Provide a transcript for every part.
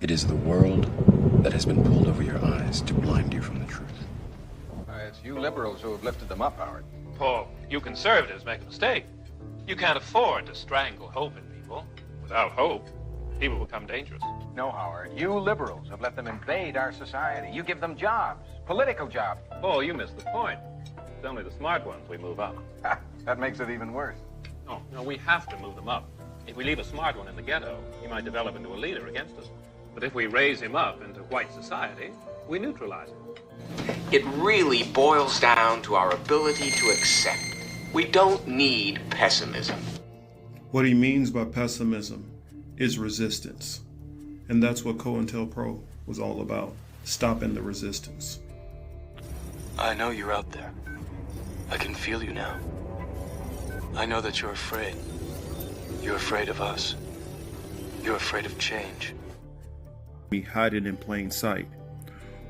It is the world that has been pulled over your eyes to blind you from the truth. It's you liberals who have lifted them up, Howard. Paul, you conservatives make a mistake. You can't afford to strangle hope in people. Without hope, people become dangerous. No, Howard. You liberals have let them invade our society. You give them jobs, political jobs. Paul, you missed the point. It's only the smart ones we move up. That makes it even worse. No, we have to move them up. If we leave a smart one in the ghetto, he might develop into a leader against us. But if we raise him up into white society, we neutralize him. It really boils down to our ability to accept. We don't need pessimism. What he means by pessimism is resistance. And that's what COINTELPRO was all about, stopping the resistance. I know you're out there. I can feel you now. I know that you're afraid. You're afraid of us. You're afraid of change. We hide it in plain sight.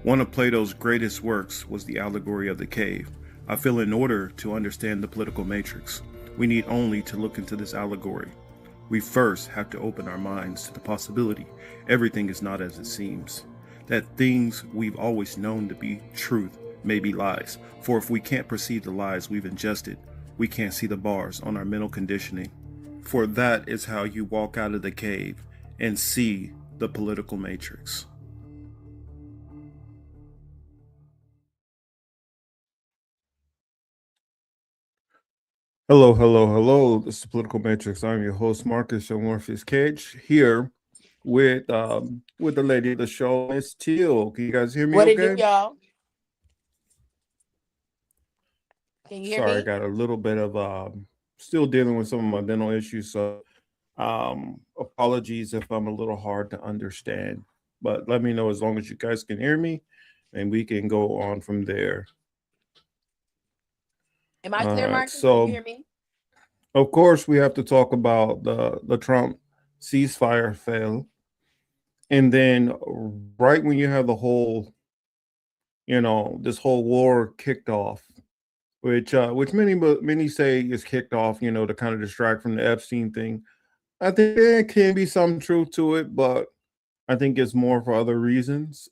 One of Plato's greatest works was the allegory of the cave. I feel in order to understand the political matrix, we need only to look into this allegory. We first have to open our minds to the possibility everything is not as it seems, that things we've always known to be truth may be lies. For if we can't perceive the lies we've ingested, we can't see the bars on our mental conditioning. For that is how you walk out of the cave and see the political matrix. Hello. This is the Political Matrix. I'm your host, Marcus Morpheus Cage, here with the lady of the show, Miss Teal. Can you guys hear me? What okay? it do, y'all? Can you hear Sorry, me? I got a little bit of still dealing with some of my dental issues, so apologies if I'm a little hard to understand. But let me know as long as you guys can hear me, and we can go on from there. Am I clear, Marcus? So, can you hear me? Of course, we have to talk about the Trump ceasefire fail. And then right when you have the whole, this whole war kicked off, which many say is kicked off, to kind of distract from the Epstein thing. I think there can be some truth to it, but I think it's more for other reasons.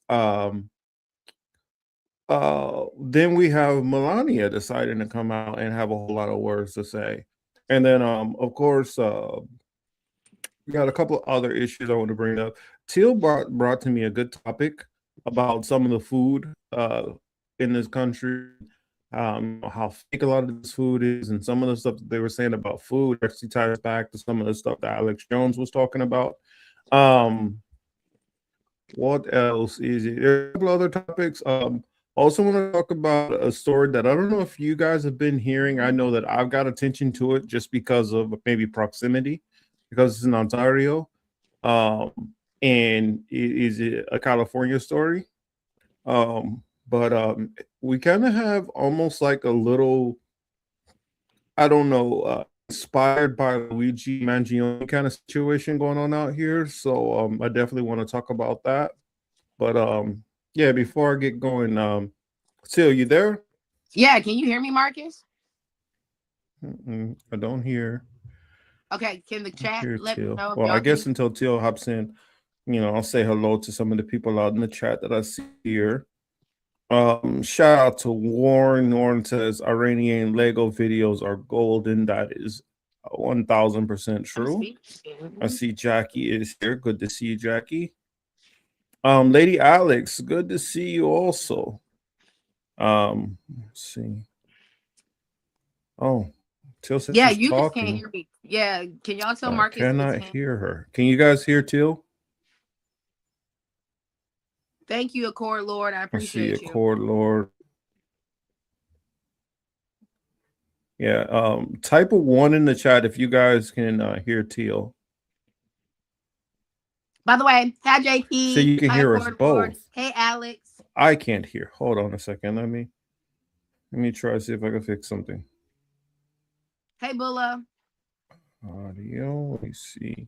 Then we have Melania deciding to come out and have a whole lot of words to say. And then, of course, we got a couple of other issues I want to bring up. Teal brought to me a good topic about some of the food in this country, how fake a lot of this food is, and some of the stuff that they were saying about food actually ties back to some of the stuff that Alex Jones was talking about. What else is it? There are a couple other topics. Also want to talk about a story that I don't know if you guys have been hearing. I know that I've got attention to it just because of maybe proximity, because it's in Ontario. And is it a California story? But we kind of have almost like a little, I don't know, inspired by Luigi Mangione kind of situation going on out here. So I definitely want to talk about that. But yeah, before I get going, Sil, you there? Yeah, can you hear me, Marcus? I don't hear. Okay, can the chat let me Teal. know if Well, y'all I guess until Teal hops in, I'll say hello to some of the people out in the chat that I see here. Shout out to Warren. Warren says Iranian Lego videos are golden. That is 1000% true. I see Jackie is here. Good to see you, Jackie. Lady Alex, good to see you also. Let's see. Oh, Teal says yeah, she's you talking. just can't hear me. Yeah, can y'all tell I Marcus? cannot hear her. Can you guys hear Teal? Thank you, Accord Lord. I appreciate you. Accord Lord. Yeah. Type a 1 in the chat if you guys can hear Teal. By the way, hi JP. So you can hear us both. Lord. Hey Alex. I can't hear. Hold on a second. Let me try to see if I can fix something. Hey Bulla. Audio. Let me see.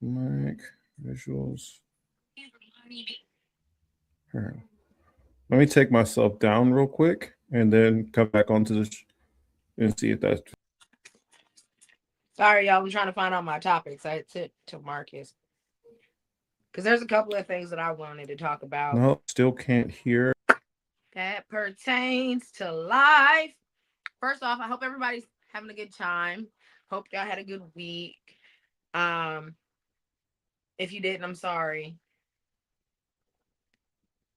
Mic visuals. Here. Let me take myself down real quick and then come back onto this and see if that's. Sorry, y'all. I'm trying to find out my topics. I sent to Marcus. Because there's a couple of things that I wanted to talk about. No, still can't hear. That pertains to life. First off, I hope everybody's having a good time. Hope y'all had a good week. If you didn't, I'm sorry.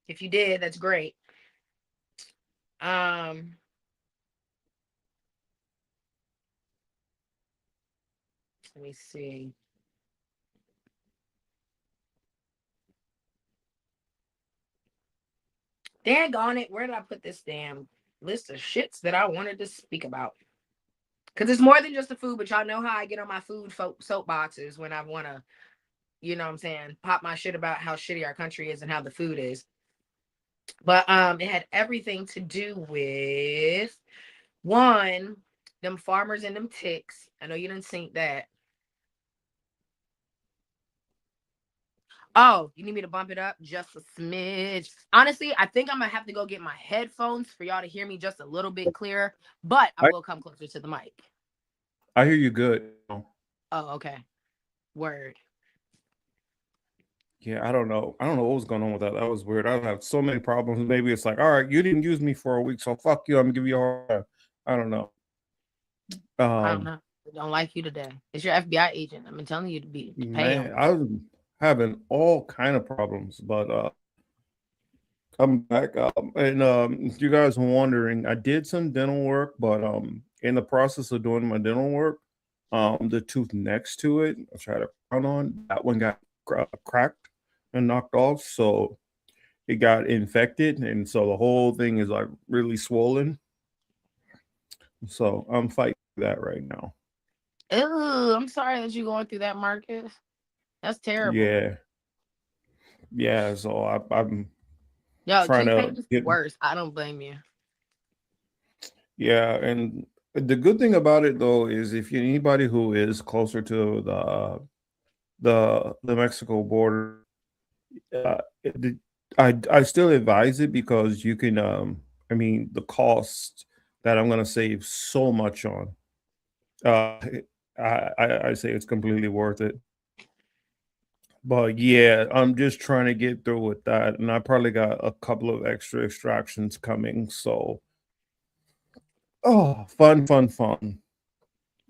If you did, that's great. Let me see. Dang on it. Where did I put this damn list of shits that I wanted to speak about? Because it's more than just the food, but y'all know how I get on my food soapboxes when I want to, you know what I'm saying, pop my shit about how shitty our country is and how the food is. But it had everything to do with, one, them farmers and them ticks. I know you didn't see that. Oh, you need me to bump it up just a smidge? Honestly, I think I'm going to have to go get my headphones for y'all to hear me just a little bit clearer, but I will come closer to the mic. I hear you good. Oh, okay. Word. Yeah, I don't know. I don't know what was going on with that. That was weird. I have so many problems. Maybe it's like, all right, you didn't use me for a week, so fuck you. I'm going to give you a hard time. I don't know. I don't know. I don't like you today. It's your FBI agent. I've been telling you to pay man, him. I was having all kind of problems, but I'm back. And if you guys were wondering, I did some dental work, but in the process of doing my dental work, the tooth next to it, I tried to crown on, that one got cracked and knocked off, so it got infected, and so the whole thing is like really swollen. So I'm fighting that right now. Ew, I'm sorry that you're going through that, Marcus. That's terrible. Yeah. So I'm trying to get worse. I don't blame you. Yeah, and the good thing about it though is if anybody who is closer to the Mexico border, I still advise it because you can I mean the cost that I'm gonna save so much on. I say it's completely worth it. But yeah, I'm just trying to get through with that, and I probably got a couple of extra extractions coming. So, fun.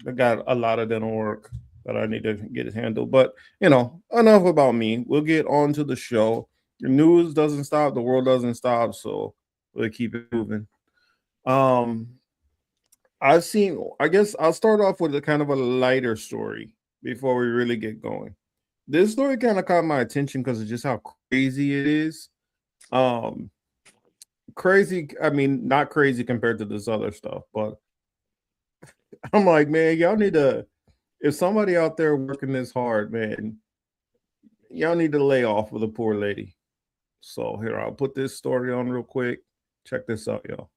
I got a lot of dental work that I need to get handled. But enough about me. We'll get on to the show. The news doesn't stop, the world doesn't stop, so we'll keep it moving. I guess I'll start off with a kind of a lighter story before we really get going. This story kind of caught my attention because of just how crazy it is. Crazy, I mean, not crazy compared to this other stuff, but I'm like, man, y'all need to, if somebody out there working this hard, man, y'all need to lay off with a poor lady. So here, I'll put this story on real quick. Check this out, y'all.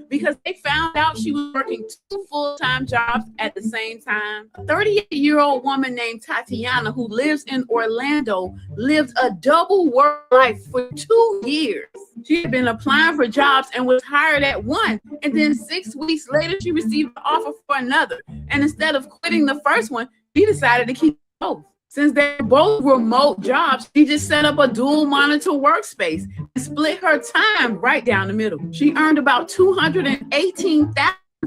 Because they found out she was working 2 full-time jobs at the same time. A 38-year-old woman named Tatiana, who lives in Orlando, lived a double work life for 2 years. She had been applying for jobs and was hired at one, and then 6 weeks later, she received an offer for another. And instead of quitting the first one, she decided to keep both. Since they're both remote jobs, she just set up a dual monitor workspace and split her time right down the middle. She earned about $218,000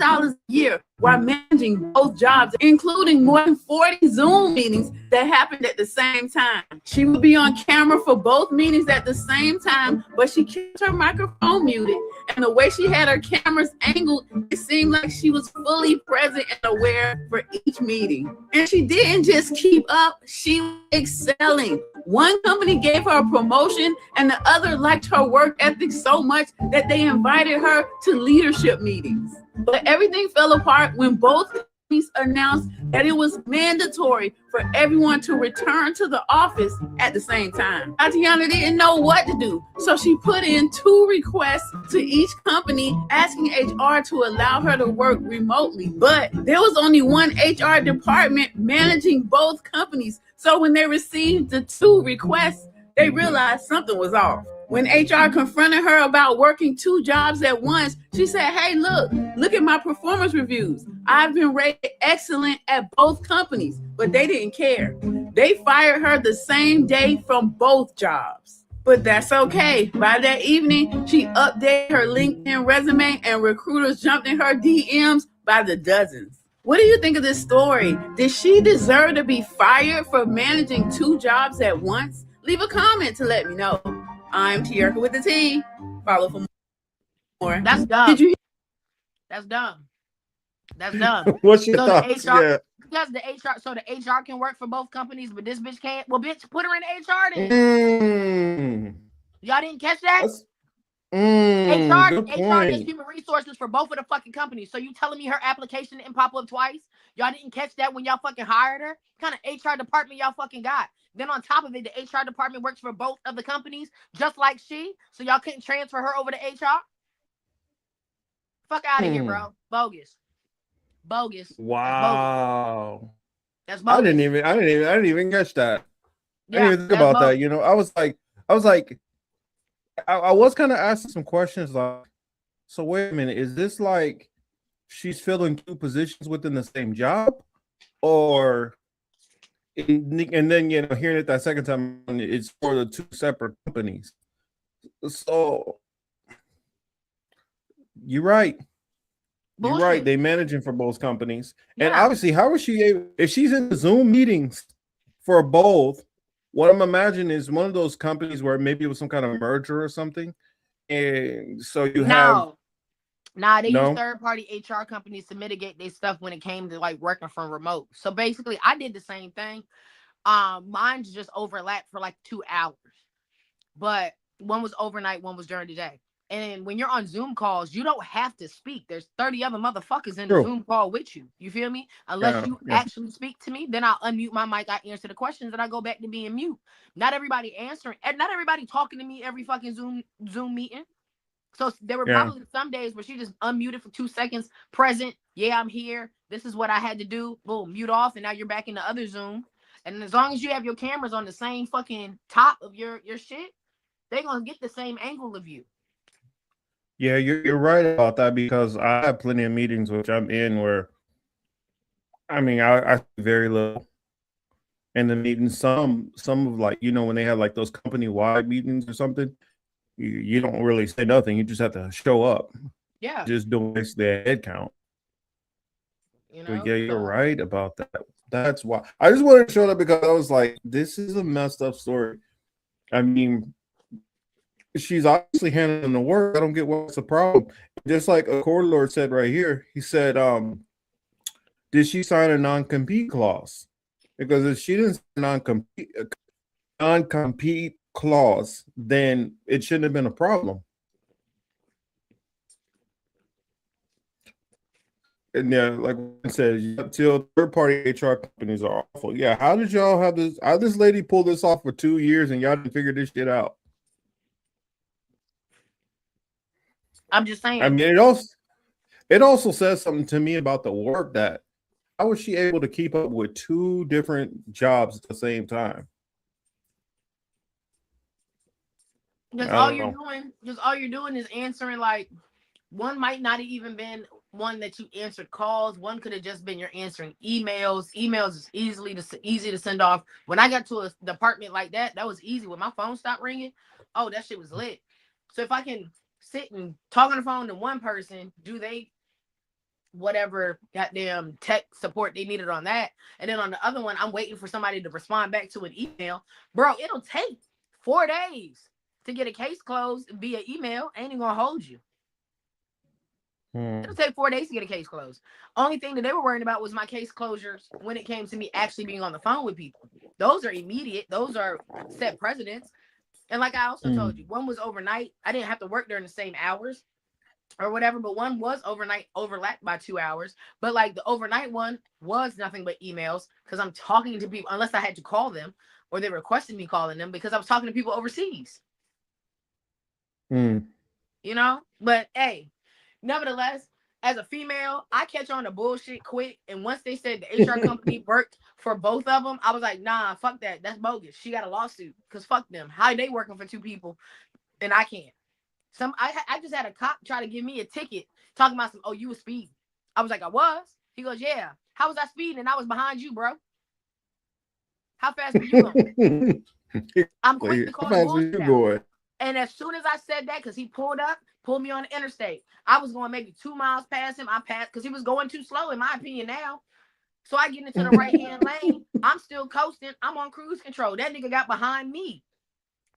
a year while managing both jobs, including more than 40 Zoom meetings that happened at the same time. She would be on camera for both meetings at the same time, but she kept her microphone muted. And the way she had her cameras angled, it seemed like she was fully present and aware for each meeting. And she didn't just keep up, she was excelling. One company gave her a promotion and the other liked her work ethic so much that they invited her to leadership meetings. But everything fell apart when both companies announced that it was mandatory for everyone to return to the office at the same time. Tatiana didn't know what to do, so she put in 2 requests to each company asking HR to allow her to work remotely. But there was only one HR department managing both companies, so when they received the 2 requests, they realized something was off. When HR confronted her about working 2 jobs at once, she said, hey, look at my performance reviews. I've been rated excellent at both companies, but they didn't care. They fired her the same day from both jobs. But that's okay. By that evening, she updated her LinkedIn resume and recruiters jumped in her DMs by the dozens. What do you think of this story? Did she deserve to be fired for managing 2 jobs at once? Leave a comment to let me know. I'm Tierka with the T. Follow for more. That's dumb. Did you? That's dumb. That's dumb. What's your So thoughts? the HR, Yeah. because the HR, so the HR can work for both companies, but this bitch can't. Well, bitch, put her in the HR then. Y'all didn't catch that? Good HR is point. human resources for both of the fucking companies. So you telling me her application didn't pop up twice? Y'all didn't catch that when y'all fucking hired her? What kind of HR department y'all fucking got? Then on top of it, the HR department works for both of the companies, just like she. So y'all couldn't transfer her over to HR? Fuck out of here, bro. Bogus. Wow. That's bogus. I didn't even catch that. Yeah, I didn't even think about that. You know, I was kind of asking some questions like, so wait a minute, is this like she's filling 2 positions within the same job? Or and then hearing it that second time, it's for the 2 separate companies. So you're right. Bullshit. You're right. They managing for both companies. Yeah. And obviously, how is she able, if she's in the Zoom meetings for both? What I'm imagining is one of those companies where maybe it was some kind of merger or something. And so you have they use third-party HR companies to mitigate their stuff when it came to like working from remote. So basically, I did the same thing. Mine's just overlapped for like 2 hours, but one was overnight, one was during the day. And when you're on Zoom calls, you don't have to speak. There's 30 other motherfuckers in the Zoom call with you. You feel me? Unless you actually speak to me, then I'll unmute my mic, I answer the questions, and I go back to being mute. Not everybody answering, and not everybody talking to me every fucking Zoom meeting. So there were probably some days where she just unmuted for 2 seconds, present. Yeah, I'm here. This is what I had to do. Boom, mute off, and now you're back in the other Zoom. And as long as you have your cameras on the same fucking top of your shit, they're gonna get the same angle of you. Yeah, you're right about that, because I have plenty of meetings which I'm in where, I mean, I speak very little. And the meetings, some of like, when they have like those company-wide meetings or something, you don't really say nothing. You just have to show up. Yeah. Just doing basically a head count. But yeah, you're right about that. That's why I just wanted to show that, because I was like, this is a messed up story. I mean, she's obviously handling the work. I don't get what's the problem. Just like a court lord said right here, he said, did she sign a non-compete clause? Because if she didn't sign a non-compete clause, then it shouldn't have been a problem. And yeah, like I said, till third-party HR companies are awful. Yeah, how did y'all have this? How this lady pull this off for 2 years and y'all didn't figure this shit out? I'm just saying. I mean, it also says something to me about the work, that how was she able to keep up with 2 different jobs at the same time? Because all you're doing is answering, like, one might not have even been one that you answered calls. One could have just been you're answering emails. Emails is easy to send off. When I got to a department like that, that was easy. When my phone stopped ringing, oh, that shit was lit. So if I can sit and talk on the phone to one person, do they whatever goddamn tech support they needed on that, and then on the other one, I'm waiting for somebody to respond back to an email. Bro, it'll take 4 days to get a case closed via email. Ain't even gonna hold you. It'll take 4 days to get a case closed. Only thing that they were worrying about was my case closures when it came to me actually being on the phone with people. Those are immediate. Those are set precedents. And like I also told you, one was overnight. I didn't have to work during the same hours or whatever, but one was overnight, overlapped by 2 hours. But like the overnight one was nothing but emails, because I'm talking to people, unless I had to call them or they requested me calling them, because I was talking to people overseas. But hey, nevertheless, as a female, I catch on to bullshit quick. And once they said the HR company worked for both of them, I was like, nah, fuck that. That's bogus. She got a lawsuit, because fuck them. How they working for 2 people? and I can't. I just had a cop try to give me a ticket talking about some, oh, you was speeding. I was like, I was. He goes, yeah. How was I speeding? And I was behind you, bro. How fast were you going? I'm quick to call the bullshit out. And as soon as I said that, because he pulled me on the interstate, I was going maybe 2 miles past him. I passed because he was going too slow, in my opinion now. So I get into the right-hand lane. I'm still coasting. I'm on cruise control. That nigga got behind me,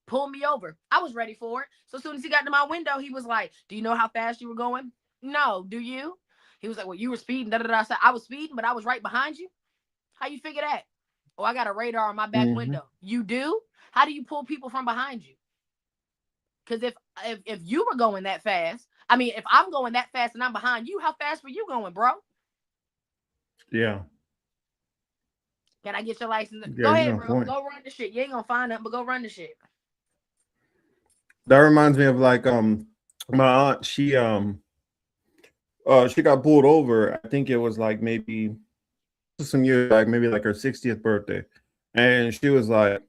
pulled me over. I was ready for it. So as soon as he got to my window, he was like, do you know how fast you were going? No. Do you? He was like, well, you were speeding. Da, da, da. I said, I was speeding, but I was right behind you. How you figure that? Oh, I got a radar on my back window. You do? How do you pull people from behind you? Because if you were going that fast, I mean, if I'm going that fast and I'm behind you, how fast were you going, bro? Yeah. Can I get your license? Yeah, go ahead, bro. Go run the shit. You ain't gonna find nothing, but go run the shit. That reminds me of like my aunt. She got pulled over. I think it was like maybe some years back, maybe like her 60th birthday, and she was like,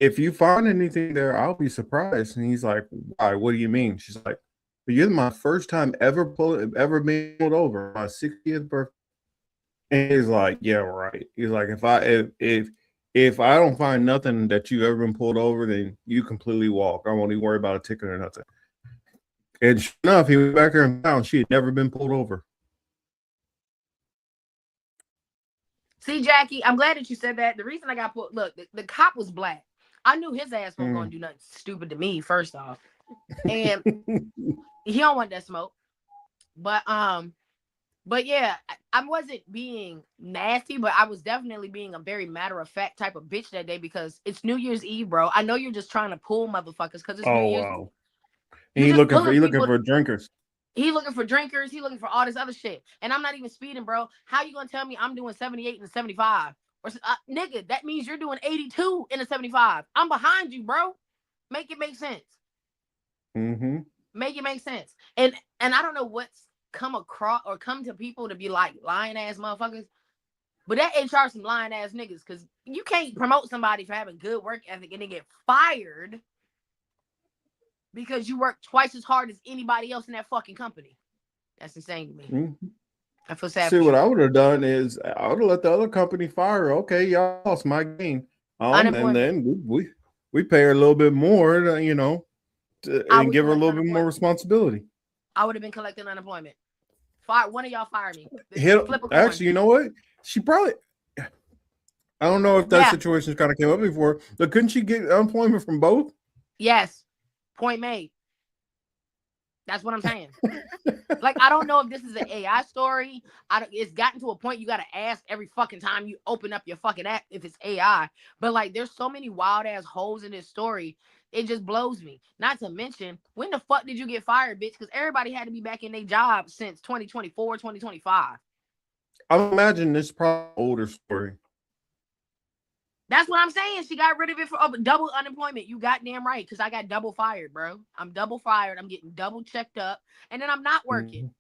if you find anything there, I'll be surprised. And he's like, why? What do you mean? She's like, you're my first time ever being pulled over, my 60th birthday. And he's like, yeah, right. He's like, if I don't find nothing that you've ever been pulled over, then you completely walk. I won't even worry about a ticket or nothing. And sure enough, he went back there and found she had never been pulled over. See, Jackie, I'm glad that you said that. The reason I got pulled, look, the cop was black. I knew his ass wasn't going to do nothing stupid to me, first off. And he don't want that smoke. But yeah, I wasn't being nasty, but I was definitely being a very matter-of-fact type of bitch that day because it's New Year's Eve, bro. I know you're just trying to pull motherfuckers because it's New Year's Eve. And he looking for drinkers. He looking for drinkers. He looking for all this other shit. And I'm not even speeding, bro. How you gonna tell me I'm doing 78 and 75? Or nigga, that means you're doing 82 in a 75. I'm behind you, bro. Make it make sense. Make it make sense. And I don't know what's come across or come to people to be like lying ass motherfuckers, but that HR some lying ass niggas because you can't promote somebody for having good work ethic and then get fired because you work twice as hard as anybody else in that fucking company. That's insane to me. I feel sad. See, what I would have done is I would have let the other company fire. Okay, y'all lost my game. And then we pay her a little bit more, and give her a little bit more responsibility. I would have been collecting unemployment. One of y'all fire me. Actually, you know what? She probably. I don't know if that situation kind of came up before, but couldn't she get unemployment from both? Yes. Point made. That's what I'm saying. Like, I don't know if this is an AI story. It's gotten to a point you got to ask every fucking time you open up your fucking app if it's AI. But like, there's so many wild ass holes in this story. It just blows me. Not to mention, when the fuck did you get fired, bitch? Because everybody had to be back in their job since 2024, 2025. I imagine this is probably an older story. That's what I'm saying. She got rid of it for double unemployment. You goddamn right. Because I got double fired, bro. I'm double fired. I'm getting double checked up. And then I'm not working.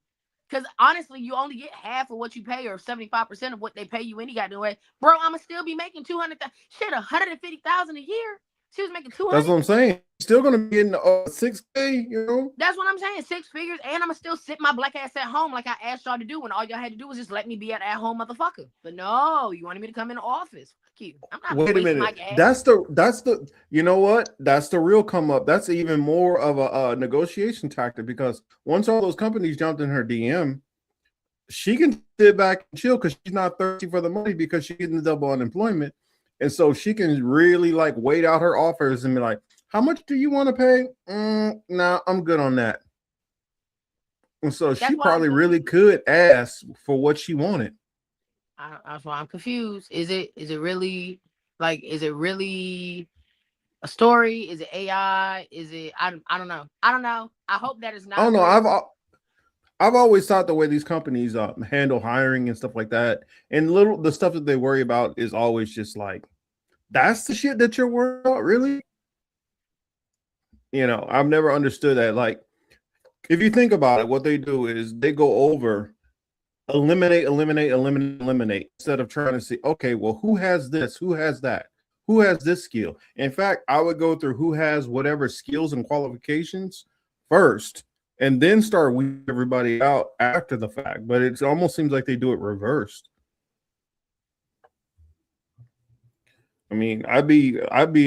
Because honestly, you only get half of what you pay or 75% of what they pay you any goddamn way. Bro, I'm going to still be making $200,000. Shit, $150,000 a year. She was making $200,000. That's what I'm saying. Still going to be getting $6K, That's what I'm saying. 6 figures. And I'm going to still sit my black ass at home like I asked y'all to do. And all y'all had to do was just let me be at home motherfucker. But no, you wanted me to come in the office. You. I'm not Wait a minute. That's the you know what? That's the real come up. That's even more of a negotiation tactic because once all those companies jumped in her DM, she can sit back and chill because she's not thirsty for the money because she's getting the double unemployment. And so she can really like wait out her offers and be like, how much do you want to pay? Nah, I'm good on that. And so she probably really could ask for what she wanted. That's why I'm confused. Is it really a story? Is it AI? Is it I don't know. I hope that is not. I don't know. I've always thought the way these companies handle hiring and stuff like that, and the stuff that they worry about is always just like, that's the shit that you're worried about, really? I've never understood that. Like, if you think about it, what they do is they go over eliminate instead of trying to see, okay, well, who has this? Who has that? Who has this skill? In fact, I would go through who has whatever skills and qualifications first, and then start weeding everybody out after the fact. But it almost seems like they do it reversed. I mean, I'd be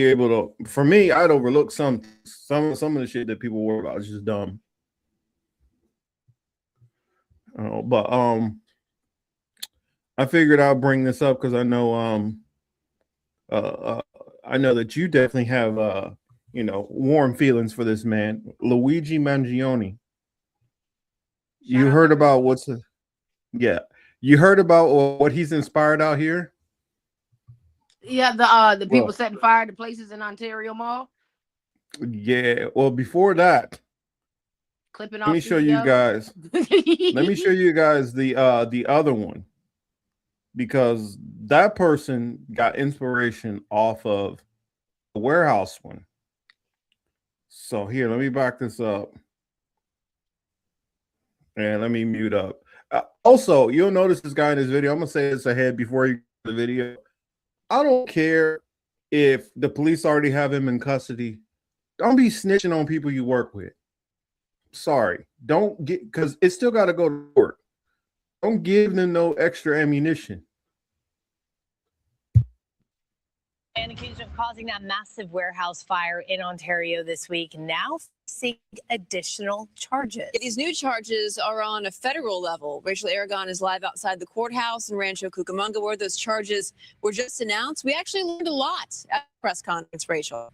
able to. For me, I'd overlook some of the shit that people worry about. It's just dumb. But I figured I'll bring this up because I know that you definitely have warm feelings for this man, Luigi Mangione. You heard about you heard about what he's inspired out here? Yeah, the people setting fire to places in Ontario Mall. Yeah, well, before that, Clipping let off me show you guys. Let me show you guys the other one, because that person got inspiration off of the warehouse one. So here, let me back this up, and let me mute up. Also, you'll notice this guy in this video. I'm gonna say this ahead before you the video. I don't care if the police already have him in custody. Don't be snitching on people you work with. Sorry, don't get, because it's still got to go to work. Don't give them no extra ammunition. An occasion of causing that massive warehouse fire in Ontario this week, now facing additional charges. These new charges are on a federal level. Rachel Aragon is live outside the courthouse in Rancho Cucamonga, where those charges were just announced. We actually learned a lot at the press conference, Rachel.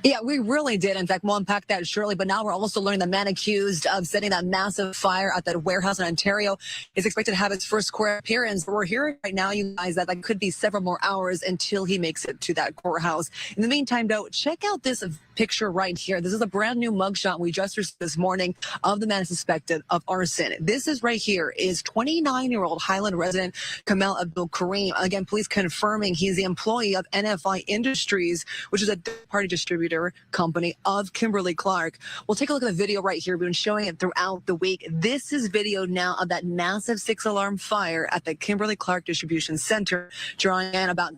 Yeah, we really did. In fact, we'll unpack that shortly. But now we're also learning the man accused of setting that massive fire at that warehouse in Ontario is expected to have his first court appearance. But we're hearing right now, you guys, that could be several more hours until he makes it to that courthouse. In the meantime, though, check out this picture right here. This is a brand new mugshot we just received this morning of the man suspected of arson. This is right here is 29-year-old Highland resident Kamal Abdul Kareem. Again, police confirming he's the employee of NFI Industries, which is a third-party distributor company of Kimberly-Clark. We'll take a look at the video right here. We've been showing it throughout the week. This is video now of that massive 6-alarm fire at the Kimberly-Clark Distribution Center, drawing in about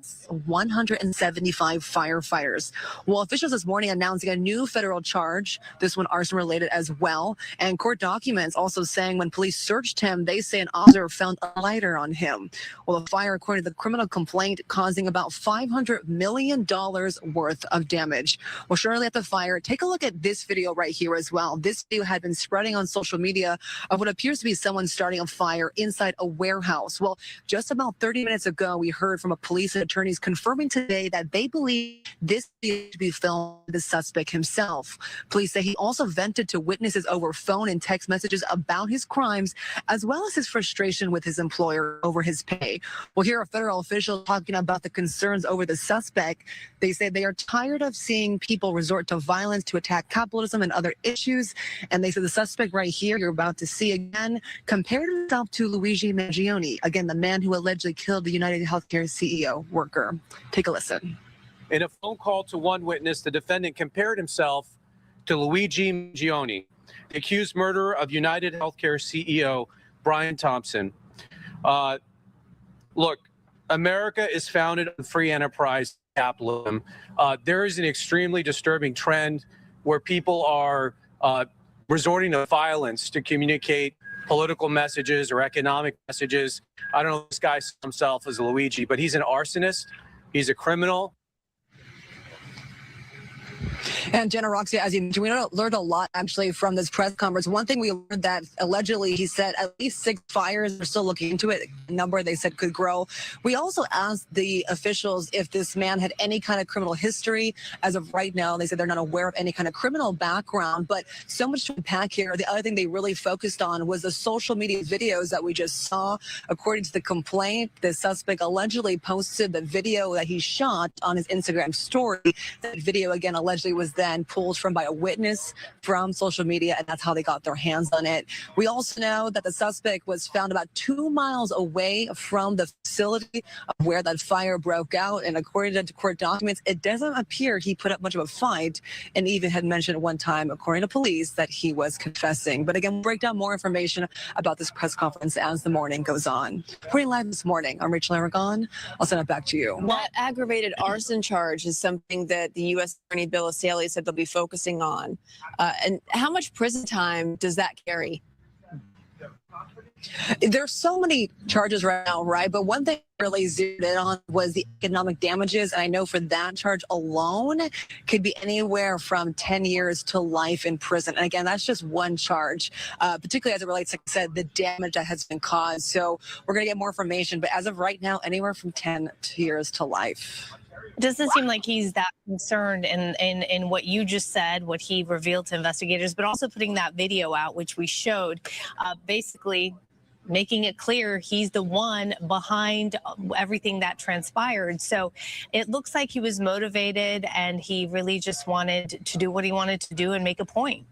175 firefighters. Well, officials this morning announcing a new federal charge, this one arson related as well, and court documents also saying when police searched him, they say an officer found a lighter on him. Well, the fire, according to the criminal complaint, causing about $500 million worth of damage. Well, shortly at the fire, take a look at this video right here as well. This video had been spreading on social media of what appears to be someone starting a fire inside a warehouse. Well, just about 30 minutes ago, we heard from a police and attorneys confirming today that they believe this video to be filmed by the suspect himself. Police say he also vented to witnesses over phone and text messages about his crimes, as well as his frustration with his employer over his pay. We'll hear a federal official talking about the concerns over the suspect. They say they are tired of seeing people resort to violence to attack capitalism and other issues. And they said the suspect right here, you're about to see again, compared himself to Luigi Mangione, again, the man who allegedly killed the United Healthcare CEO worker. Take a listen. In a phone call to one witness, the defendant compared himself to Luigi Mangione, the accused murderer of United Healthcare CEO Brian Thompson. Look, America is founded on free enterprise capitalism. There is an extremely disturbing trend where people are resorting to violence to communicate political messages or economic messages. I don't know if this guy sees himself as Luigi, but he's an arsonist. He's a criminal. And Jenna Roxy, as you mentioned, we learned a lot actually from this press conference. One thing we learned that allegedly he said at least 6 fires. They're still looking into it. A number they said could grow. We also asked the officials if this man had any kind of criminal history. As of right now, they said they're not aware of any kind of criminal background, but so much to unpack here. The other thing they really focused on was the social media videos that we just saw. According to the complaint, the suspect allegedly posted the video that he shot on his Instagram story. That video, again, allegedly actually was then pulled from by a witness from social media, and that's how they got their hands on it. We also know that the suspect was found about 2 miles away from the facility of where that fire broke out, and according to court documents, it doesn't appear he put up much of a fight, and even had mentioned at one time, according to police, that he was confessing. But again, we'll break down more information about this press conference as the morning goes on. Reporting live this morning, I'm Rachel Aragon. I'll send it back to you. That aggravated arson charge is something that the U.S. Attorney Bill O'Saley said they'll be focusing on. And how much prison time does that carry? There's so many charges right now, right? But one thing really zeroed in on was the economic damages. And I know for that charge alone could be anywhere from 10 years to life in prison. And again, that's just one charge, particularly as it relates, like I said, the damage that has been caused. So we're going to get more information. But as of right now, anywhere from 10 years to life. It doesn't seem like he's that concerned in what you just said, what he revealed to investigators, but also putting that video out, which we showed, basically making it clear he's the one behind everything that transpired. So it looks like he was motivated and he really just wanted to do what he wanted to do and make a point.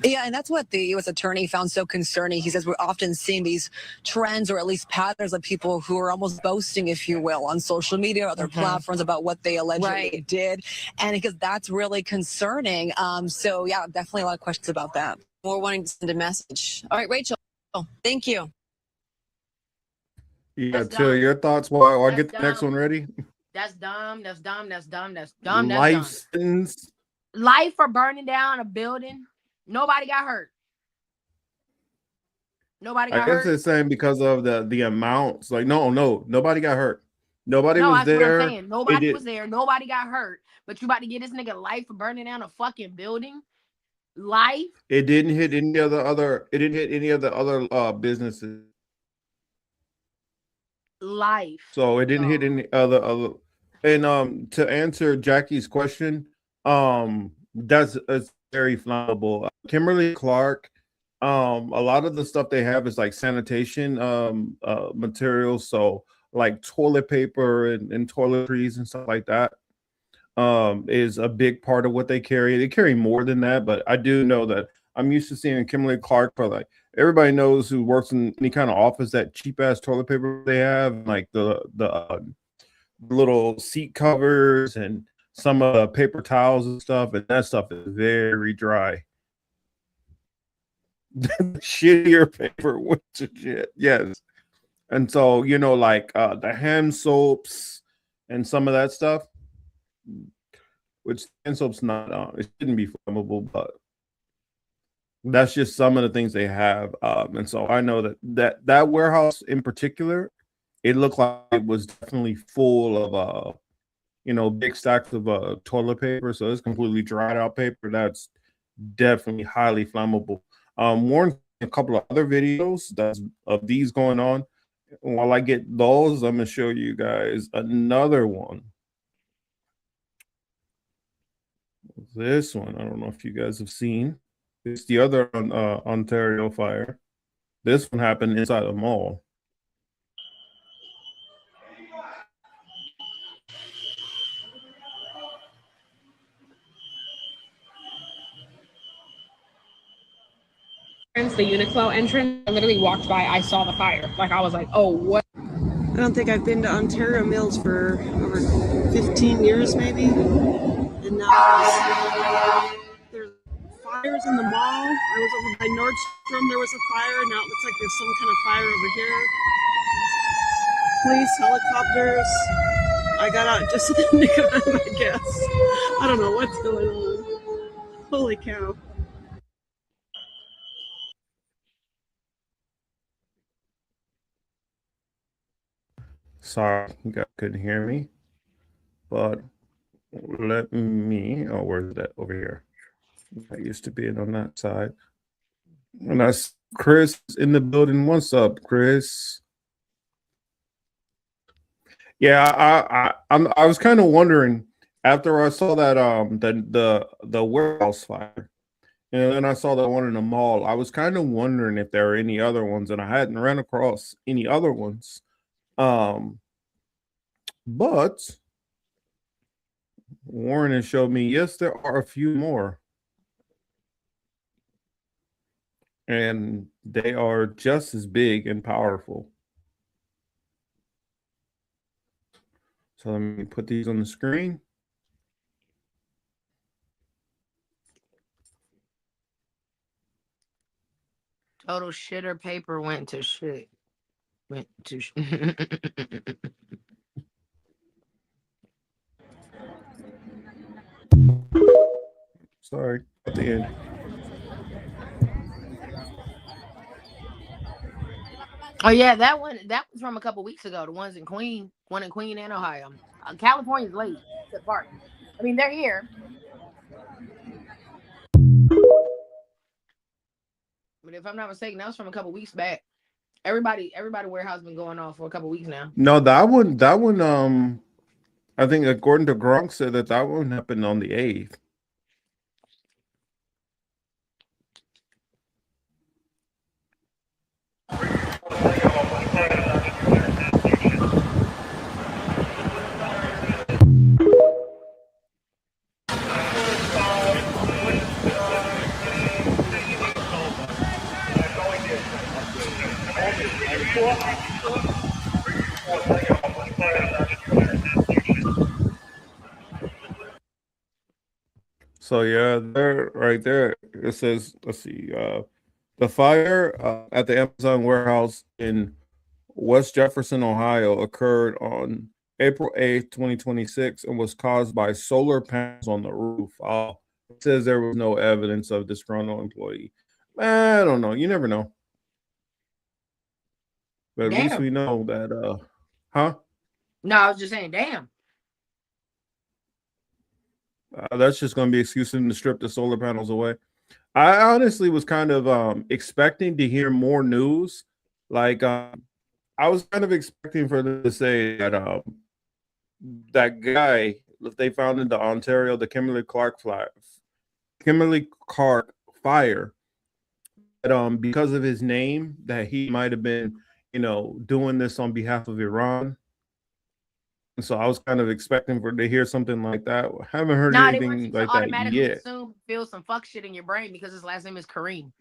Yeah, and that's what the U.S. attorney found so concerning. He says we're often seeing these trends or at least patterns of people who are almost boasting, if you will, on social media or other platforms about what they allegedly did. And because that's really concerning. So, yeah, definitely a lot of questions about that. More wanting to send a message. All right, Rachel, thank you. Yeah, Till, your thoughts while I get the next one ready? That's dumb. That's dumb. That's dumb. That's dumb. That's Life dumb. sentence. Life for burning down a building. Nobody got hurt. Nobody got I guess hurt. it's saying because of the amounts. Like, no, nobody got hurt. Nobody No, was that's there. what I'm saying. Nobody was there. Nobody got hurt. But you about to get this nigga life for burning down a fucking building? Life? It didn't hit any of the other. It didn't hit any of the other businesses. Life. So it didn't hit any other. And to answer Jackie's question, that's it's very flammable. Kimberly Clark, a lot of the stuff they have is like sanitation materials, so like toilet paper and toiletries and stuff like that is a big part of what they carry. They carry more than that, but I do know that I'm used to seeing Kimberly Clark for like everybody knows who works in any kind of office that cheap ass toilet paper they have, like the little seat covers and some paper towels and stuff, and that stuff is very dry. Shittier paper with shit, yes. And so like the hand soaps and some of that stuff, which hand soap's not it shouldn't be flammable, but that's just some of the things they have. And so I know that warehouse in particular, it looked like it was definitely full of big stacks of toilet paper. So it's completely dried out paper. That's definitely highly flammable. Warren, a couple of other videos of these going on. While I get those, I'm gonna show you guys another one. This one, I don't know if you guys have seen. It's the other Ontario fire. This one happened inside a mall. The Uniqlo entrance, I literally walked by, I saw the fire. Like, I was like, oh, what? I don't think I've been to Ontario Mills for over 15 years, maybe. And now there's fires in the mall. I was over by Nordstrom, there was a fire. Now it looks like there's some kind of fire over here. Police, helicopters. I got out just in the nick of time, I guess. I don't know what's going on. Holy cow. Sorry, you guys couldn't hear me, but let me. Oh, where's that? Over here. I used to be on that side. And that's Chris in the building. What's up, Chris? Yeah, I was kind of wondering after I saw that the warehouse fire, and then I saw that one in the mall. I was kind of wondering if there are any other ones, and I hadn't ran across any other ones. But Warren has showed me, yes, there are a few more. And they are just as big and powerful. So let me put these on the screen. Total shitter paper went to shit. Went to Sorry, at the end. Oh yeah, that was from a couple weeks ago. The ones in Queen, one in Queen and Ohio. California's late to the party. I mean, they're here. But if I'm not mistaken, that was from a couple weeks back. Everybody warehouse been going on for a couple weeks now. No, that one, I think according to Gronk said that one happened on the 8th. So yeah, there, right there, it says, let's see, the fire at the Amazon warehouse in West Jefferson, Ohio, occurred on April 8th, 2026, and was caused by solar panels on the roof. It says there was no evidence of disgruntled employee. I don't know. You never know. But at least we know that, huh? No, I was just saying, damn. That's just going to be excuse to strip the solar panels away. I honestly was kind of expecting to hear more news. Like, I was kind of expecting for them to say that that guy that they found in the Ontario, the Kimberly Clark fire, that because of his name, that he might have been, doing this on behalf of Iran. And so I was kind of expecting to hear something like that. Haven't heard anything like that yet. Assume feel some fuck shit in your brain because his last name is Kareem.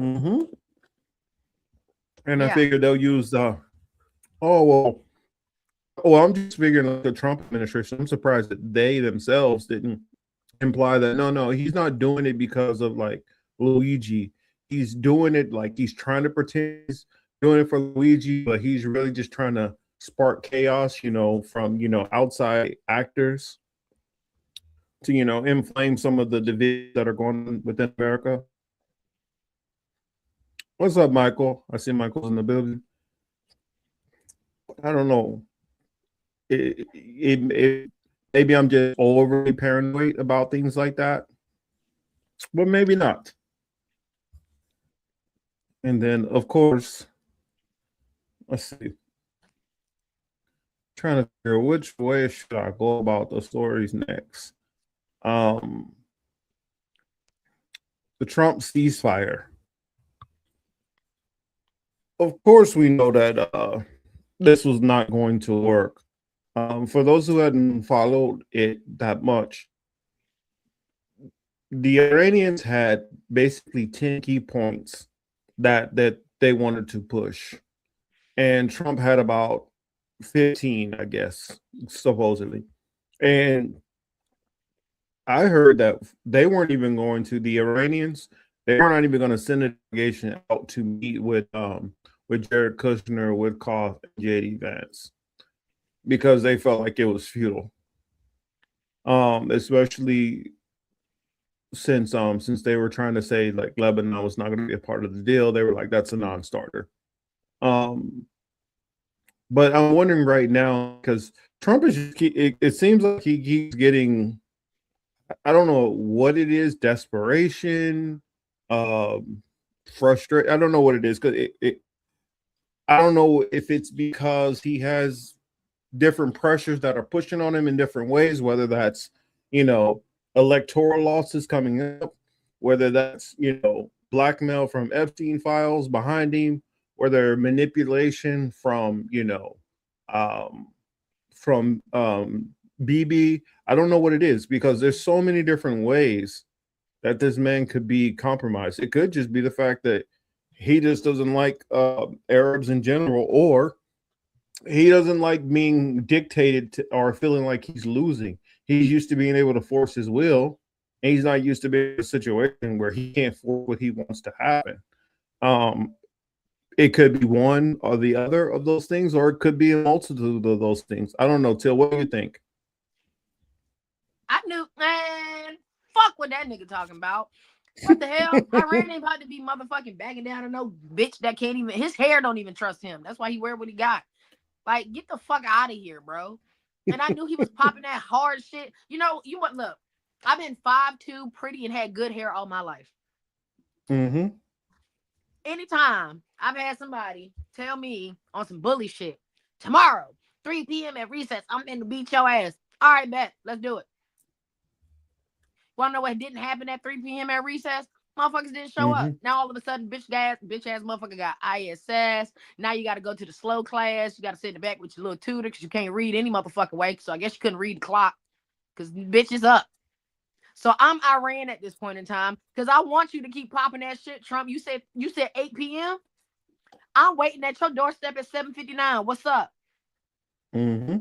Mm-hmm. And I figured they'll use well, I'm just figuring like the Trump administration. I'm surprised that they themselves didn't imply that no, he's not doing it because of like Luigi. He's doing it like he's trying to pretend he's doing it for Luigi, but he's really just trying to spark chaos, from outside actors to inflame some of the divisions that are going on within America. What's up, Michael? I see Michael's in the building. I don't know. Maybe I'm just overly paranoid about things like that, but maybe not. And then, of course, let's see. Trying to figure which way should I go about the stories next. The Trump ceasefire. Of course, we know that this was not going to work. For those who hadn't followed it that much, the Iranians had basically 10 key points that they wanted to push, and Trump had about 15, I guess, supposedly. And I heard that they weren't even going to, the Iranians, they were not even going to send a delegation out to meet with Jared Kushner, with Koff, and JD Vance, because they felt like it was futile. Especially since they were trying to say like Lebanon was not going to be a part of the deal. They were like, that's a non-starter. But I'm wondering right now, because Trump is, it seems like he keeps getting, I don't know what it is, desperation, frustrated. I don't know what it is, because I don't know if it's because he has different pressures that are pushing on him in different ways, whether that's, electoral losses coming up, whether that's, blackmail from Epstein files behind him, whether manipulation from, BB. I don't know what it is because there's so many different ways that this man could be compromised. It could just be the fact that he just doesn't like Arabs in general, or he doesn't like being dictated to, or feeling like he's losing. He's used to being able to force his will, and he's not used to being in a situation where he can't force what he wants to happen. It could be one or the other of those things, or it could be a multitude of those things. I don't know. Till, what do you think? I knew, man. Fuck what that nigga talking about. What the hell? Iran ain't about to be motherfucking backing down to no bitch that can't even. His hair don't even trust him. That's why he wear what he got. Like, get the fuck out of here, bro. And I knew he was popping that hard shit. You know, you what? Look, I've been 5'2", pretty, and had good hair all my life. Mm-hmm. Anytime I've had somebody tell me on some bully shit, tomorrow, 3 p.m. at recess, I'm in to beat your ass. All right, bet. Let's do it. Want to know what didn't happen at 3 p.m. at recess? Motherfuckers didn't show up. Now all of a sudden, bitch ass motherfucker got ISS. Now you got to go to the slow class. You got to sit in the back with your little tutor because you can't read any motherfucking way. So I guess you couldn't read the clock because bitch is up. So I'm Iran at this point in time because I want you to keep popping that shit, Trump. You said 8 p.m. I'm waiting at your doorstep at 7:59. What's up? Mm-hmm.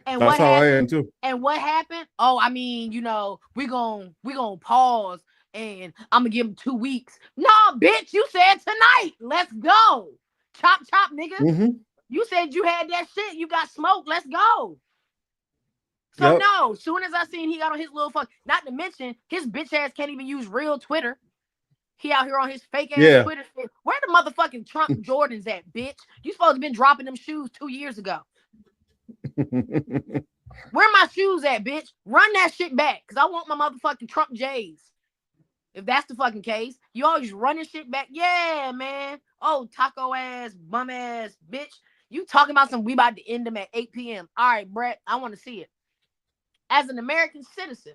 And that's how I am too. And what happened? Oh, I mean, you know, we gonna pause and I'm gonna give him 2 weeks. No, bitch, you said tonight. Let's go. Chop, chop, nigga. Mm-hmm. You said you had that shit. You got smoke. Let's go. So no, soon as I seen he got on his little fuck, not to mention his bitch ass can't even use real Twitter. He out here on his fake ass Twitter shit. Where the motherfucking Trump Jordans at, bitch? You supposed to been dropping them shoes 2 years ago. Where my shoes at, bitch? Run that shit back, because I want my motherfucking Trump J's. If that's the fucking case, you always running shit back. Yeah, man. Oh, taco ass, bum ass, bitch. You talking about we about to end them at 8 p.m. All right, Brett, I want to see it. As an American citizen,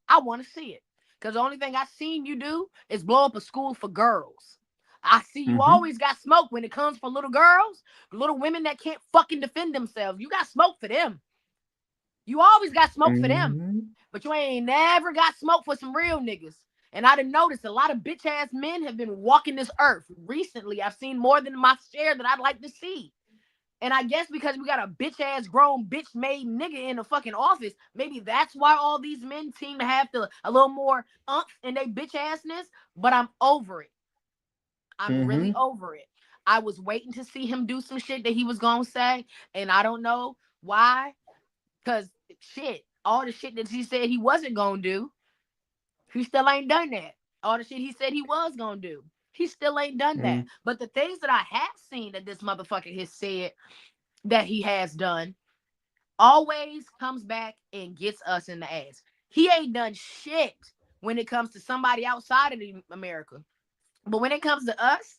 I want to see it. Because the only thing I seen you do is blow up a school for girls. I see you always got smoke when it comes for little girls, little women that can't fucking defend themselves. You got smoke for them. You always got smoke for them. But you ain't never got smoke for some real niggas. And I done noticed a lot of bitch ass men have been walking this earth. Recently, I've seen more than my share that I'd like to see. And I guess because we got a bitch ass grown bitch made nigga in the fucking office, maybe that's why all these men seem to have a little more umph in their bitch assness. But I'm over it. I'm really over it. I was waiting to see him do some shit that he was gonna say, and I don't know why. Because shit, all the shit that he said he wasn't gonna do, he still ain't done that. All the shit he said he was gonna do, he still ain't done that. But the things that I have seen that this motherfucker has said that he has done always comes back and gets us in the ass. He ain't done shit when it comes to somebody outside of America. But when it comes to us,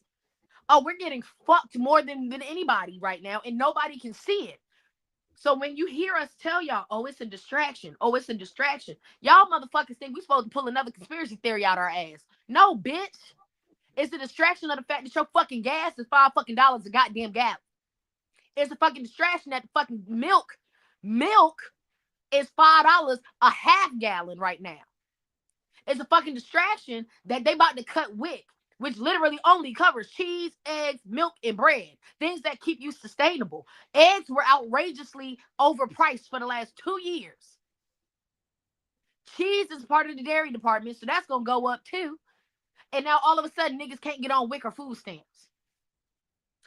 oh, we're getting fucked more than anybody right now, and nobody can see it. So when you hear us tell y'all, oh, it's a distraction. Oh, it's a distraction. Y'all motherfuckers think we supposed to pull another conspiracy theory out our ass. No, bitch. It's a distraction of the fact that your fucking gas is $5 a goddamn gallon. It's a fucking distraction that the fucking milk is $5 a half gallon right now. It's a fucking distraction that they about to cut WIC, which literally only covers cheese, eggs, milk, and bread. Things that keep you sustainable. Eggs were outrageously overpriced for the last 2 years. Cheese is part of the dairy department, so that's going to go up too. And now all of a sudden, niggas can't get on WIC or food stamps.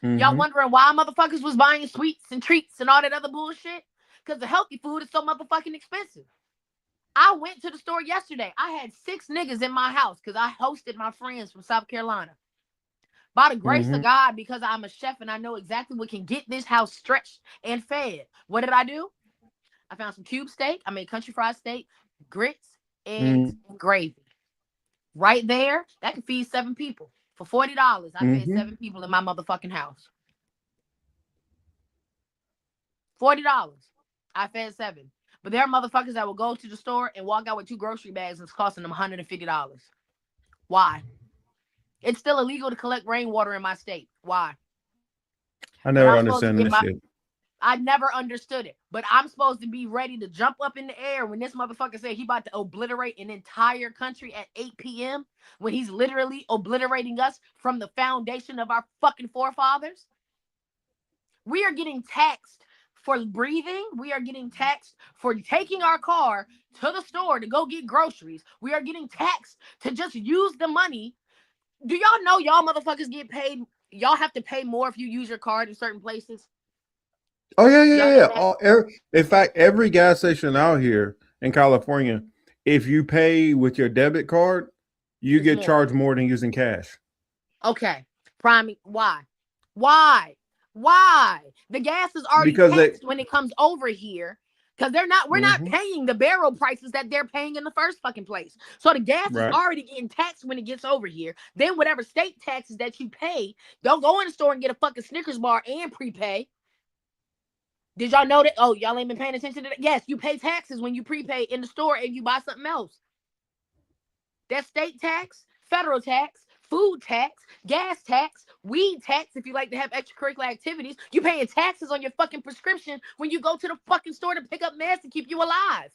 Y'all wondering why motherfuckers was buying sweets and treats and all that other bullshit? Because the healthy food is so motherfucking expensive. I went to the store yesterday. I had 6 niggas in my house because I hosted my friends from South Carolina. By the grace of God, because I'm a chef and I know exactly what can get this house stretched and fed. What did I do? I found some cube steak. I made country fried steak, grits, eggs, and gravy. Right there, that can feed 7 people. For $40, I fed 7 people in my motherfucking house. $40. I fed 7. But there are motherfuckers that will go to the store and walk out with 2 grocery bags and it's costing them $150. Why? It's still illegal to collect rainwater in my state. Why? I never understand that shit. I never understood it. But I'm supposed to be ready to jump up in the air when this motherfucker said he about to obliterate an entire country at 8 p.m. when he's literally obliterating us from the foundation of our fucking forefathers. We are getting taxed for breathing. We are getting taxed for taking our car to the store to go get groceries. We are getting taxed to just use the money. Do y'all know y'all motherfuckers get paid? Y'all have to pay more if you use your card in certain places. Oh yeah. In fact, every gas station out here in California, if you pay with your debit card, you get charged more than using cash. Okay, Prime. Why? The gas is already taxed when it comes over here, because we're not paying the barrel prices that they're paying in the first fucking place. So the gas is already getting taxed when it gets over here. Then whatever state taxes that you pay, don't go in the store and get a fucking Snickers bar and prepay. Did y'all know that? Oh, y'all ain't been paying attention to that? Yes, you pay taxes when you prepay in the store and you buy something else. That's state tax, federal tax, food tax, gas tax, weed tax if you like to have extracurricular activities. You paying taxes on your fucking prescription when you go to the fucking store to pick up meds to keep you alive.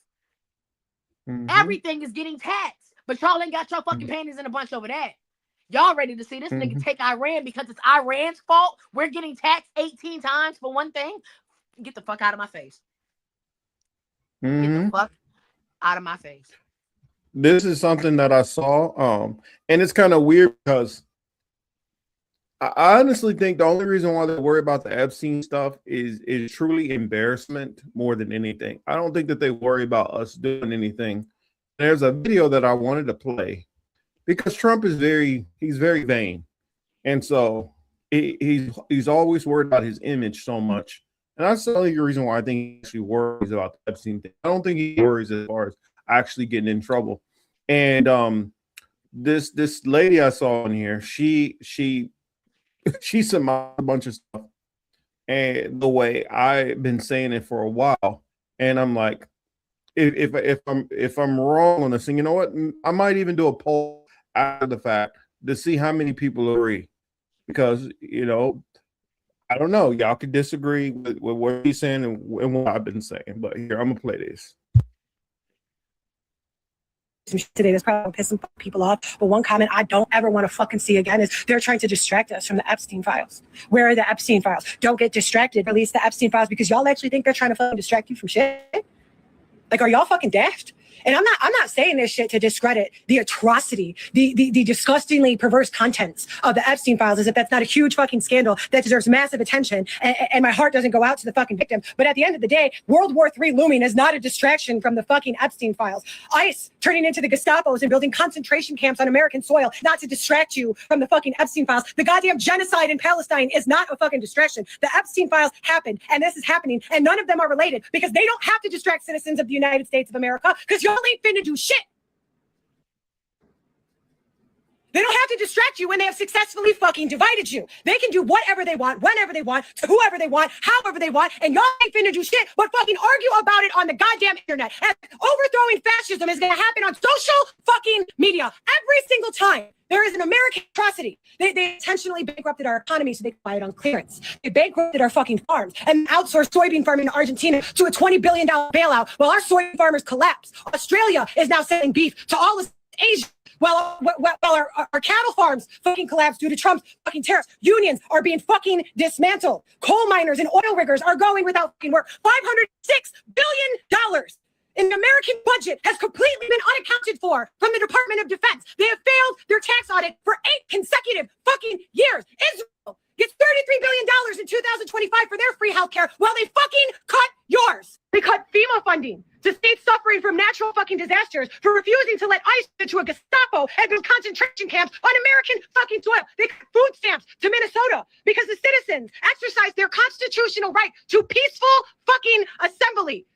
Everything is getting taxed. But y'all ain't got your fucking panties in a bunch over that. Y'all ready to see this nigga take Iran because it's Iran's fault? We're getting taxed 18 times for one thing? Get the fuck out of my face. Get the fuck out of my face. This is something that I saw, and it's kind of weird because I honestly think the only reason why they worry about the Epstein stuff is truly embarrassment more than anything. I don't think that they worry about us doing anything. There's a video that I wanted to play because Trump is very vain, and so he's always worried about his image so much. And that's the only reason why I think he actually worries about the Epstein thing. I don't think he worries as far as actually getting in trouble. And this lady I saw in here, she surmised a bunch of stuff, and the way I've been saying it for a while, and I'm like, if I'm wrong on this thing, you know what? I might even do a poll after the fact to see how many people agree, because I don't know. Y'all could disagree with what he's saying and what I've been saying, but here, I'm gonna play this. Today that's probably pissing people off, but one comment I don't ever want to fucking see again is they're trying to distract us from the Epstein files. Where are the Epstein files? Don't get distracted. Release the Epstein files because y'all actually think they're trying to fucking distract you from shit. Like, are y'all fucking daft? And I'm not saying this shit to discredit the atrocity, the disgustingly perverse contents of the Epstein files, as if that's not a huge fucking scandal that deserves massive attention. And my heart doesn't go out to the fucking victim. But at the end of the day, World War III looming is not a distraction from the fucking Epstein files. ICE turning into the Gestapos and building concentration camps on American soil, not to distract you from the fucking Epstein files. The goddamn genocide in Palestine is not a fucking distraction. The Epstein files happened, and this is happening, and none of them are related because they don't have to distract citizens of the United States of America because y'all ain't finna do shit. They don't have to distract you when they have successfully fucking divided you. They can do whatever they want, whenever they want, to whoever they want, however they want, and y'all ain't finna do shit but fucking argue about it on the goddamn internet. And overthrowing fascism is gonna happen on social fucking media every single time there is an American atrocity. They intentionally bankrupted our economy so they could buy it on clearance. They bankrupted our fucking farms and outsourced soybean farming in Argentina to a $20 billion bailout while our soybean farmers collapse. Australia is now selling beef to all of Asia. While our cattle farms fucking collapse due to Trump's fucking tariffs. Unions are being fucking dismantled. Coal miners and oil riggers are going without fucking work. $506 billion in the American budget has completely been unaccounted for from the Department of Defense. They have failed their tax audit for 8 consecutive fucking years. Israel gets $33 billion in 2025 for their free healthcare while they fucking cut yours. They cut FEMA funding to states suffering from natural fucking disasters for refusing to let ICE into a Gestapo and build concentration camps on American fucking soil. They cut food stamps to Minnesota because the citizens exercised their constitutional right to peaceful fucking assembly.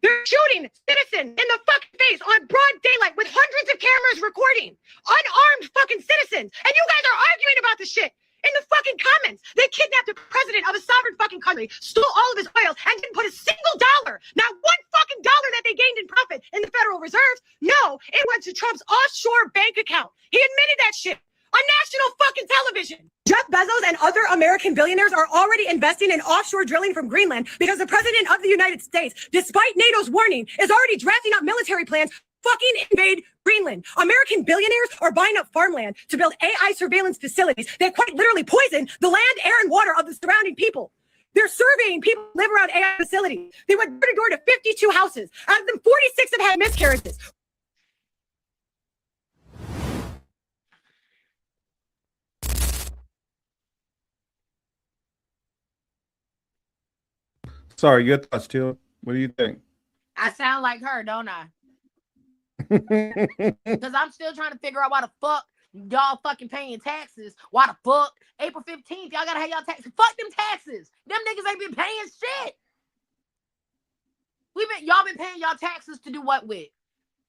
They're shooting citizens in the fucking face on broad daylight with hundreds of cameras recording unarmed fucking citizens. And you guys are arguing about the shit in the fucking comments. They kidnapped the president of a sovereign fucking country, stole all of his oil, and didn't put a single dollar, not one fucking dollar that they gained in profit in the Federal Reserve. No, it went to Trump's offshore bank account. He admitted that shit. on national fucking television. Jeff Bezos and other American billionaires are already investing in offshore drilling from Greenland because the president of the United States, despite NATO's warning, is already drafting up military plans fucking invade Greenland. American billionaires are buying up farmland to build AI surveillance facilities that quite literally poison the land, air, and water of the surrounding people. They're surveying people who live around AI facilities. They went door to door to 52 houses. Out of them, 46 have had miscarriages. Sorry, your thoughts, Till. What do you think? I sound like her, don't I? Because I'm still trying to figure out why the fuck y'all fucking paying taxes. Why the fuck April 15th y'all gotta have y'all taxes? Fuck them taxes. Them niggas ain't been paying shit. Y'all been paying y'all taxes to do what with?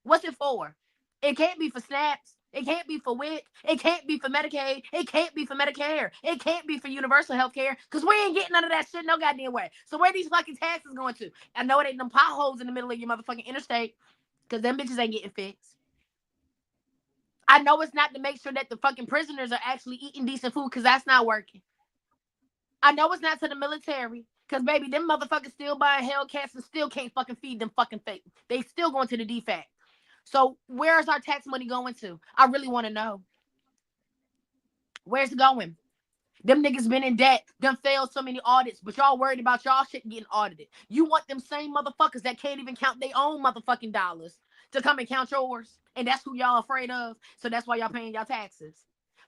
What's it for? It can't be for SNAPs. It can't be for WIC. It can't be for Medicaid. It can't be for Medicare. It can't be for universal health care because we ain't getting none of that shit no goddamn way. So where these fucking taxes going to? I know it ain't them potholes in the middle of your motherfucking interstate because them bitches ain't getting fixed. I know it's not to make sure that the fucking prisoners are actually eating decent food because that's not working. I know it's not to the military because, baby, them motherfuckers still buying Hellcats and still can't fucking feed them fucking fake. They still going to the DFAC. So where's our tax money going to? I really want to know. Where's it going? Them niggas been in debt, done failed so many audits, but y'all worried about y'all shit getting audited. You want them same motherfuckers that can't even count their own motherfucking dollars to come and count yours. And that's who y'all afraid of. So that's why y'all paying y'all taxes.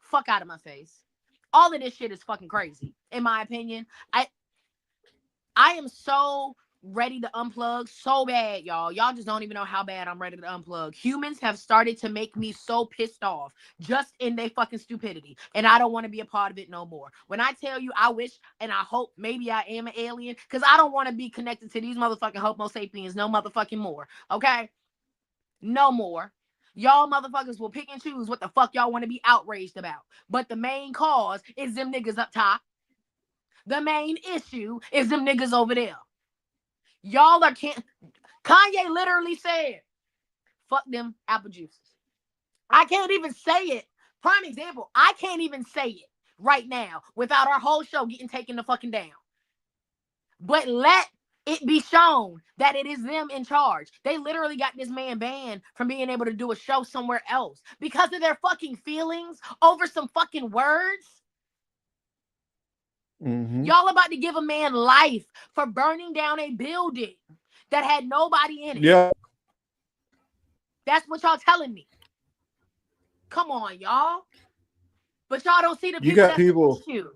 Fuck out of my face. All of this shit is fucking crazy, in my opinion. I am so ready to unplug so bad, y'all. Y'all just don't even know how bad I'm ready to unplug. Humans have started to make me so pissed off just in their fucking stupidity. And I don't want to be a part of it no more. When I tell you I wish and I hope maybe I am an alien, because I don't want to be connected to these motherfucking Homo sapiens no motherfucking more. Okay? No more. Y'all motherfuckers will pick and choose what the fuck y'all want to be outraged about. But the main cause is them niggas up top. The main issue is them niggas over there. Y'all are can't. Kanye literally said, fuck them apple juices. I can't even say it. Prime example, I can't even say it right now without our whole show getting taken the fucking down. But let it be shown that it is them in charge. They literally got this man banned from being able to do a show somewhere else because of their fucking feelings over some fucking words. Mm-hmm. Y'all about to give a man life for burning down a building that had nobody in it. Yeah. That's what y'all telling me. Come on, y'all. But y'all don't see the people. You got that's people. the issue.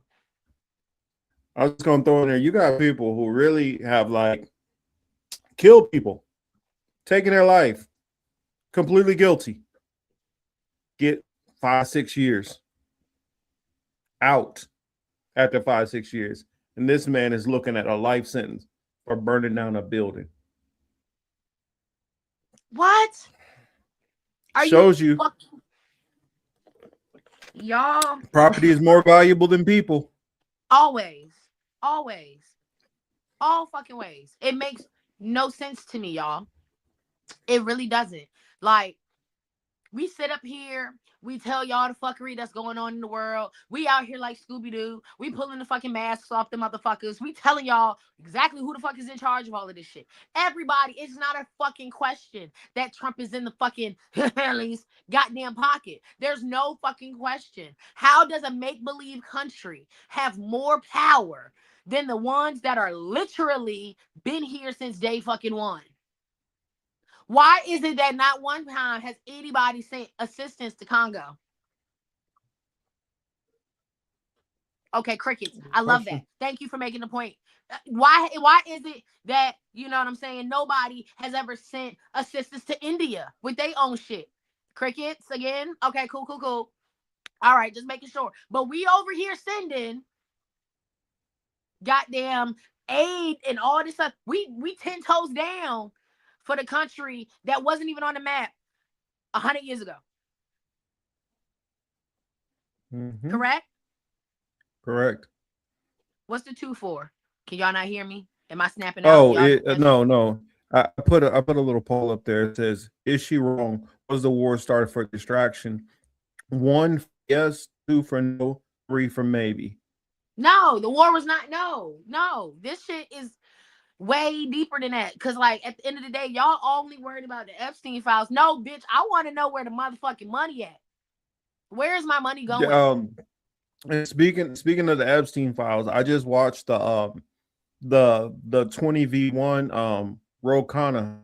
I was just gonna throw in there. You got people who really have like killed people, taking their life, completely guilty. Get 5-6 years out after 5-6 years, and this man is looking at a life sentence for burning down a building. What? Shows you fucking... Y'all. Property is more valuable than people. Always. Always. All fucking ways. It makes no sense to me, y'all. It really doesn't. Like, we sit up here, we tell y'all the fuckery that's going on in the world. We out here like Scooby-Doo. We pulling the fucking masks off the motherfuckers. We telling y'all exactly who the fuck is in charge of all of this shit. Everybody, it's not a fucking question that Trump is in the fucking goddamn pocket. There's no fucking question. How does a make-believe country have more power than the ones that are literally been here since day fucking one? Why is it that not one time has anybody sent assistance to Congo? Okay, crickets. I love that. Thank you for making the point. Why is it that, you know what I'm saying, nobody has ever sent assistance to India with their own shit? Crickets again? Okay, cool. All right, just making sure. But we over here sending goddamn aid and all this stuff. We 10 toes down for the country that wasn't even on the map 100 years ago. Mm-hmm. Correct? What's the 2 for? Can y'all not hear me? Am I snapping out? Oh, no. I put a little poll up there. It says, "Is she wrong? Was the war started for distraction?" 1 yes, 2 for no, 3 for maybe. No, the war was not. No. This shit is way deeper than that. Because, like, at the end of the day, y'all only worried about the Epstein files. No, bitch, I want to know where the motherfucking money at. Where is my money going? And speaking of the Epstein files, I just watched the 20v1 Ro Khanna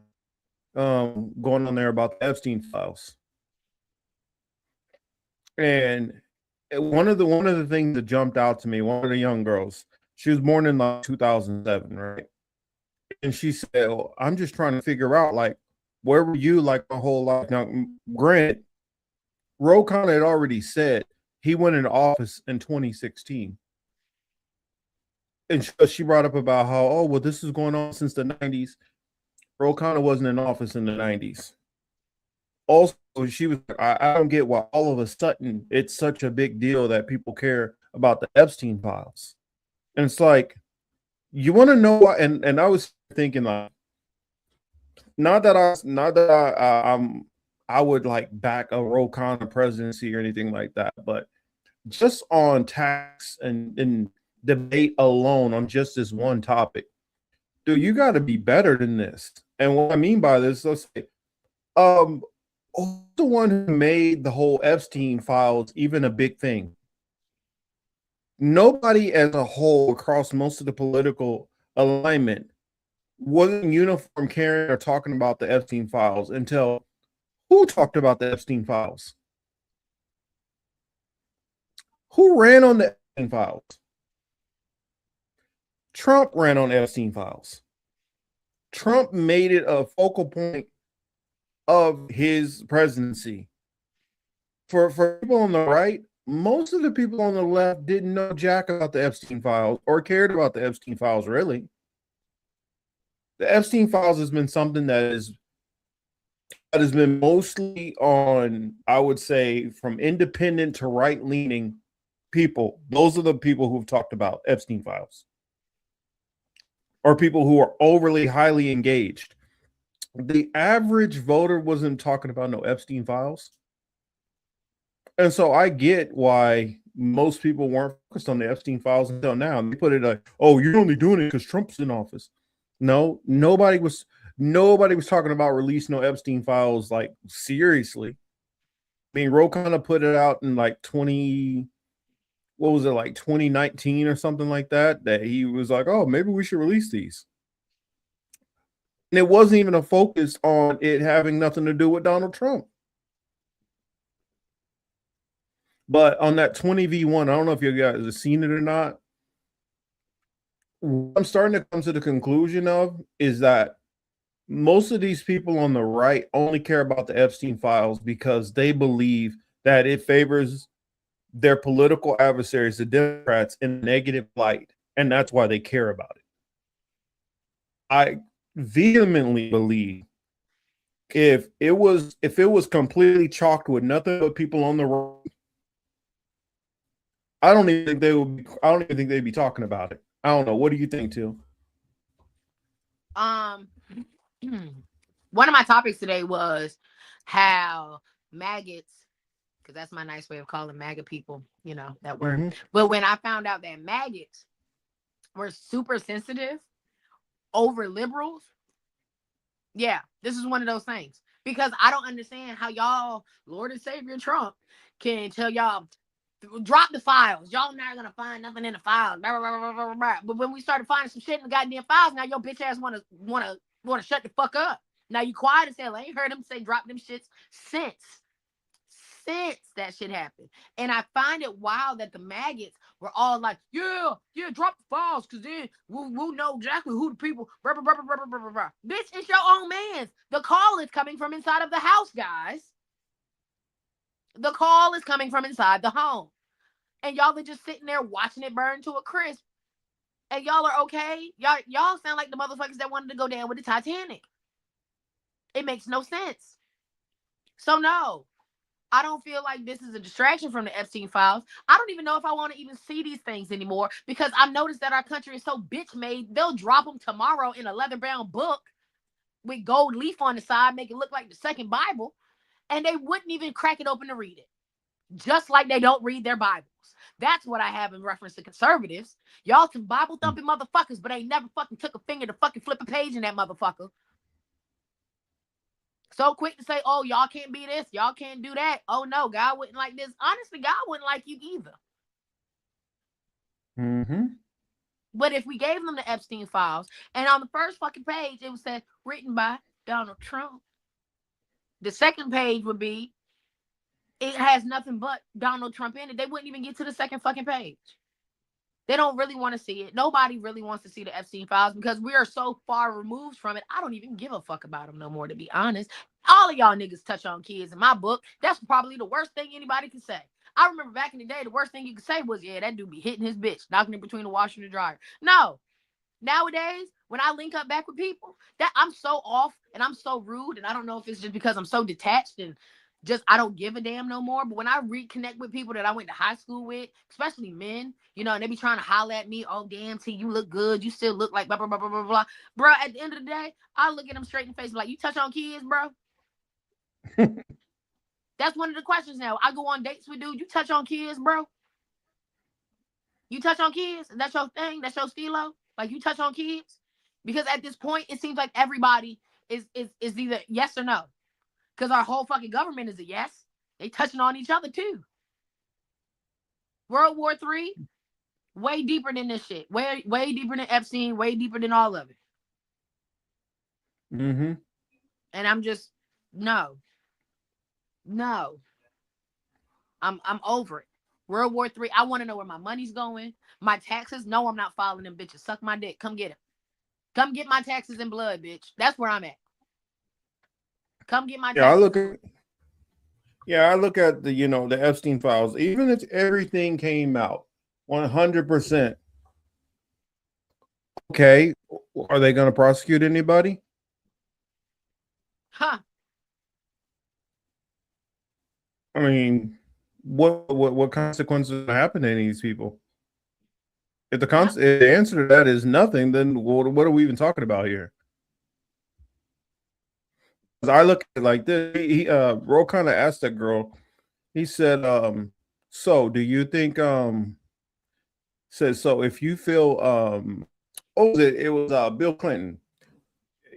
going on there about the Epstein files. And one of the things that jumped out to me, one of the young girls, she was born in like 2007, right? And she said, well, I'm just trying to figure out, like, where were you like my whole life? Now, granted, Ro Khanna had already said he went into office in 2016. And she brought up about how, oh, well, this is going on since the 90s. Ro Khanna wasn't in office in the 90s. Also, she was like, I don't get why all of a sudden it's such a big deal that people care about the Epstein files. And it's like, you want to know why? And I was thinking, like, not that I would like back a Ro Khanna presidency or anything like that, but just on tax and debate alone on just this one topic, dude, you got to be better than this. And what I mean by this, let's say, who's the one who made the whole Epstein files even a big thing? Nobody as a whole across most of the political alignment wasn't uniform caring or talking about the Epstein files until who talked about the Epstein files? Who ran on the Epstein files? Trump ran on Epstein files. Trump made it a focal point of his presidency. For people on the right, most of the people on the left didn't know jack about the Epstein files or cared about the Epstein files, really. The Epstein files has been something that has been mostly on, I would say, from independent to right-leaning people. Those are the people who've talked about Epstein files. Or people who are overly highly engaged. The average voter wasn't talking about no Epstein files. And so I get why most people weren't focused on the Epstein files until now. And they put it like, oh, you're only doing it because Trump's in office. No, nobody was talking about releasing no Epstein files, like, seriously. I mean, Ro Khanna put it out in like 2019 or something like that he was like, oh, maybe we should release these. And it wasn't even a focus on it having nothing to do with Donald Trump. But on that 20v1, I don't know if you guys have seen it or not. What I'm starting to come to the conclusion of is that most of these people on the right only care about the Epstein files because they believe that it favors their political adversaries, the Democrats, in a negative light, and that's why they care about it. I vehemently believe if it was completely chalked with nothing but people on the right, I don't even think they'd be talking about it. I don't know. What do you think, too? One of my topics today was how maggots, because that's my nice way of calling MAGA people, that word. Mm-hmm. But when I found out that maggots were super sensitive over liberals, yeah, this is one of those things. Because I don't understand how y'all, Lord and Savior Trump, can tell y'all, drop the files. Y'all not gonna find nothing in the files. Blah, blah, blah, blah, blah. But when we started finding some shit in the goddamn files, now your bitch ass wanna shut the fuck up. Now you quiet as hell. I ain't heard him say drop them shits since that shit happened. And I find it wild that the maggots were all like, yeah, drop the files, because then we'll know exactly who the people. Blah, blah, blah, blah, blah, blah, blah. Bitch, it's your own man's. The call is coming from inside of the house, guys. The call is coming from inside the home. And y'all are just sitting there watching it burn to a crisp. And y'all are okay. Y'all sound like the motherfuckers that wanted to go down with the Titanic. It makes no sense. So no, I don't feel like this is a distraction from the Epstein files. I don't even know if I want to even see these things anymore, because I've noticed that our country is so bitch made. They'll drop them tomorrow in a leather-bound book with gold leaf on the side, make it look like the second Bible, and they wouldn't even crack it open to read it. Just like they don't read their Bibles. That's what I have in reference to conservatives. Y'all some Bible thumping motherfuckers, but ain't never fucking took a finger to fucking flip a page in that motherfucker. So quick to say, oh, y'all can't be this, y'all can't do that. Oh no, God wouldn't like this. Honestly, God wouldn't like you either. Mm-hmm. But if we gave them the Epstein files, and on the first fucking page, it was said written by Donald Trump. The second page would be, it has nothing but Donald Trump in it. They wouldn't even get to the second fucking page. They don't really want to see it. Nobody really wants to see the Epstein files because we are so far removed from it. I don't even give a fuck about them no more, to be honest. All of y'all niggas touch on kids in my book. That's probably the worst thing anybody can say. I remember back in the day, the worst thing you could say was, yeah, that dude be hitting his bitch, knocking it between the washer and the dryer. No. Nowadays, when I link up back with people, that I'm so off and I'm so rude, and I don't know if it's just because I'm so detached and just I don't give a damn no more. But when I reconnect with people that I went to high school with, especially men, you know, and they be trying to holler at me, oh damn, T, you look good, you still look like blah blah blah blah blah blah. Bro, at the end of the day, I look at them straight in the face like, you touch on kids, bro. That's one of the questions now. I go on dates with dudes, you touch on kids, bro. You touch on kids? That's your thing? That's your stilo? Like, you touch on kids? Because at this point, it seems like everybody is either yes or no. Because our whole fucking government is a yes. They touching on each other too. World War III, way deeper than this shit. Way deeper than Epstein, way deeper than all of it. Mm-hmm. And I'm just, no. I'm over it. World War III, I want to know where my money's going. My taxes, no, I'm not following them bitches. Suck my dick. Come get it. Come get my taxes in blood, bitch. That's where I'm at. Come get my taxes. I look at the, you know, the Epstein files. Even if everything came out 100%, okay, are they going to prosecute anybody? Huh. I mean, what consequences happen to these people? If the answer to that is nothing, then what are we even talking about here? I look at it like this. Ro kind of asked that girl. He said, "So, do you think?" Said, "So, if you feel, it was Bill Clinton.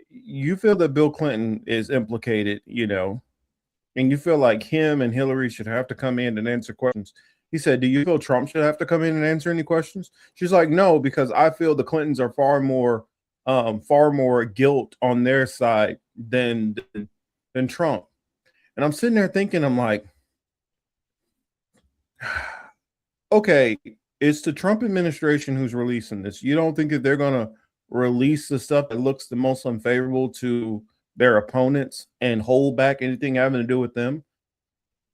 You feel that Bill Clinton is implicated, you know, and you feel like him and Hillary should have to come in and answer questions." He said, "Do you feel Trump should have to come in and answer any questions?" She's like, "No, because I feel the Clintons are far more guilt on their side than Trump." And I'm sitting there thinking, I'm like, okay, it's the Trump administration who's releasing this. You don't think that they're going to release the stuff that looks the most unfavorable to their opponents and hold back anything having to do with them?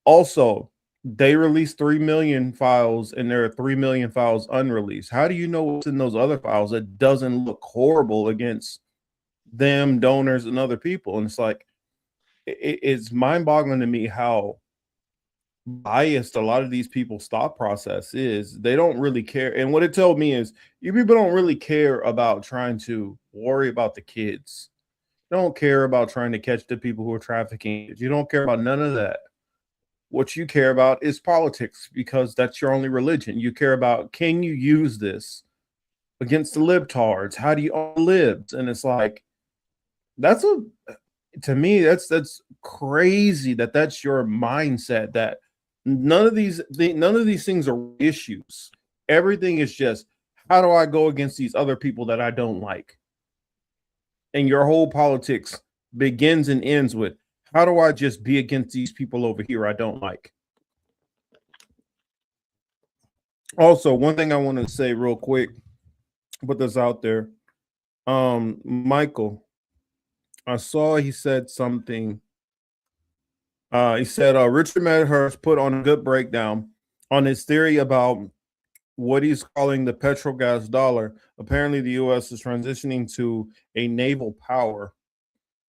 Also, they released 3 million files and there are 3 million files unreleased. How do you know what's in those other files that doesn't look horrible against them, donors, and other people? And it's like, it's mind-boggling to me how biased a lot of these people's thought process is. They don't really care. And what it told me is, you people don't really care about trying to worry about the kids. You don't care about trying to catch the people who are trafficking. You don't care about none of that. What you care about is politics, because that's your only religion. You care about, can you use this against the libtards? How do you own libs? And it's like, to me, that's crazy that's your mindset, that none of these things are issues. Everything is just, how do I go against these other people that I don't like? And your whole politics begins and ends with, how do I just be against these people over here I don't like? Also, one thing I want to say real quick, put this out there. Michael, I saw he said something. He said Richard Medhurst put on a good breakdown on his theory about what he's calling the petrogas dollar. Apparently, the U.S. is transitioning to a naval power.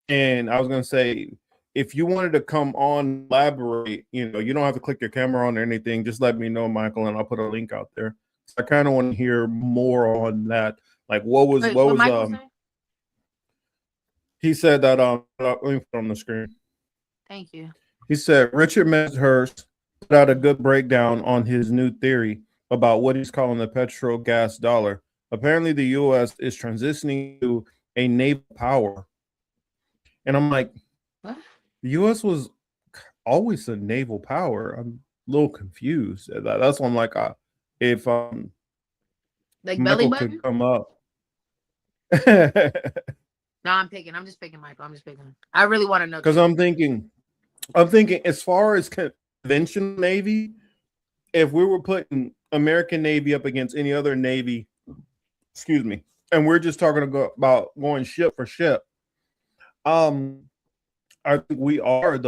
And I was going to say, if you wanted to come on, elaborate, you know, you don't have to click your camera on or anything. Just let me know, Michael, and I'll put a link out there. I kind of want to hear more on that. Like, what was he said that let me put it on the screen. Thank you. He said Richard Medhurst put out a good breakdown on his new theory about what he's calling the petro gas dollar. Apparently, the U.S. is transitioning to a naval power, and I'm like, what? The U.S. was always a naval power. I'm a little confused. That's why I'm like, if Like belly Michael button? could come up. No, I'm just picking Michael. I'm just picking. I really want to know. Because I'm thinking as far as conventional Navy, if we were putting American Navy up against any other Navy, excuse me, and we're just talking about going ship for ship, I think we are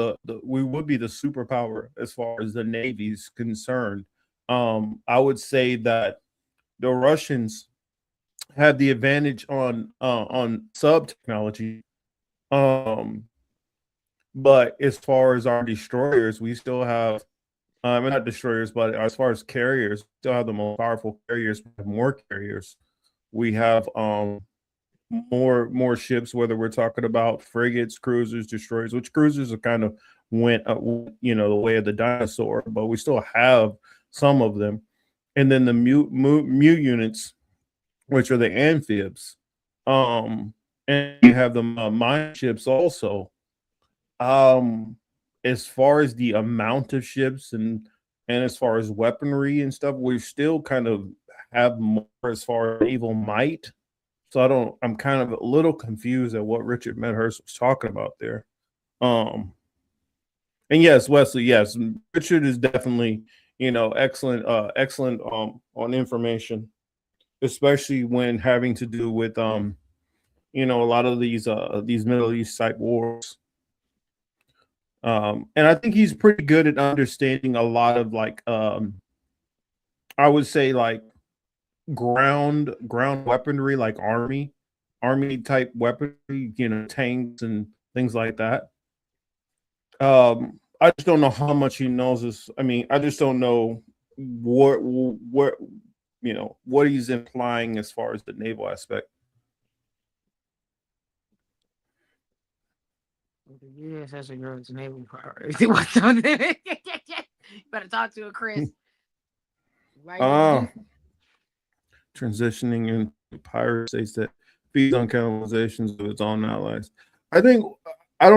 we would be the superpower as far as the Navy's concerned. I would say that the Russians have the advantage on sub technology. But as far as our destroyers, we still have not destroyers, but as far as carriers, we still have the most powerful carriers. We have more carriers. We have more ships, whether we're talking about frigates, cruisers, destroyers, which cruisers have kind of went the way of the dinosaur, but we still have some of them. And then the mu units, which are the amphibs, and you have the mine ships also. As far as the amount of ships and as far as weaponry and stuff, we still kind of have more as far as naval might. So I'm kind of a little confused at what Richard Medhurst was talking about there. And yes, Wesley, yes, Richard is definitely, excellent on information, especially when having to do with a lot of these Middle East type wars. And I think he's pretty good at understanding a lot of I would say ground weaponry, like army type weaponry, tanks and things like that. I just don't know how much he knows this. I mean, I just don't know what he's implying as far as the naval aspect. Yes, that's a girl's naval priority. What's on there? Better talk to her, Chris. Transitioning into pirate states that feeds on cannibalizations of its own allies. I don't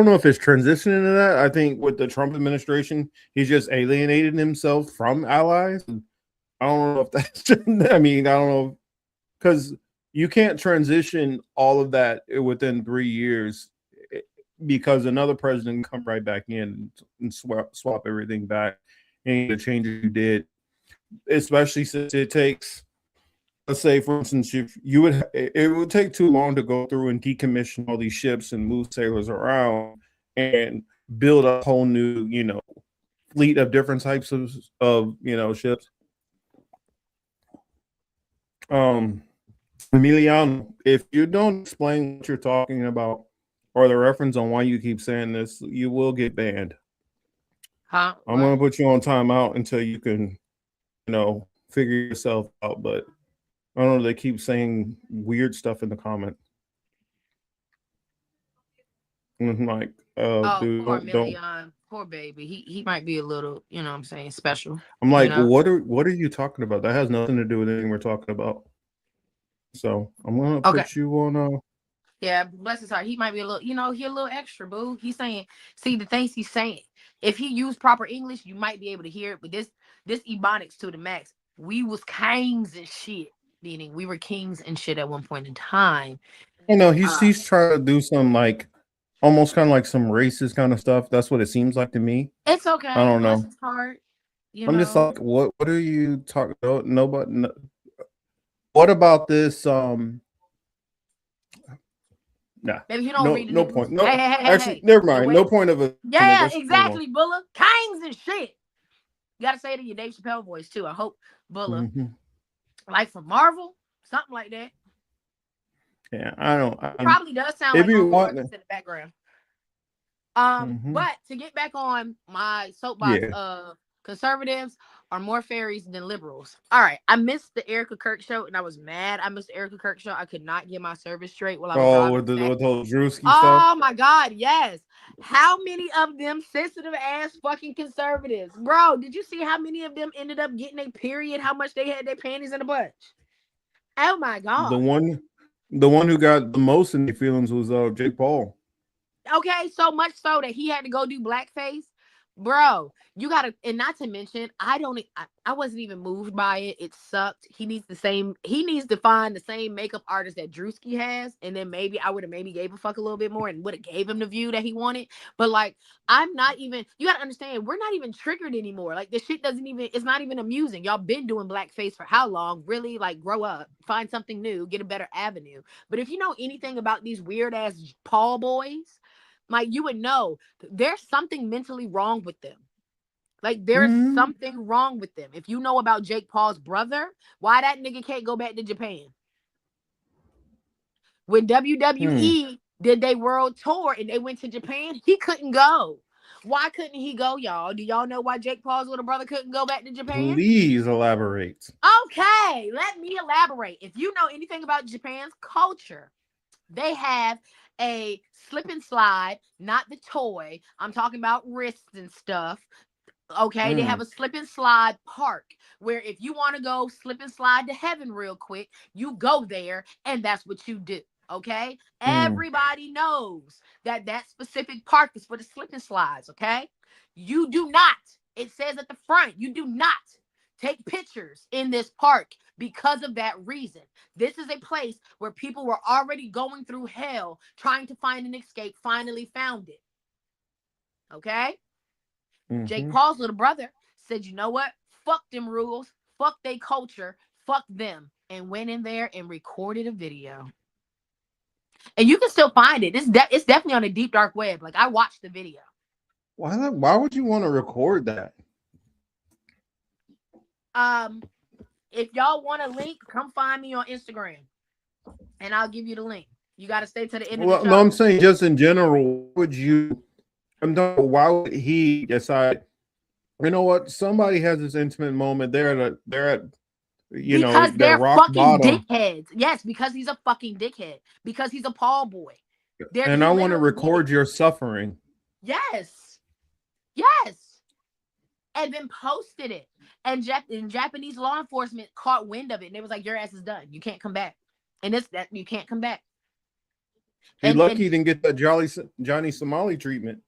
know if it's transitioning to that. I think with the Trump administration, he's just alienated himself from allies. I don't know if that's. I mean, I don't know, because you can't transition all of that within 3 years, because another president can come right back in and swap everything back, and the changes you did, especially since it takes. Let's say, for instance, if it would take too long to go through and decommission all these ships and move sailors around and build a whole new, fleet of different types of ships. Emiliano, if you don't explain what you're talking about or the reference on why you keep saying this, you will get banned. Huh? I'm going to put you on timeout until you can, figure yourself out. But I don't know, they keep saying weird stuff in the comment. And I'm like, dude, poor don't. Poor baby. He might be a little, what I'm saying, special. I'm like, what are you talking about? That has nothing to do with anything we're talking about. So I'm gonna put you on Yeah, bless his heart. He might be a little, he a little extra, boo. He's saying, see the things he's saying. If he used proper English, you might be able to hear it. But this ebonics to the max. We was kings and shit. Meaning we were kings and shit at one point in time. He's trying to do some almost kind of like some racist kind of stuff. That's what it seems like to me. It's okay. I don't know. It's hard. I'm just like, what are you talking about? Nobody. What about this? Nah. Maybe you don't read the no news. point. No, hey, never mind. No point of it. Yeah, exactly, Bulla. Kings and shit. You gotta say it in your Dave Chappelle voice too. I hope Bulla, like from Marvel, something like that. Yeah, I don't. Probably does sound like Uncle Ruckus in the background. But to get back on my soapbox of Conservatives are more fairies than liberals. All right. I missed the Erica Kirk show and I was mad. I missed the Erica Kirk show. I could not get my service straight while I was Oh, driving back. with the whole Drewski stuff. Oh my God, yes. How many of them sensitive ass fucking conservatives? Bro, did you see how many of them ended up getting a period? How much they had their panties in a bunch? Oh my God. The one who got the most in their feelings was Jake Paul. Okay, so much so that he had to go do blackface. Bro, you gotta, and not to mention, I wasn't even moved by it. It sucked. He needs to find the same makeup artist that Drewski has, and then maybe I would have maybe gave a fuck a little bit more and would have gave him the view that he wanted. But like, I'm not even, you gotta understand, we're not even triggered anymore. Like, this shit it's not even amusing. Y'all been doing blackface for how long? Really, like, grow up, find something new, get a better avenue. But if you know anything about these weird ass Paul boys, like, you would know there's something mentally wrong with them. Like, there's something wrong with them. If you know about Jake Paul's brother, why that nigga can't go back to Japan? When WWE did their world tour and they went to Japan, he couldn't go. Why couldn't he go, y'all? Do y'all know why Jake Paul's little brother couldn't go back to Japan? Please elaborate. Okay, let me elaborate. If you know anything about Japan's culture, they have a slip and slide, not the toy. I'm talking about wrists and stuff. Okay, they have a slip and slide park where if you want to go slip and slide to heaven real quick, you go there and that's what you do. Okay, everybody knows that specific park is for the slip and slides. Okay, you do not, it says at the front, you do not take pictures in this park because of that reason. This is a place where people were already going through hell trying to find an escape, finally found it. Okay? Jake Paul's little brother said, you know what? Fuck them rules. Fuck they culture. Fuck them. And went in there and recorded a video. And you can still find it. It's definitely on the deep dark web. Like, I watched the video. Why would you want to record that? If y'all want a link, come find me on Instagram and I'll give you the link. You got to stay to the end of the show. No, I'm saying just in general, why would he decide, you know what, somebody has this intimate moment, they're at because they're rock fucking bottom. dickheads. Yes, because he's a fucking dickhead. Because he's a Paul boy. And I want to record your suffering. Yes. And then posted it. And Japanese law enforcement caught wind of it. And they was like, your ass is done. You can't come back. And you can't come back. He's lucky he didn't get that Johnny Somali treatment.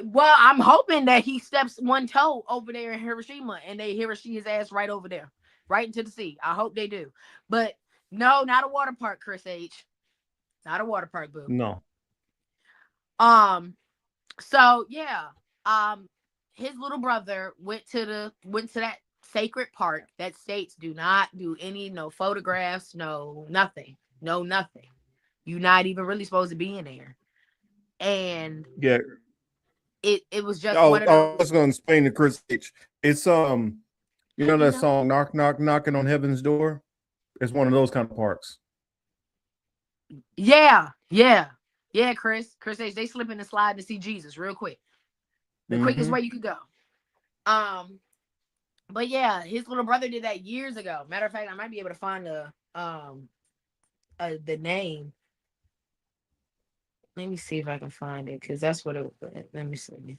Well, I'm hoping that he steps one toe over there in Hiroshima and they Hiroshima his ass right over there, right into the sea. I hope they do. But no, not a water park, Chris H. Not a water park, boo. No. So yeah. His little brother went to that sacred park that states do not do no photographs, no nothing. You're not even really supposed to be in there. And yeah, it was just one of those. I was going to explain to Chris H. It's you know that song "Knock Knock Knocking on Heaven's Door." It's one of those kind of parks. Yeah, Chris H. They slip in and slide to see Jesus real quick. The quickest way you could go. But yeah, his little brother did that years ago. Matter of fact, I might be able to find the name. Let me see if I can find it, because that's what it was. Let me see.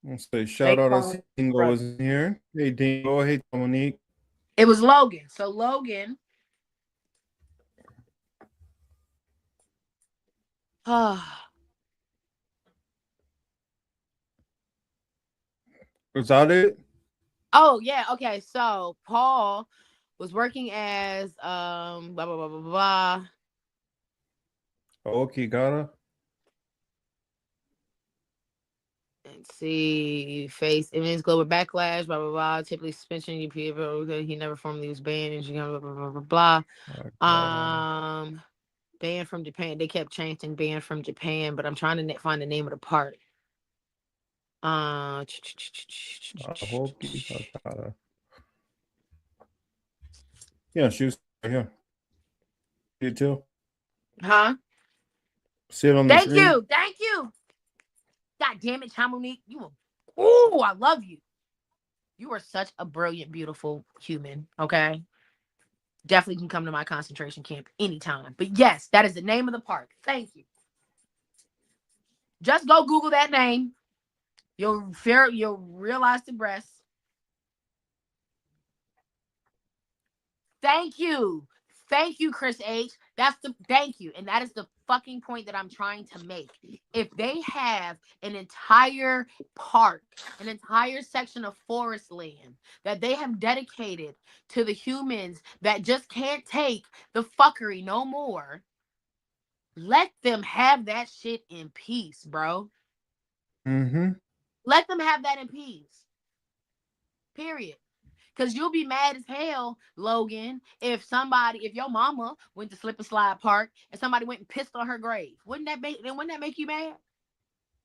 Let's say shout out to Dingo is here. Hey Dingo, hey Dominique. It was Logan. So Logan. Was that it? Oh yeah, okay. So Paul was working as blah blah blah blah blah. Okay, gotta. Let's see. Face immense global backlash. Blah blah blah. Typically suspension. He never formally was banned. Blah blah blah blah. Banned from Japan. They kept chanting banned from Japan, but I'm trying to find the name of the part. Yeah, she was right here. You too. Huh? See it on the screen. Thank you. God damn it, Chamonix. Oh, I love you. You are such a brilliant, beautiful human. Okay. Definitely can come to my concentration camp anytime. But yes, that is the name of the park. Thank you. Just go Google that name. You'll realize the breasts. Thank you. Thank you, Chris H. Thank you. And that is the fucking point that I'm trying to make. If they have an entire park, an entire section of forest land that they have dedicated to the humans that just can't take the fuckery no more, let them have that shit in peace, bro. Mm-hmm. Let them have that in peace. Period. Because you'll be mad as hell, Logan, if your mama went to Slip and Slide Park and somebody went and pissed on her grave. Wouldn't that make you mad?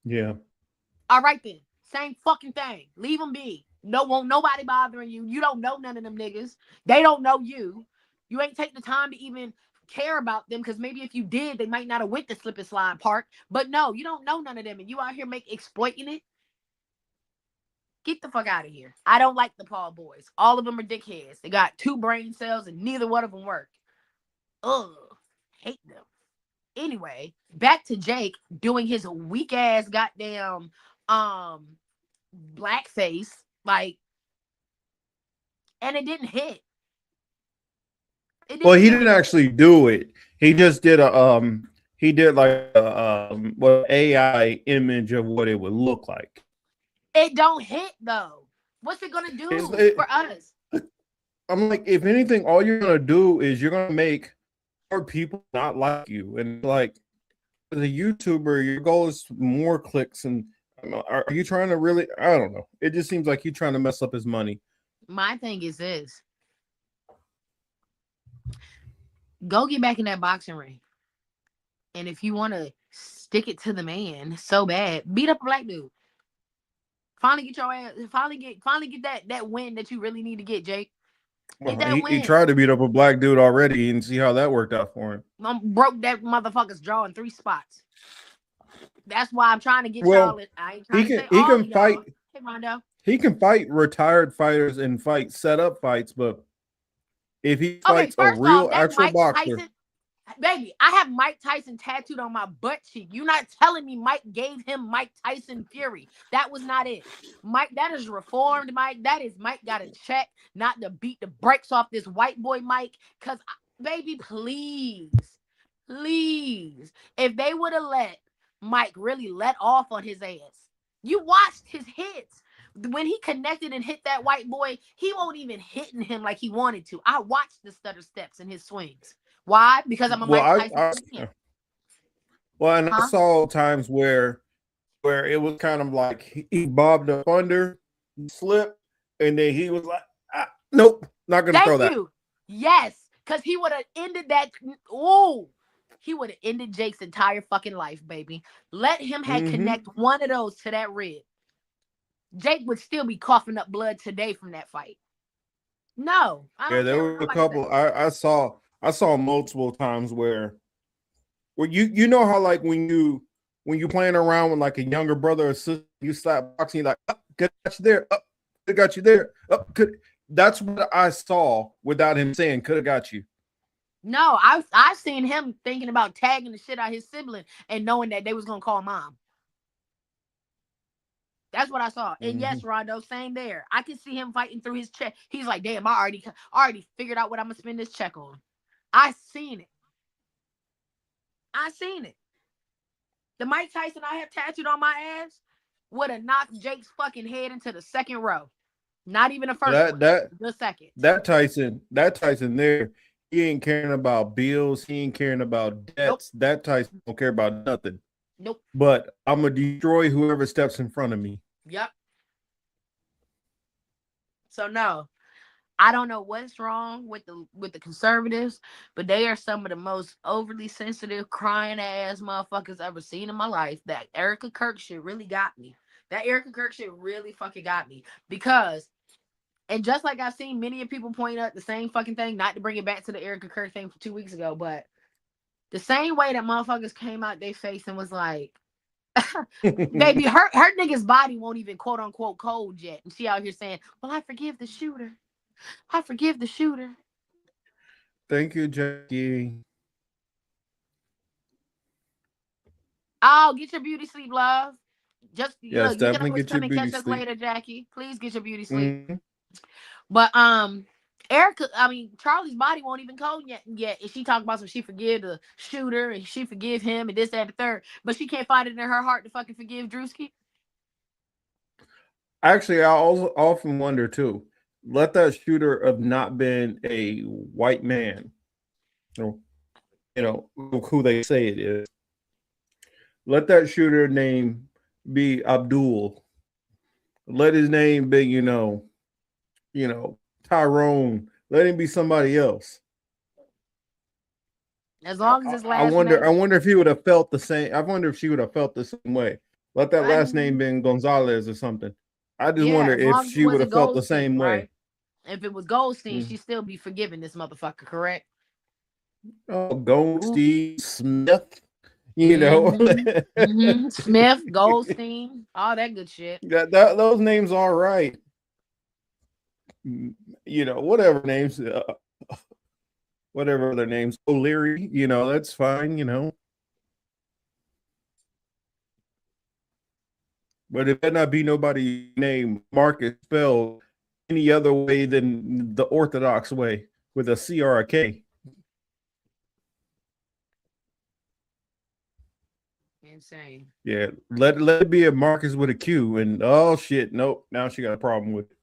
Yeah. All right then. Same fucking thing. Leave them be. Won't nobody bothering you. You don't know none of them niggas. They don't know you. You ain't take the time to even care about them, because maybe if you did, they might not have went to Slip and Slide Park. But no, you don't know none of them, and you out here exploiting it. Get the fuck out of here. I don't like the Paul boys. All of them are dickheads. They got 2 brain cells and neither one of them work. Ugh. Hate them. Anyway, back to Jake doing his weak ass goddamn blackface. Like, and it didn't hit. Well, he didn't actually do it. He just did like what AI image of what it would look like. It don't hit though. What's it gonna do for us? I'm like, if anything, all you're gonna do is you're gonna make more people not like you. And like, as a YouTuber, your goal is more clicks. And are you trying to really? I don't know. It just seems like you're trying to mess up his money. My thing is this: go get back in that boxing ring, and if you want to stick it to the man so bad, beat up a black dude. Finally get your ass. Finally get that win that you really need to get, Jake. Well, he tried to beat up a black dude already and see how that worked out for him. Broke that motherfucker's jaw in 3 spots. That's why I'm trying to get y'all. I ain't trying to say all of y'all. Hey, Rondo. He can fight retired fighters and fight setup fights, but if he fights a real actual boxer. Baby, I have Mike Tyson tattooed on my butt cheek. You're not telling me Mike gave him Mike Tyson fury. That was not it. Mike, that is reformed Mike. That is Mike got a check not to beat the brakes off this white boy Mike. Because, baby, please. If they would have let Mike really let off on his ass. You watched his hits. When he connected and hit that white boy, he won't even hitting him like he wanted to. I watched the stutter steps in his swings. Why? Because I'm a Mike Tyson fan. I saw times where it was kind of like he bobbed up under, slipped, and then he was like, nope, not going to throw that. Thank you. Yes, because he would have ended that. Oh, he would have ended Jake's entire fucking life, baby. Let him connect one of those to that rib. Jake would still be coughing up blood today from that fight. No. There were a couple. I saw multiple times where you know how like when you playing around with like a younger brother or sister, you slap boxing, you're like, got you there, got you there, that's what I saw without him saying could have got you. No, I've seen him thinking about tagging the shit out of his sibling and knowing that they was gonna call mom. That's what I saw. And yes, Rondo, same there. I can see him fighting through his check. He's like, damn, I already figured out what I'm gonna spend this check on. I seen it. The Mike Tyson I have tattooed on my ass would have knocked Jake's fucking head into the second row. Not even the first the second. That Tyson there, he ain't caring about bills. He ain't caring about debts. Nope. That Tyson don't care about nothing. Nope. But I'm going to destroy whoever steps in front of me. Yep. So no. I don't know what's wrong with the conservatives, but they are some of the most overly sensitive, crying ass motherfuckers I've ever seen in my life. That Erica Kirk shit really got me. That Erica Kirk shit really fucking got me. Because, and just like I've seen many people point out the same fucking thing, not to bring it back to the Erica Kirk thing from 2 weeks ago, but the same way that motherfuckers came out their face and was like, Baby, her nigga's body won't even quote unquote cold yet. And she out here saying, well, I forgive the shooter. I forgive the shooter. Thank you, Jackie. Oh, get your beauty sleep, love. Just Yes, look, you can definitely always get your come and beauty catch us sleep. later, Jackie. Please get your beauty sleep. Mhm. But Charlie's body won't even cold yet. And she talking about some she forgive the shooter and she forgive him and this, that, and the third. But she can't find it in her heart to fucking forgive Drewski. Actually, I also often wonder too. Let that shooter have not been a white man, you know who they say it is. Let that shooter name be Abdul. Let his name be, Tyrone. Let him be somebody else. As long as his I last name. wonder if he would have felt the same. I wonder if she would have felt the same way. Let that last name be Gonzalez or something. I just wonder as if long as it she would have wasn't felt the Goldstein, same way. right? If it was Goldstein, Mm. she'd still be forgiving this motherfucker, correct? Oh, Goldstein, Smith, mm-hmm. Smith, Goldstein, all that good shit. Those names are right. Whatever names, whatever other names, O'Leary, that's fine, But it better not be nobody named Marcus spelled any other way than the Orthodox way with a C or a K. Insane. Yeah, let it be a Marcus with a Q, and oh shit, nope. Now she got a problem with it.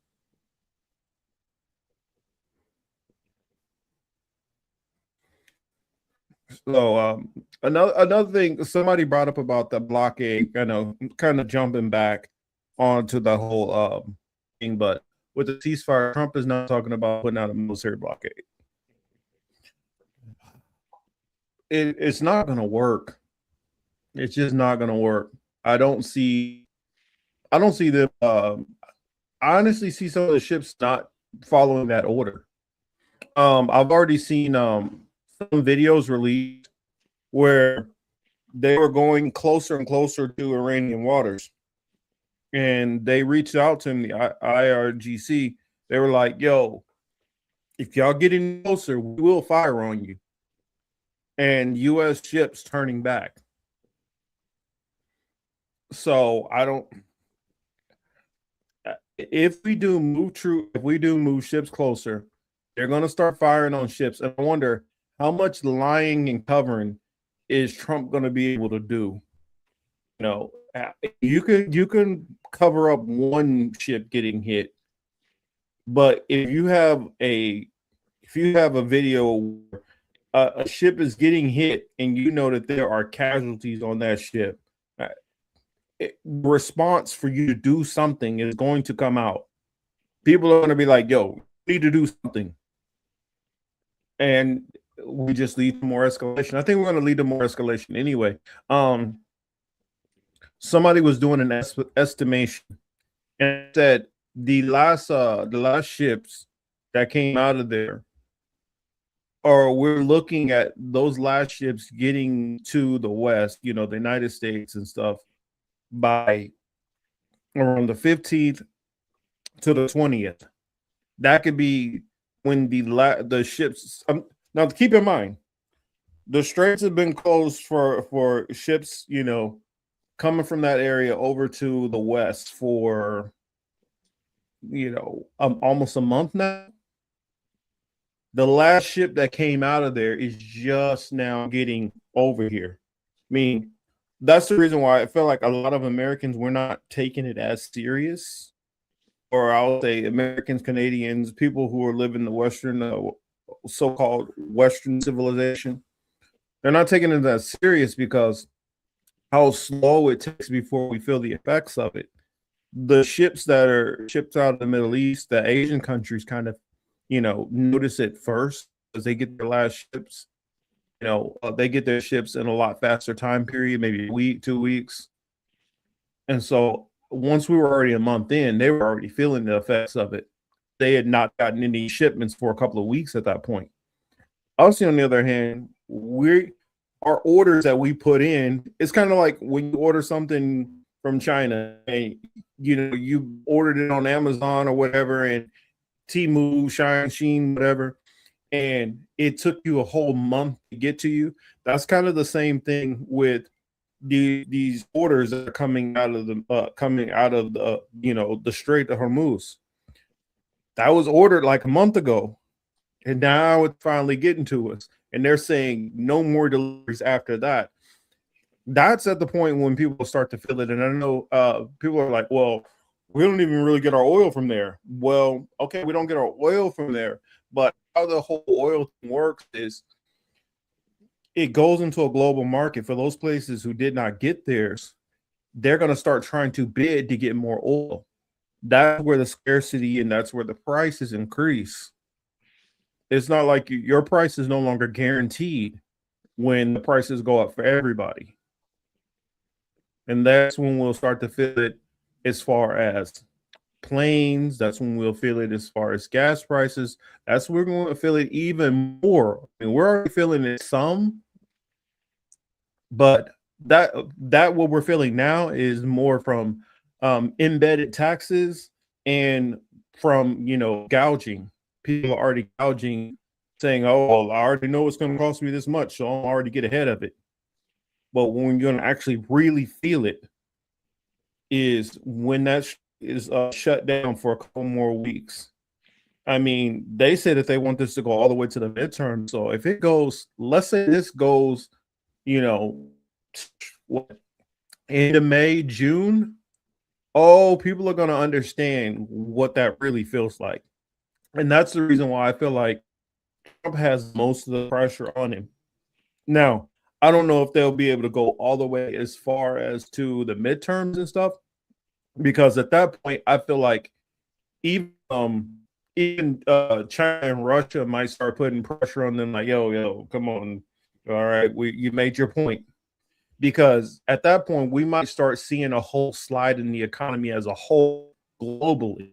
So another thing somebody brought up about the blockade, kind of jumping back onto the whole thing, but with the ceasefire, Trump is not talking about putting out a military blockade. It's not going to work. It's just not going to work. I don't see them. I honestly see some of the ships not following that order. I've already seen some videos released where they were going closer and closer to Iranian waters, and they reached out to the IRGC. They were like, "Yo, if y'all get any closer, we will fire on you." And U.S. ships turning back. So I don't. If we do move ships closer, they're going to start firing on ships. And I wonder how much lying and covering is Trump going to be able to do. You can cover up one ship getting hit, but if you have a video where a ship is getting hit and you know that there are casualties on that ship, response for you to do something is going to come out. People are going to be like, "Yo, we need to do something," and we just lead to more escalation. I think we're going to lead to more escalation anyway. Somebody was doing an estimation and said the last ships that came out of there, or we're looking at those last ships getting to the West, the United States and stuff, by around the 15th to the 20th. That could be when the ships. Now, keep in mind, the straits have been closed for ships, coming from that area over to the West for, almost a month now. The last ship that came out of there is just now getting over here. I mean, that's the reason why I feel like a lot of Americans were not taking it as serious, or I'll say Americans, Canadians, people who are living the Western, so-called Western civilization. They're not taking it as serious because how slow it takes before we feel the effects of it. The ships that are shipped out of the Middle East, the Asian countries kind of, notice it first because they get their last ships. They get their ships in a lot faster time period, maybe a week, 2 weeks. And so once we were already a month in, they were already feeling the effects of it. They had not gotten any shipments for a couple of weeks at that point. Us, on the other hand, our orders that we put in, it's kind of like when you order something from China and you ordered it on Amazon or whatever, and Temu, Shine, whatever, and it took you a whole month to get to you. That's kind of the same thing with these orders that are coming out of the the Strait of Hormuz. That was ordered like a month ago, and now it's finally getting to us. And they're saying no more deliveries after that. That's at the point when people start to feel it. And I know people are like, well, we don't even really get our oil from there. Well, okay, we don't get our oil from there. But how the whole oil thing works is it goes into a global market. For those places who did not get theirs, they're going to start trying to bid to get more oil. That's where the scarcity and that's where the prices increase. It's not like your price is no longer guaranteed when the prices go up for everybody. And that's when we'll start to feel it as far as planes. That's when we'll feel it as far as gas prices. That's when we're going to feel it even more. I mean, we're already feeling it some, but that what we're feeling now is more from embedded taxes and from gouging. People are already gouging, saying, oh, well, I already know it's going to cost me this much, so I'll already get ahead of it. But when you're going to actually really feel it is when that is shut down for a couple more weeks. I mean, they say that they want this to go all the way to the midterm. So if it goes, let's say this goes, end of May, June, people are going to understand what that really feels like. And that's the reason why I feel like Trump has most of the pressure on him. Now, I don't know if they'll be able to go all the way as far as to the midterms and stuff, because at that point, I feel like even China and Russia might start putting pressure on them, like, yo, come on, all right, you made your point. Because at that point, we might start seeing a whole slide in the economy as a whole globally.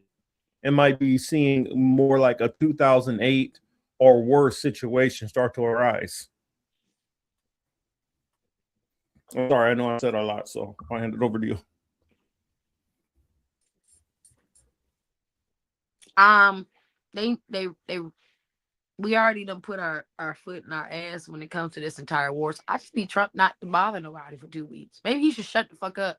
It might be seeing more like a 2008 or worse situation start to arise. I'm sorry, I know I said a lot, so I'll hand it over to you. We already done put our foot in our ass when it comes to this entire war. So I just need Trump not to bother nobody for 2 weeks. Maybe he should shut the fuck up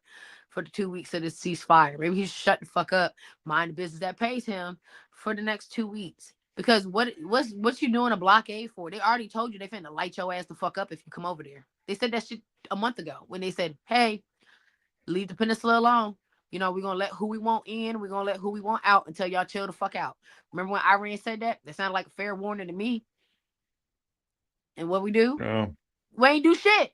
for the 2 weeks of this ceasefire. Maybe he should shut the fuck up, mind the business that pays him for the next 2 weeks. Because what's you doing a blockade for? They already told you they finna light your ass the fuck up if you come over there. They said that shit a month ago when they said, hey, leave the peninsula alone. We're going to let who we want in. We're going to let who we want out until y'all chill the fuck out. Remember when Iran said that? That sounded like a fair warning to me. And what we do? No. We ain't do shit.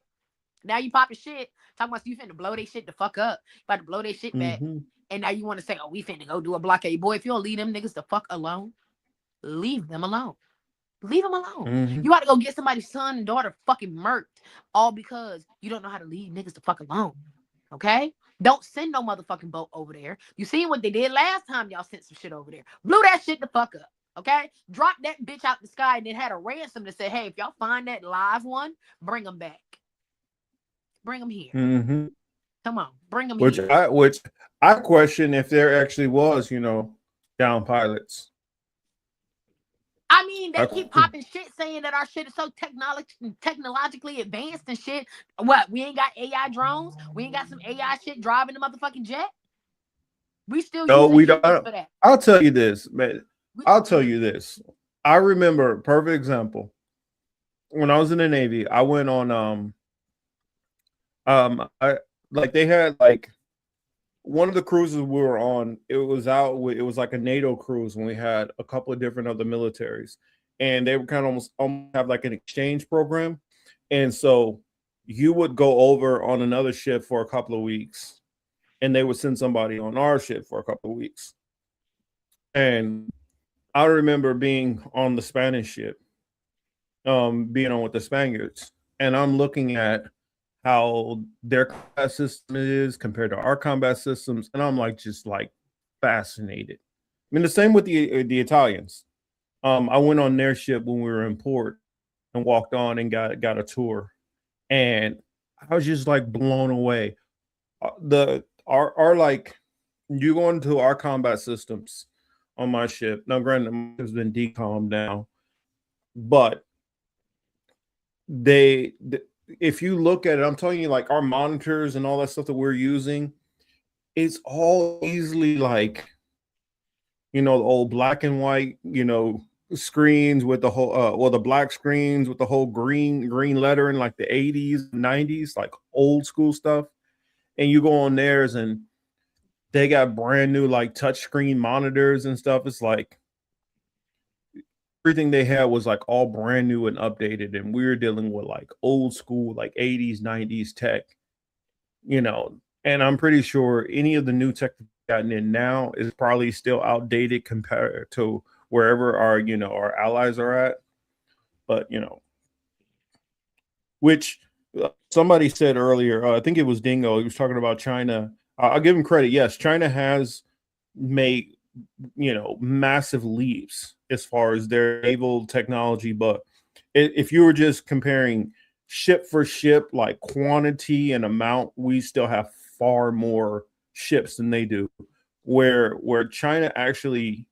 Now you popping shit. Talking about you finna blow they shit the fuck up. About to blow they shit back. And now you want to say, oh, we finna go do a blockade. Boy, if you don't leave them niggas the fuck alone, leave them alone. Leave them alone. You ought to go get somebody's son and daughter fucking murked all because you don't know how to leave niggas the fuck alone. Okay? Don't send no motherfucking boat over there. You seen what they did last time y'all sent some shit over there. Blew that shit the fuck up. Okay? Drop that bitch out the sky and then had a ransom to say, hey, if y'all find that live one, bring them back. Bring them here. Come on. Bring them here. Which I question if there actually was, down pilots. I mean, they keep popping shit saying that our shit is so technologically advanced and shit. What? We ain't got AI drones? We ain't got some AI shit driving the motherfucking jet? We still using humans for that. I'll tell you this, man. I'll tell you this. I remember, perfect example. When I was in the Navy, I went on they had one of the cruises we were on, it was like a NATO cruise when we had a couple of different other militaries, and they were kind of almost have like an exchange program. And so you would go over on another ship for a couple of weeks and they would send somebody on our ship for a couple of weeks. And I remember being on the Spanish ship, being on with the Spaniards, and I'm looking at how their combat system is compared to our combat systems, and I'm just fascinated. I mean, the same with the Italians. I went on their ship when we were in port and walked on and got a tour, and I was just like blown away. Our like, you go into our combat systems on my ship. Now, granted, mine has been decommed now, but if you look at it, I'm telling you, like our monitors and all that stuff that we're using, it's all easily like, the old black and white, screens with the whole the black screens with the whole green lettering, like the 80s, 90s, like old school stuff. And you go on theirs and they got brand new like touchscreen monitors and stuff. It's like everything they had was like all brand new and updated, and we were dealing with like old school, like 80s, 90s tech, and I'm pretty sure any of the new tech gotten in now is probably still outdated compared to wherever our allies are at. But which somebody said earlier, I think it was Dingo, he was talking about China. I'll give him credit. Yes, China has made massive leaps as far as their naval technology, but if you were just comparing ship for ship, like quantity and amount, we still have far more ships than they do. Where China actually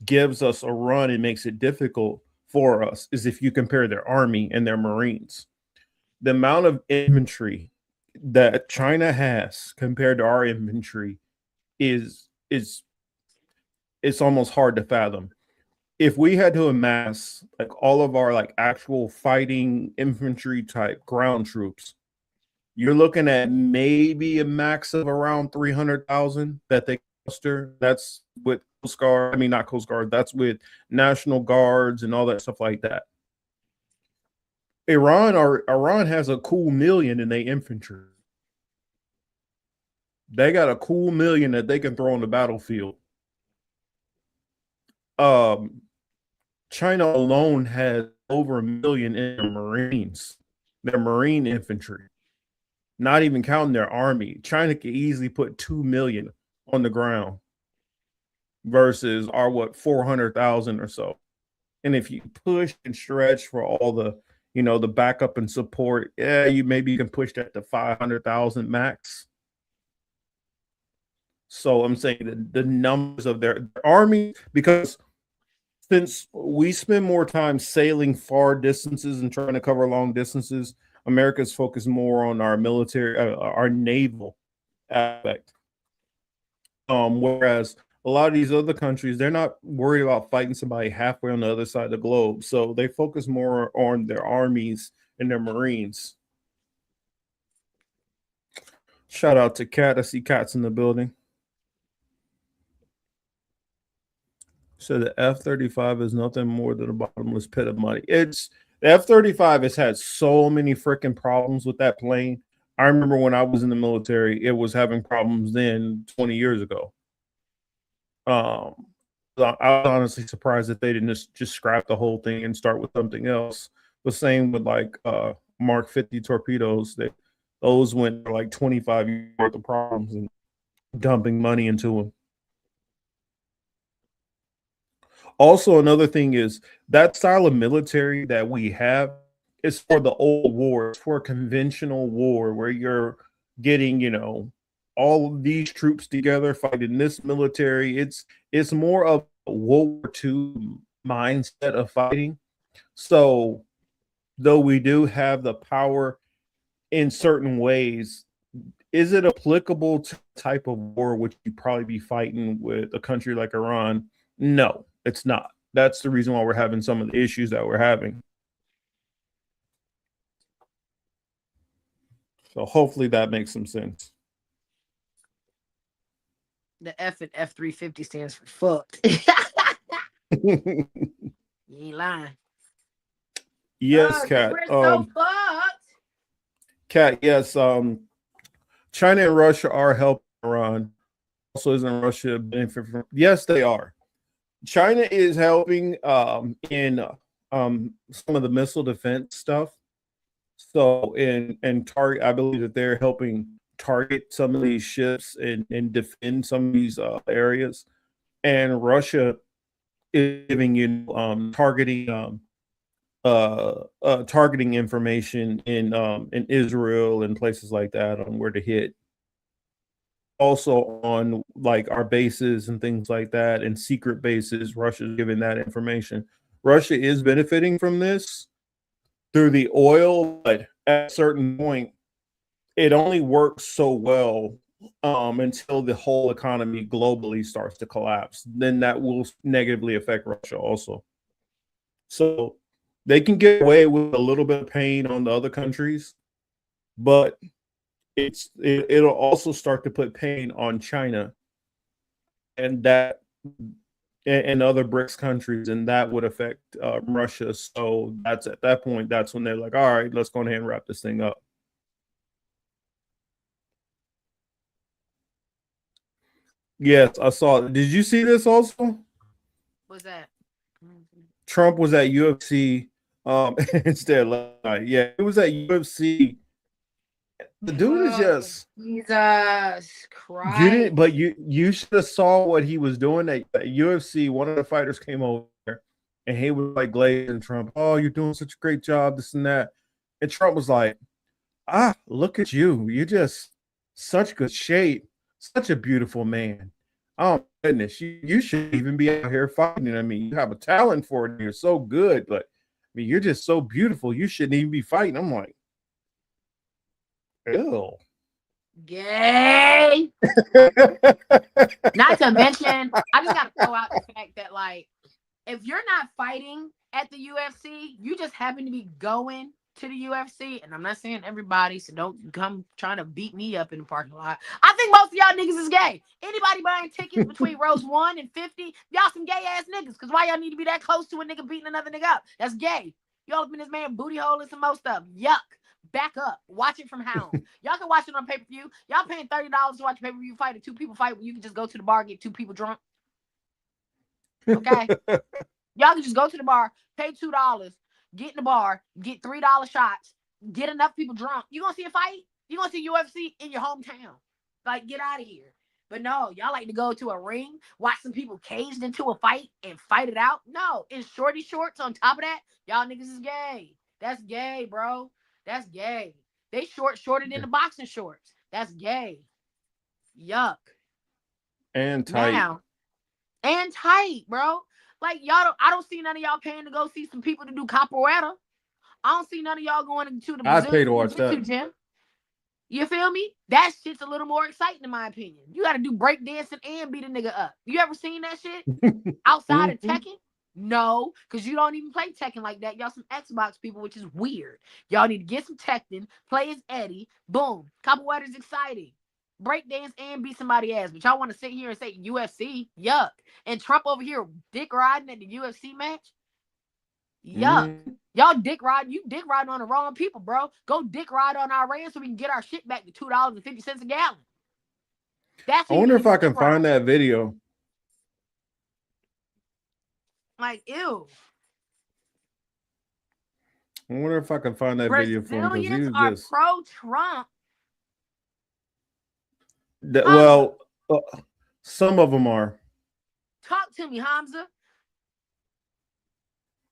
gives us a run and makes it difficult for us is if you compare their army and their marines. The amount of infantry that China has compared to our infantry is it's almost hard to fathom. If we had to amass like all of our like actual fighting infantry type ground troops, you're looking at maybe a max of around 300,000 that they muster. That's with Coast Guard. I mean, not Coast Guard. That's with National Guards and all that stuff like that. Iran has a cool million in their infantry. They got a cool million that they can throw on the battlefield. China alone has over 1 million in their Marines, their Marine infantry, not even counting their army. China could easily put 2 million on the ground versus our 400,000 or so. And if you push and stretch for all the the backup and support, you can push that to 500,000 max. So I'm saying that the numbers of their army, because since we spend more time sailing far distances and trying to cover long distances, America's focused more on our military, our naval aspect. Whereas a lot of these other countries, they're not worried about fighting somebody halfway on the other side of the globe. So they focus more on their armies and their Marines. Shout out to Kat. I see Kat's in the building. So the F-35 is nothing more than a bottomless pit of money. The F-35 has had so many freaking problems with that plane. I remember when I was in the military, it was having problems then 20 years ago. I was honestly surprised that they didn't just scrap the whole thing and start with something else. The same with like Mark 50 torpedoes. Those went for like 25 years worth of problems and dumping money into them. Also, another thing is that style of military that we have is for the old war. It's for a conventional war where you're getting, all of these troops together fighting this military. It's more of a World War II mindset of fighting. So, though we do have the power in certain ways, is it applicable to the type of war which you'd probably be fighting with a country like Iran? No, it's not. That's the reason why we're having some of the issues that we're having. So hopefully that makes some sense. The F in F-350 stands for fucked. You ain't lying. Yes, Kat. We're so fucked. Kat, yes. China and Russia are helping Iran. Also, isn't Russia benefit from? Yes, they are. China is helping in some of the missile defense stuff. So in target, I believe that they're helping target some of these ships and defend some of these areas. And Russia is giving targeting targeting information in Israel and places like that on where to hit. Also on like our bases and things like that, and secret bases, Russia's giving that information. Russia is benefiting from this through the oil, but at a certain point, it only works so well until the whole economy globally starts to collapse. Then that will negatively affect Russia also. So they can get away with a little bit of pain on the other countries, but it'll also start to put pain on China and that and other BRICS countries, and that would affect Russia. So that's at that point, that's when they're like, all right, let's go ahead and wrap this thing up. Yes, I saw it. Did you see this also? What's that? Trump was at UFC instead last night. Yeah, it was at UFC. The dude is just Jesus Christ. You didn't, but you should have saw what he was doing at UFC. One of the fighters came over and he was like glazing Trump. Oh, you're doing such a great job, this and that. And Trump was like, look at you. You're just such good shape. Such a beautiful man. Oh goodness, you should even be out here fighting. I mean, you have a talent for it. You're so good, but I mean, you're just so beautiful. You shouldn't even be fighting. I'm like, ew. Gay. Not to mention, I just gotta throw out the fact that, like, if you're not fighting at the UFC, you just happen to be going to the UFC, and I'm not saying everybody, so don't come trying to beat me up in the parking lot. I think most of y'all niggas is gay. Anybody buying tickets between rows 1 and 50, y'all some gay ass niggas. Because why y'all need to be that close to a nigga beating another nigga up? That's gay. Y'all have been this man booty hole and some more stuff. Yuck. Back up. Watch it from home. Y'all can watch it on pay-per-view. Y'all paying $30 to watch a pay-per-view fight, a 2 people fight, when you can just go to the bar, get 2 people drunk. Okay? Y'all can just go to the bar, pay $2, get in the bar, get $3 shots, get enough people drunk. You gonna see a fight? You gonna see UFC in your hometown? Like, get out of here. But no, y'all like to go to a ring, watch some people caged into a fight and fight it out. No, in shorty shorts on top of that, y'all niggas is gay. That's gay, bro. That's gay. They shorter than the boxing shorts. That's gay. Yuck. And tight. Now, and tight, bro. Like, I don't see none of y'all paying to go see some people to do capoeira. I don't see none of y'all going to the I pay to watch Jiu-Jitsu that. gym. You feel me? That shit's a little more exciting in my opinion. You got to do break dancing and beat a nigga up. You ever seen that shit outside of Tekken? No, because you don't even play Tekken like that. Y'all some Xbox people, which is weird. Y'all need to get some Tekken, play as Eddie. Boom. Capoeira's exciting. Break dance and beat somebody ass. But y'all want to sit here and say UFC? Yuck. And Trump over here dick riding at the UFC match? Yuck. Y'all dick riding. You dick riding on the wrong people, bro. Go dick ride on Iran so we can get our shit back to $2.50 a gallon. That's I wonder if I can find that video. Like, ew. I wonder if I can find that video for him, because he Brazilians was are just pro-Trump. well. Some of them are. Talk to me, Hamza.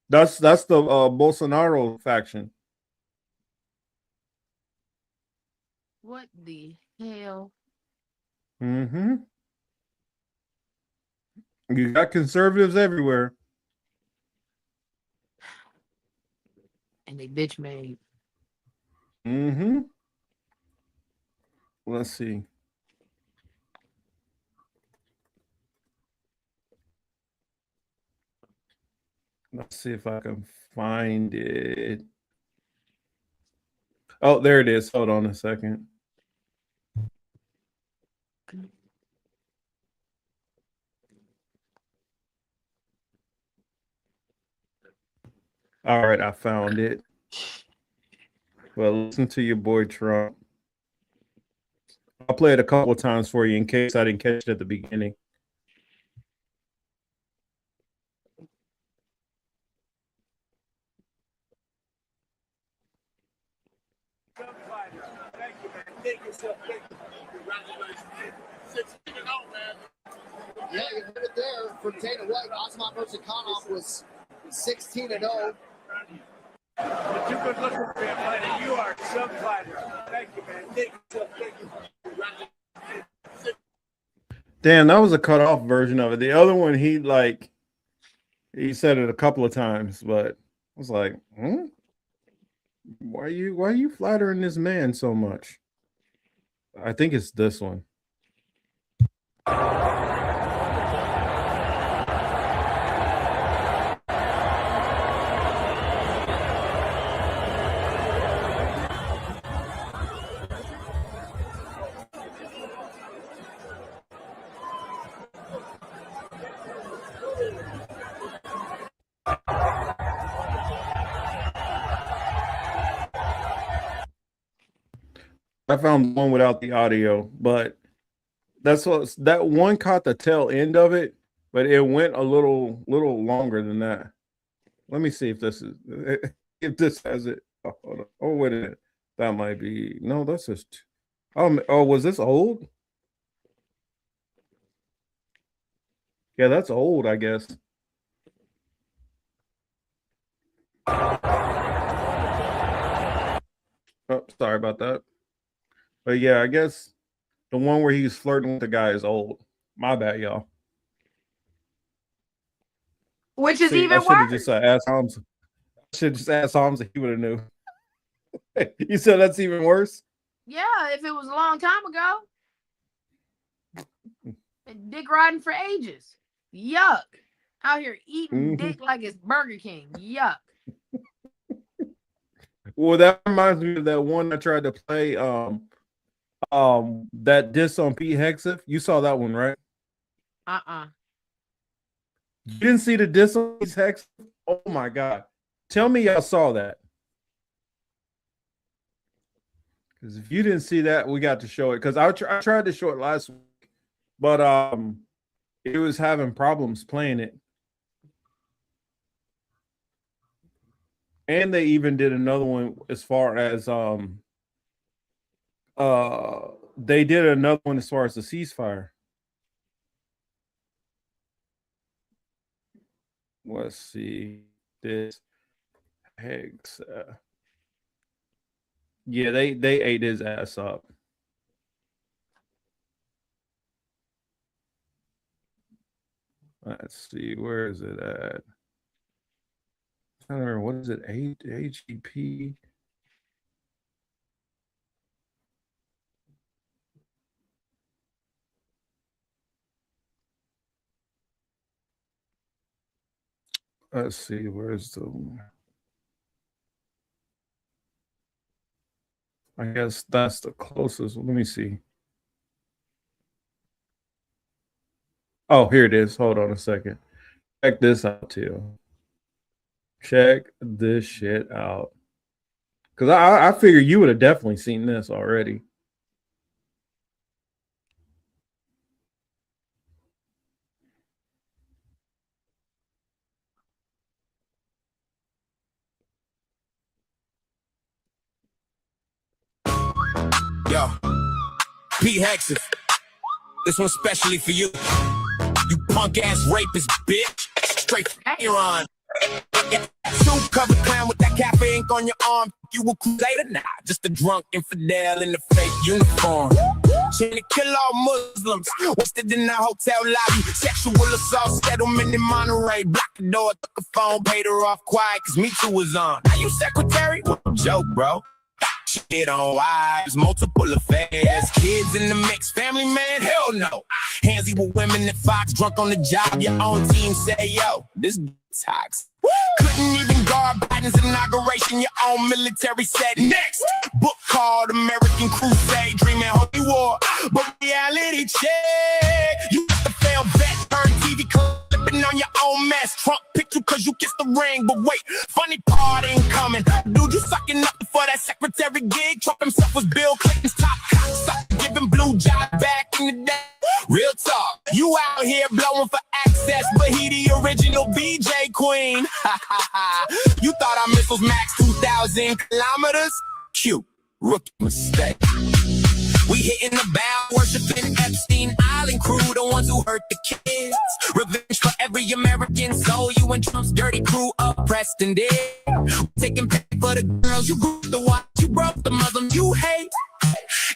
That's the Bolsonaro faction. What the hell? Mm-hmm. You got conservatives everywhere. And they bitch made. Mm-hmm. Let's see. Let's see if I can find it. Oh, there it is. Hold on a second. All right, I found it. Well, listen to your boy Trump. I'll play it a couple of times for you in case I didn't catch it at the beginning. Yeah, you heard it there from Dana White. Osman Nurmagomedov was 16-0. You're too good looking for a fighter. You are a sub fighter. Thank you, man. Thank you. Damn, that was a cut off version of it. The other one, he said it a couple of times, but I was like, why are you flattering this man so much? I think it's this one. I found one without the audio, but that one caught the tail end of it, but it went a little longer than that. Let me see if this has it. Oh, hold on. Oh, wait a minute. That might be that's just was this old? Yeah, that's old, I guess. Oh, sorry about that. But yeah, I guess the one where he's flirting with the guy is old. My bad, y'all. Which is even worse. I should just ask Hamza. He would have knew. You said that's even worse? Yeah, if it was a long time ago. Dick riding for ages. Yuck. Out here eating dick like it's Burger King. Yuck. Well, that reminds me of that one I tried to play. That diss on Pete Hegseth. You saw that one, right? You didn't see the diss on Pete Hegseth? Oh my God. Tell me y'all saw that. Because if you didn't see that, we got to show it. Because I tried to show it last week, but it was having problems playing it. And they even did another one as far as they did another one as far as the ceasefire. Let's see this. Higgs. Yeah, they ate his ass up. Let's see, where is it at? I don't remember, what is it? HEP. Let's see, where's the... I guess that's the closest. Let me see. Oh, here it is. Hold on a second. Check this out, too. Check this shit out. Because I figure you would have definitely seen this already. Yo, Pete Hegseth, this one's specially for you. You punk ass rapist, bitch. Straight from Iran. Suit covered clown with that cafe ink on your arm. You a crusader? Nah, just a drunk infidel in the fake uniform. Trying to kill all Muslims. Wasted in the hotel lobby. Sexual assault settlement in Monterey. Blocked the door, took a phone, paid her off quiet, cause Me Too was on. Now you secretary? What a joke, bro. Shit on wives, multiple affairs, kids in the mix, family man, hell no. Handsy with women at Fox, drunk on the job, your own team say, yo, this toxic. Couldn't even guard Biden's inauguration, your own military said next. Book called American Crusade, dreaming holy war, but reality check. You got the failed vet, turn TV clipping on your own mess. Trump picked you cause you kissed the ring, but wait, funny part ain't coming. Dude, you sucking up for that secretary gig. Trump himself was Bill Clinton's top cocksucker, giving blue job back in the day. Real talk, you out here blowing for access, but he the original BJ Queen. You thought our missiles max 2,000 kilometers? Cute, rookie mistake. We hitting the bow, worshiping Epstein Island crew, the ones who hurt the kids. Revenge for every American soul, you and Trump's dirty crew oppress. destined here. Taking back for the girls you grew up to watch. You broke the Muslims you hate.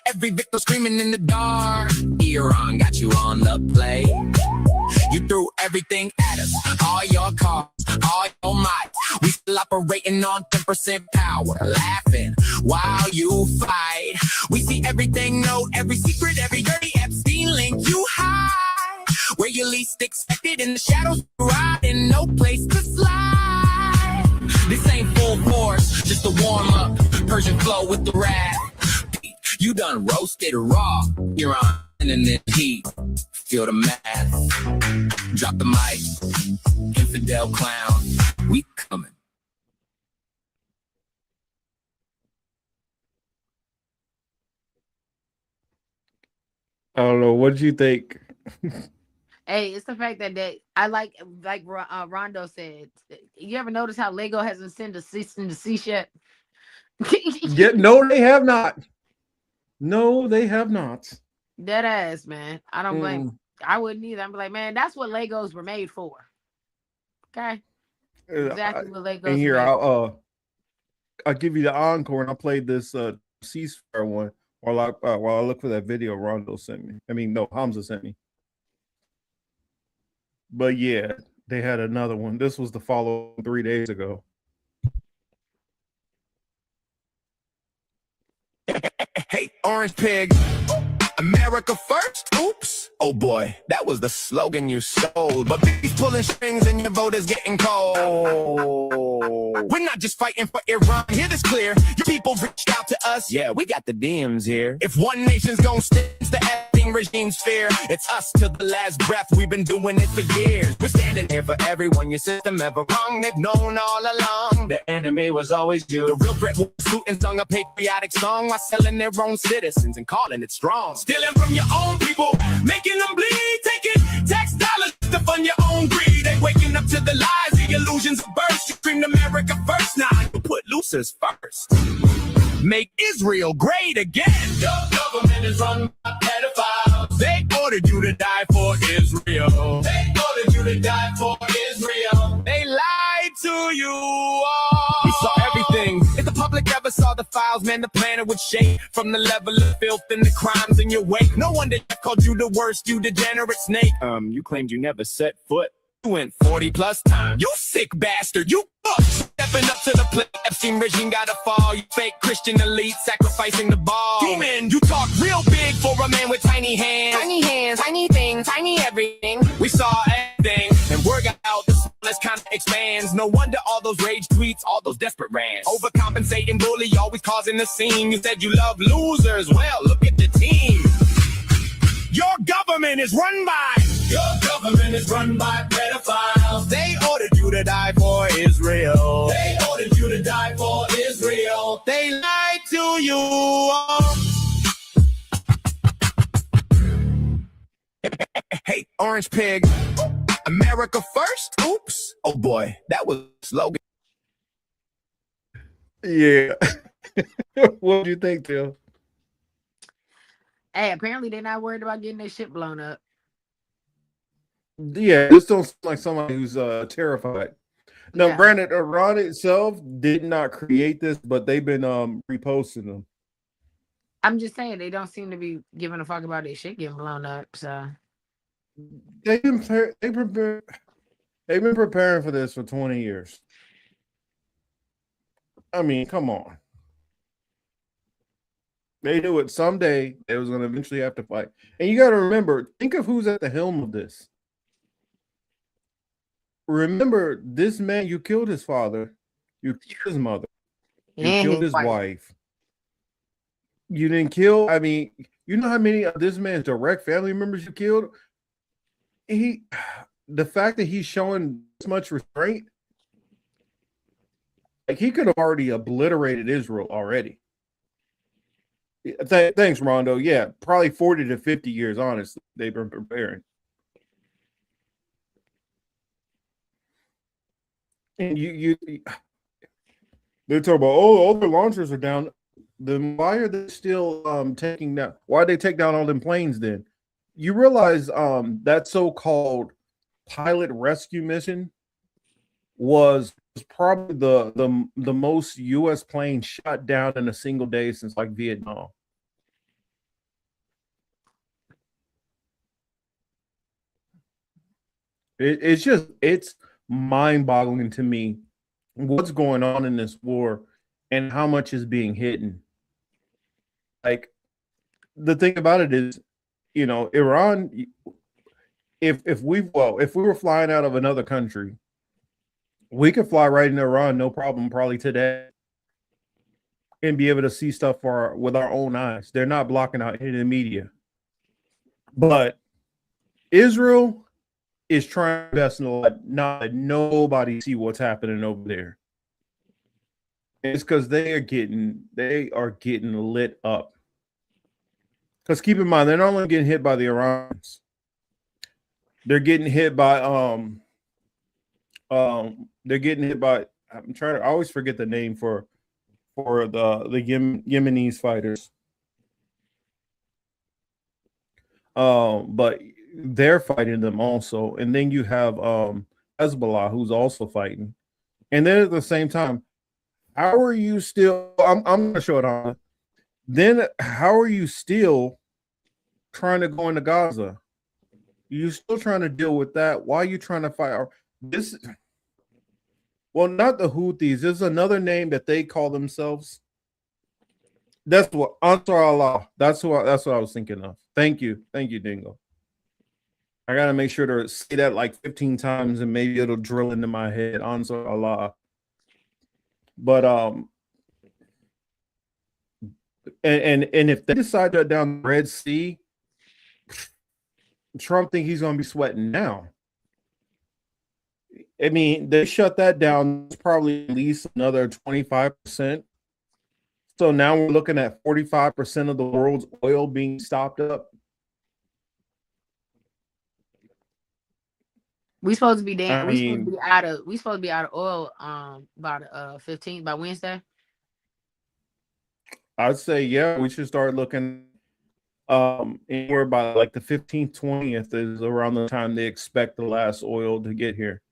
Every victim screaming in the dark. Iran got you on the play. You threw everything at us, all your cars, all your might. We still operating on 10% power, laughing while you fight. We see everything, know every secret, every dirty Epstein link you hide. Where you least expected, in the shadows, riding, no place to slide. This ain't full force, just a warm up. Persian flow with the rap. You done roasted raw. You're on in the heat. Feel the math. Drop the mic. Infidel clown. We coming. I don't know. What did you think? Hey, it's the fact that I like Rondo said. You ever notice how Lego hasn't sent a cease and desist yet? Yeah, no, they have not. No, they have not. Dead ass, man. I don't blame them. I wouldn't either. I'm like, man, that's what Legos were made for. Okay. Exactly what Legos and here, were made for. I'll give you the encore, and I played this ceasefire one while I look for that video Rondo sent me. I mean, no, Hamza sent me. But yeah, they had another one. This was the follow 3 days ago. Hey, Orange Pig. America first? Oops. Oh boy, that was the slogan you sold. But he's pulling strings and your vote is getting cold. We're not just fighting for Iran. Hear this clear. Your people reached out to us. Yeah, we got the DMs here. If one nation's gonna stand, it's the acting regime's fear. It's us till the last breath. We've been doing it for years. We're standing here for everyone. Your system ever wrong. They've known all along. The enemy was always you. The real threat was and sung a patriotic song while selling their own citizens and calling it strong. Stealing from your own people, making them bleed, taking tax dollars to fund your own greed. They waking up to the lies, the illusions of birth. You screamed America first, now you put losers first. Make Israel great again. Your government is run by pedophiles. They ordered you to die for Israel. They ordered you to die for Israel. They lied to you all. We saw everything. If the public ever saw the files, man, the planet would shake from the level of filth and the crimes in your wake. No wonder they called you the worst, you degenerate snake. You claimed you never set foot. You went 40 plus times. You sick bastard. You stepping up to the plate. Epstein regime gotta fall. You fake Christian elite sacrificing the ball. Demon, you talk real big for a man with tiny hands. Tiny hands, tiny things, tiny everything. We saw everything and word got out. The smallest kind of expands. No wonder all those rage tweets, all those desperate rants. Overcompensating bully, always causing a scene. You said you love losers. Well, look at the team. Your government is run by. Your government is run by pedophiles. They ordered you to die for Israel. They ordered you to die for Israel. They lied to you all. Hey, Orange Pig. America first? Oops. Oh boy, that was a slogan. Yeah. What do you think, Tim? Hey, apparently they're not worried about getting their shit blown up. Yeah, this don't sound like somebody who's terrified. Now, granted, Iran itself did not create this, but they've been reposting them. I'm just saying they don't seem to be giving a fuck about their shit getting blown up. So they've been preparing for this for 20 years. I mean, come on. They knew it someday they was going to eventually have to fight. And you got to remember, think of who's at the helm of this. Remember, this man, you killed his father, you killed his mother, you killed his wife. You didn't kill, I mean, you know how many of this man's direct family members you killed? The fact that he's showing this much restraint, like he could have already obliterated Israel already. Thanks, Rondo. Yeah, probably 40 to 50 years, honestly, they've been preparing. And they're talking about, all their launchers are down. Then why are they still taking down? Why they take down all them planes then? You realize that so-called pilot rescue mission was was probably the most U.S. plane shot down in a single day since like Vietnam. It's mind-boggling to me what's going on in this war and how much is being hidden. Like, the thing about it is, Iran, if we were flying out of another country, we could fly right into Iran, no problem, probably today, and be able to see stuff with our own eyes. They're not blocking out any of the media. But Israel is trying best to not let nobody see what's happening over there. It's because they are getting lit up. Because keep in mind, they're not only getting hit by the Iranians, they're getting hit by I always forget the name for the Yemenis fighters. But they're fighting them also, and then you have Hezbollah, who's also fighting, and then at the same time, how are you still? I'm gonna show it on. Then how are you still trying to go into Gaza? You still trying to deal with that? Why are you trying to fight this? Well, not the Houthis. There's another name that they call themselves. That's what Ansar Allah. That's what I was thinking of. Thank you, Dingo. I gotta make sure to say that like 15 times, and maybe it'll drill into my head. Ansar Allah. But and if they decide to down the Red Sea, Trump think he's gonna be sweating now. I mean, they shut that down. It's probably at least another 25%. So now we're looking at 45% of the world's oil being stopped up. We supposed to be out of oil by the 15th, by Wednesday. I'd say we should start looking anywhere by like the 15th, 20th is around the time they expect the last oil to get here.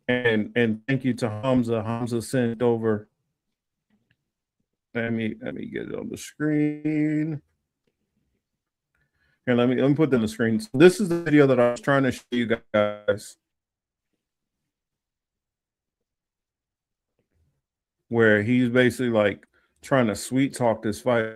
And thank you to Hamza. Hamza sent over. Let me get it on the screen. Here, let me put that on the screen. So this is the video that I was trying to show you guys, where he's basically like trying to sweet talk this fight.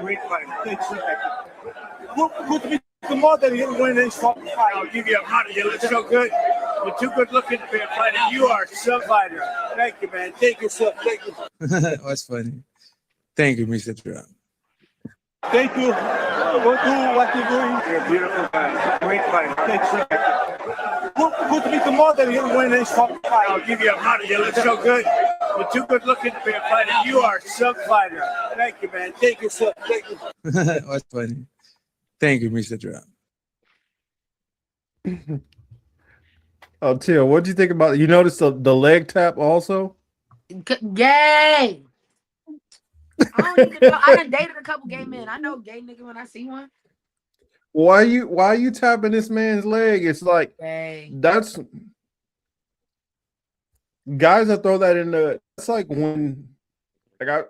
Great fight. Thanks. Good to be the more than you win this fight. I'll give you a money. You look so good. You're too good looking to be a fighter. You are some fighter. Thank you, man. Thank you, sir. Thank you. That's funny. Thank you, Mr. Trump. Thank you. Go do what you're doing. You're a beautiful guy. Great fighter. Thanks, sir. Good to be the more than you win this fight. I'll give you a money. You look so good. You're too good looking to be a fighter. You are some fighter. Thank you, man. Thank you, sir. Thank you. That's funny. Thank you, Mr. Trump. Oh, Till, what do you think about it? You notice the leg tap also? Gay. I don't even know. I done dated a couple gay men. I know gay nigga when I see one. Why are you tapping this man's leg? It's like that's guys that throw that in the. It's like when a guy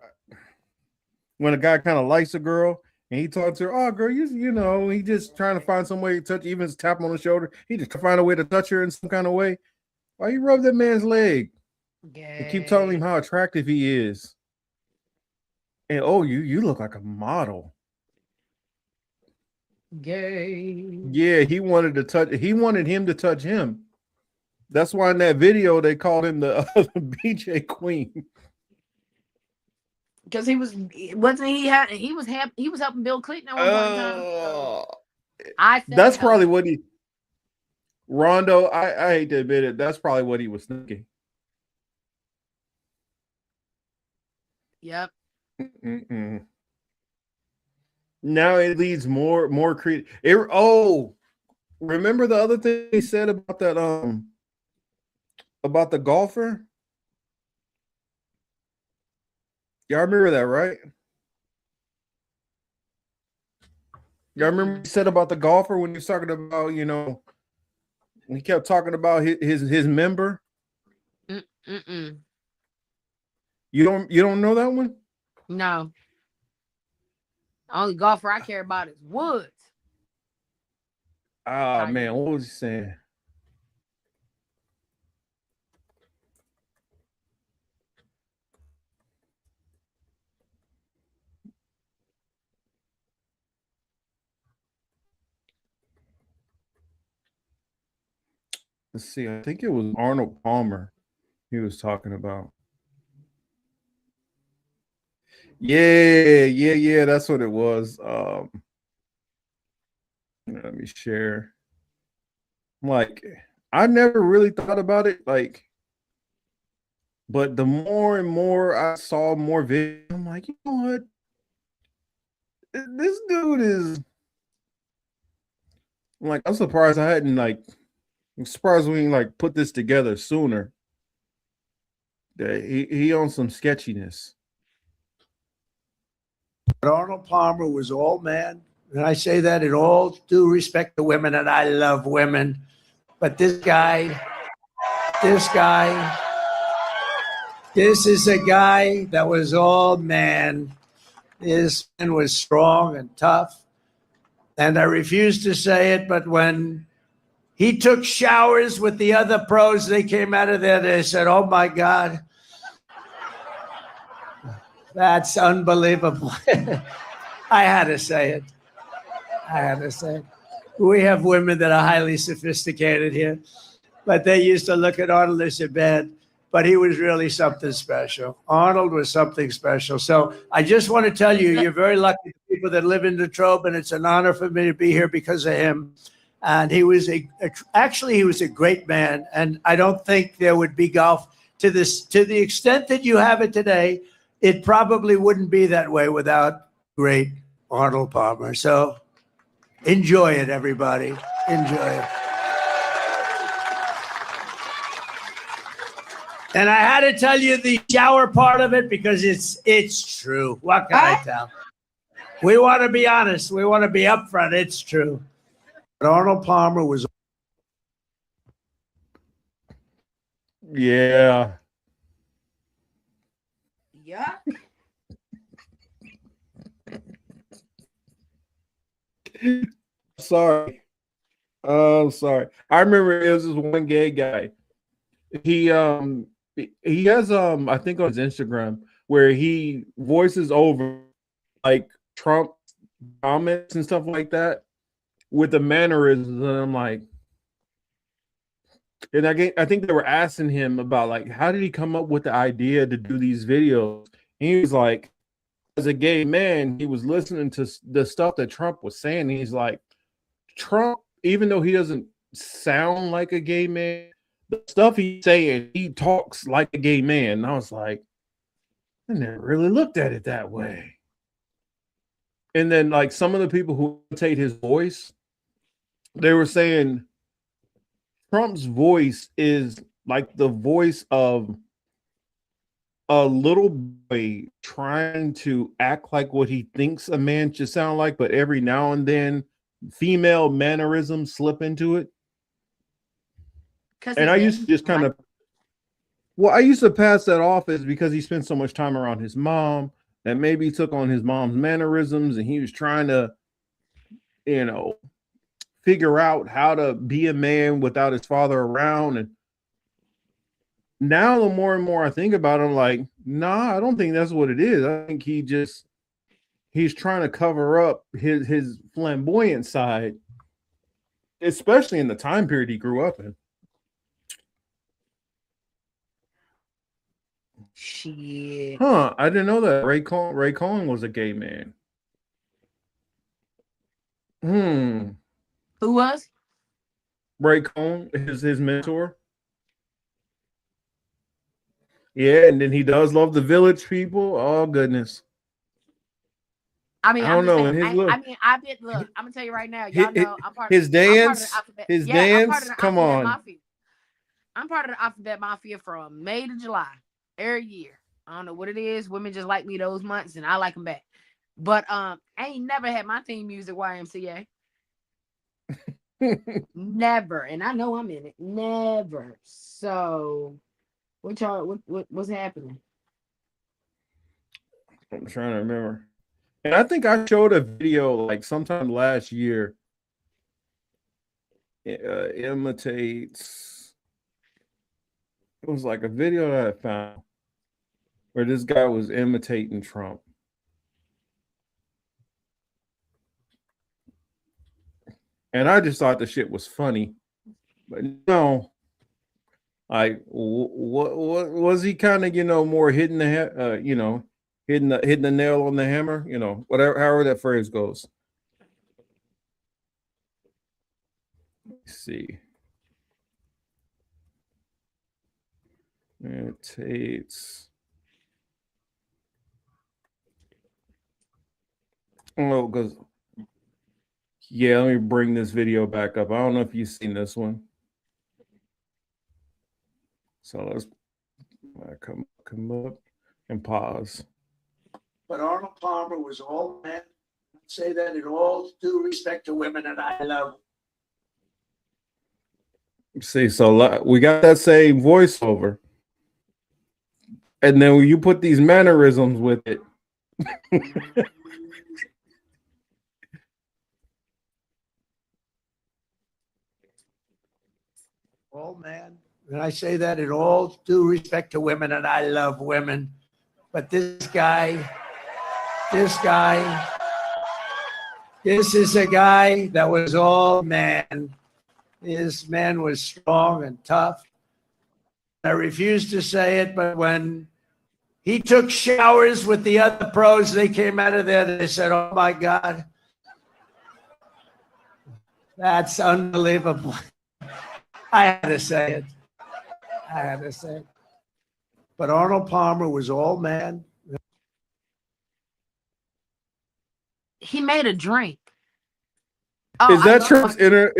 kind of likes a girl and he talks to her. Oh, girl, he just trying to find some way to touch. Even tap him on the shoulder. He just find a way to touch her in some kind of way. Why you rub that man's leg? And keep telling him how attractive he is. And you look like a model. Gay. Yeah, he wanted him to touch him. That's why in that video they called him the BJ Queen. Because he was helping Bill Clinton at one point in time. That's probably what Rondo, I hate to admit it, that's probably what he was thinking. Yep. Now it leads more creative. Oh, remember the other thing he said about that about the golfer? Y'all remember that, right? Y'all remember what he said about the golfer when he was talking about, he kept talking about his member. Mm-mm. You don't know that one? No. Only golfer I care about is Woods. Ah, man, what was he saying? Let's see. I think it was Arnold Palmer he was talking about. Yeah. That's what it was. Let me share. Like, I never really thought about it. Like, but the more and more I saw more videos, I'm like, you know what? This dude is like, I'm surprised I hadn't I'm surprised we didn't put this together sooner. That he on some sketchiness. But Arnold Palmer was all man. And I say that in all due respect to women, and I love women. But this is a guy that was all man. This man was strong and tough. And I refuse to say it, but when he took showers with the other pros, they came out of there, they said, oh my God, that's unbelievable. I had to say it. We have women that are highly sophisticated here, but they used to look at Arnold and say, man, but he was really something special. Arnold was something special. So I just want to tell you, you're very lucky people that live in Detroit, and it's an honor for me to be here because of him. And he was actually he was a great man. And I don't think there would be golf to the extent that you have it today. It probably wouldn't be that way without great Arnold Palmer. So enjoy it, everybody. Enjoy it. And I had to tell you the shower part of it because it's true. What can I tell? We want to be honest. We want to be upfront. It's true. But Arnold Palmer was. Yeah. Yeah. Sorry. Oh, sorry. I remember it was this one gay guy. He has I think on his Instagram where he voices over like Trump comments and stuff like that with the mannerisms, and I'm like, and I think they were asking him about like how did he come up with the idea to do these videos. And he was like, as a gay man, he was listening to the stuff that Trump was saying. And he's like, Trump, even though he doesn't sound like a gay man, the stuff he's saying, he talks like a gay man. And I was like, I never really looked at it that way. And then like some of the people who imitate his voice, they were saying Trump's voice is like the voice of a little boy trying to act like what he thinks a man should sound like, but every now and then female mannerisms slip into it. And I used to just kind of, I used to pass that off as because he spent so much time around his mom that maybe he took on his mom's mannerisms and he was trying to, figure out how to be a man without his father around. And now the more and more I think about it, I'm like, nah, I don't think that's what it is. I think he's trying to cover up his flamboyant side, especially in the time period he grew up in. Shit. Huh, I didn't know that Ray Cohen was a gay man. Who was? Ray Cohen, his mentor. Yeah, and then he does love the Village people. Oh, goodness. I mean, I I'm don't just know. saying. And his I look, mean, I've been look. I'm gonna tell you right now. his, Y'all know I'm part. his I'm part of the dance, alphabet. his Yeah, I'm part of dance. the Come alphabet on. mafia. I'm part of the alphabet mafia from May to July every year. I don't know what it is. Women just like me those months, and I like them back. But I ain't never had my theme music YMCA. Never, and I know I'm in it. Never. So, what y'all? What's happening? I'm trying to remember. And I think I showed a video like sometime last year. Imitates. It was like a video that I found where this guy was imitating Trump. And I just thought the shit was funny. But no, like what was he kind of, more hitting the hitting the nail on the hammer, whatever, however that phrase goes. Let's see. Imitates. Oh, because yeah, let me bring this video back up. I don't know if you've seen this one. So let's come up and pause. But Arnold Palmer was all man. Say that in all due respect to women, and I love. See, so we got that same voiceover, and then when you put these mannerisms with it. All man. And I say that in all due respect to women, and I love women. But this is a guy that was all man. This man was strong and tough. I refuse to say it, but when he took showers with the other pros, they came out of there, they said, oh my God, that's unbelievable. I had to say it. But Arnold Palmer was all man. He made a drink. Is that Trump's inner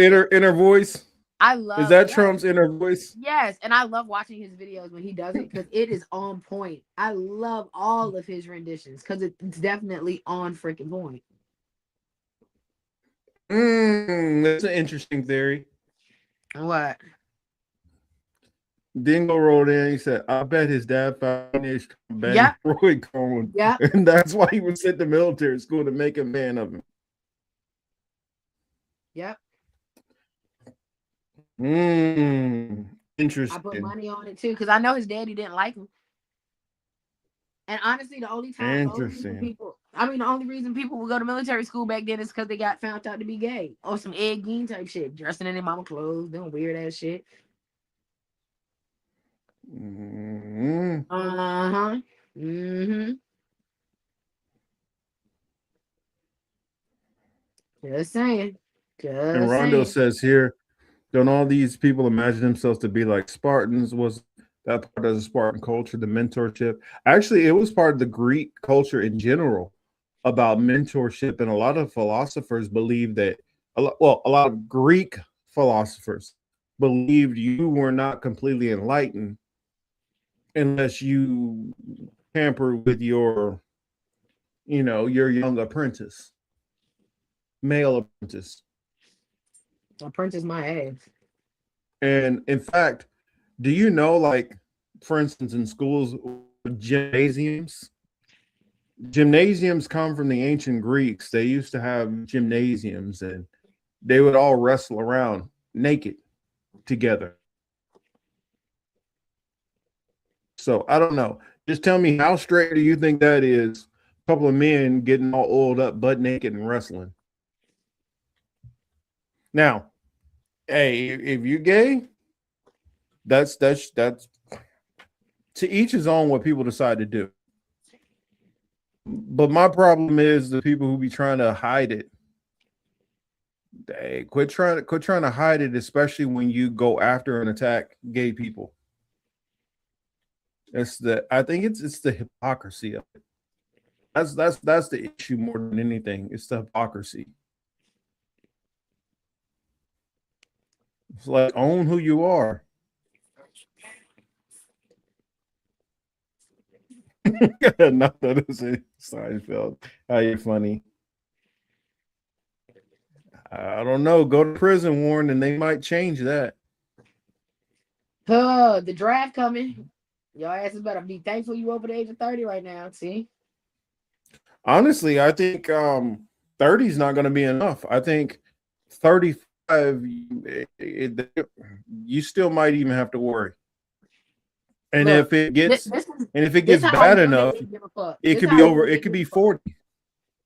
voice? I love. Is that Trump's inner voice? Yes, and I love watching his videos when he does it because it is on point. I love all of his renditions because it's definitely on freaking point. That's an interesting theory. What? Dingo rolled in. He said, "I bet his dad financed Yep. Roy Cohn, and that's why he was sent to military school to make a man of him." Yep. Interesting. I put money on it too because I know his daddy didn't like him. And honestly, the only reason people would go to military school back then is because they got found out to be gay or some Ed Gein type shit, dressing in their mama clothes, doing weird ass shit. Just saying. And Rondo says here, don't all these people imagine themselves to be like Spartans? Was that part of the Spartan culture, the mentorship? Actually, it was part of the Greek culture in general about mentorship. And a lot of philosophers believe that, a lot of Greek philosophers believed you were not completely enlightened unless you tamper with your young apprentice, male apprentice. Apprentice my ass. And in fact, do you know, like, for instance, in schools, gymnasiums come from the ancient Greeks. They used to have gymnasiums and they would all wrestle around naked together. So I don't know. Just tell me, how straight do you think that is? A couple of men getting all oiled up, butt naked, and wrestling. Now, hey, if you're gay, that's to each his own what people decide to do. But my problem is the people who be trying to hide it. Hey, quit trying to hide it, especially when you go after and attack gay people. I think it's the hypocrisy of it. That's the issue more than anything. It's the hypocrisy. It's like own who you are. Not that it's a Seinfeld. How you funny. I don't know. Go to prison, Warren, and they might change that. The draft coming. Your asses better be thankful you over the age of 30 right now. See? Honestly, I think 30 is not going to be enough. I think 35, you still might even have to worry. And Look, if it gets this how bad I know enough, they didn't give a fuck. it This could how be I over. know they It could be didn't give a fuck. 40.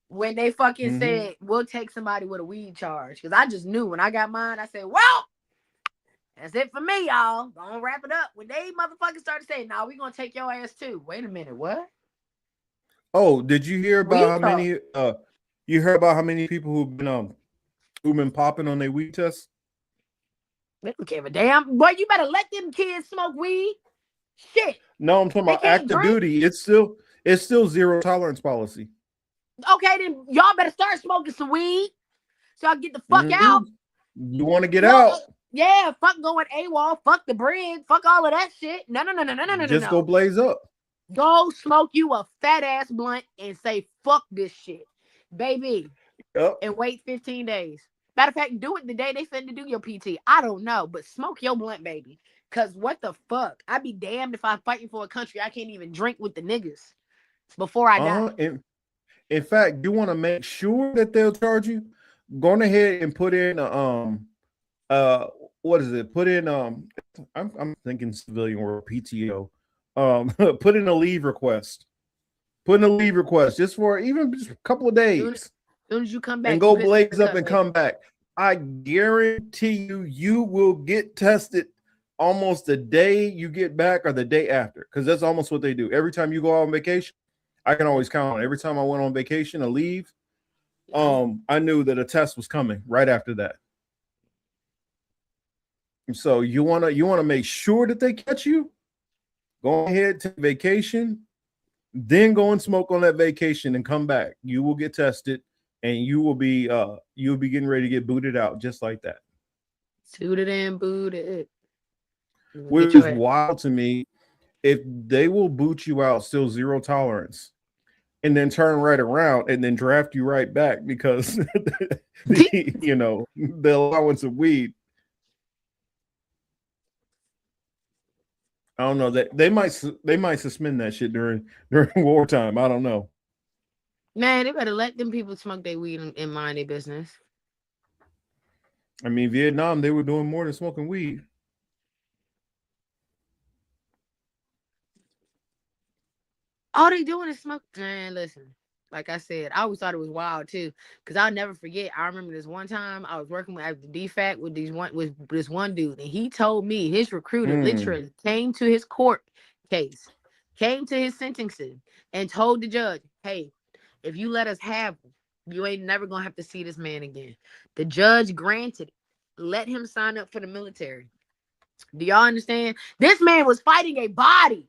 When they fucking Mhm. said we'll take somebody with a weed charge, because I just knew when I got mine, I said, well, that's it for me, y'all. Gonna wrap it up. When they motherfuckers started saying, nah, we gonna take your ass too. Wait a minute, what? Oh, did you hear about how Weed many? You heard about how many people who've been popping on their weed tests? They don't give a damn. Boy, you better let them kids smoke weed. Shit. No, I'm talking They about can't active drink. duty. It's still zero tolerance policy. Okay, then y'all better start smoking some weed so I can get the fuck Mhm. out. You want to get No, out? yeah, fuck going AWOL, fuck the bread, fuck all of that shit. No. Just go blaze up. Go smoke you a fat ass blunt and say fuck this shit, baby. Yep. And wait 15 days. Matter of fact, do it the day they finna do your PT. I don't know, but smoke your blunt, baby. Cause what the fuck? I'd be damned if I'm fighting for a country I can't even drink with the niggas before I die. In fact, you want to make sure that they'll charge you. Go ahead and put in what is it? Put in I'm thinking civilian world PTO. Put in a leave request. Put in a leave request just for even just a couple of days. As soon as you come back, And go you piss blaze me up and off, come back. I guarantee you will get tested almost the day you get back or the day after, because that's almost what they do. Every time you go on vacation, I can always count on it. Every time I went on vacation or leave, I knew that a test was coming right after that. So you wanna make sure that they catch you. Go ahead, take vacation, then go and smoke on that vacation and come back. You will get tested, and you'll be getting ready to get booted out just like that. Suited and booted. Which is wild to me. If they will boot you out, still zero tolerance, and then turn right around and then draft you right back because the allowance of weed. I don't know that they might suspend that shit during wartime. I don't know. Man, they better let them people smoke their weed and mind their business. I mean, Vietnam, they were doing more than smoking weed. All they doing is smoke. Man, listen. Like I said, I always thought it was wild too, because I'll never forget. I remember this one time I was working at the DFAC with this one dude, and he told me his recruiter literally came to his court case, came to his sentencing, and told the judge, "Hey, if you let us have him, you ain't never gonna have to see this man again." The judge granted it, let him sign up for the military. Do y'all understand? This man was fighting a body.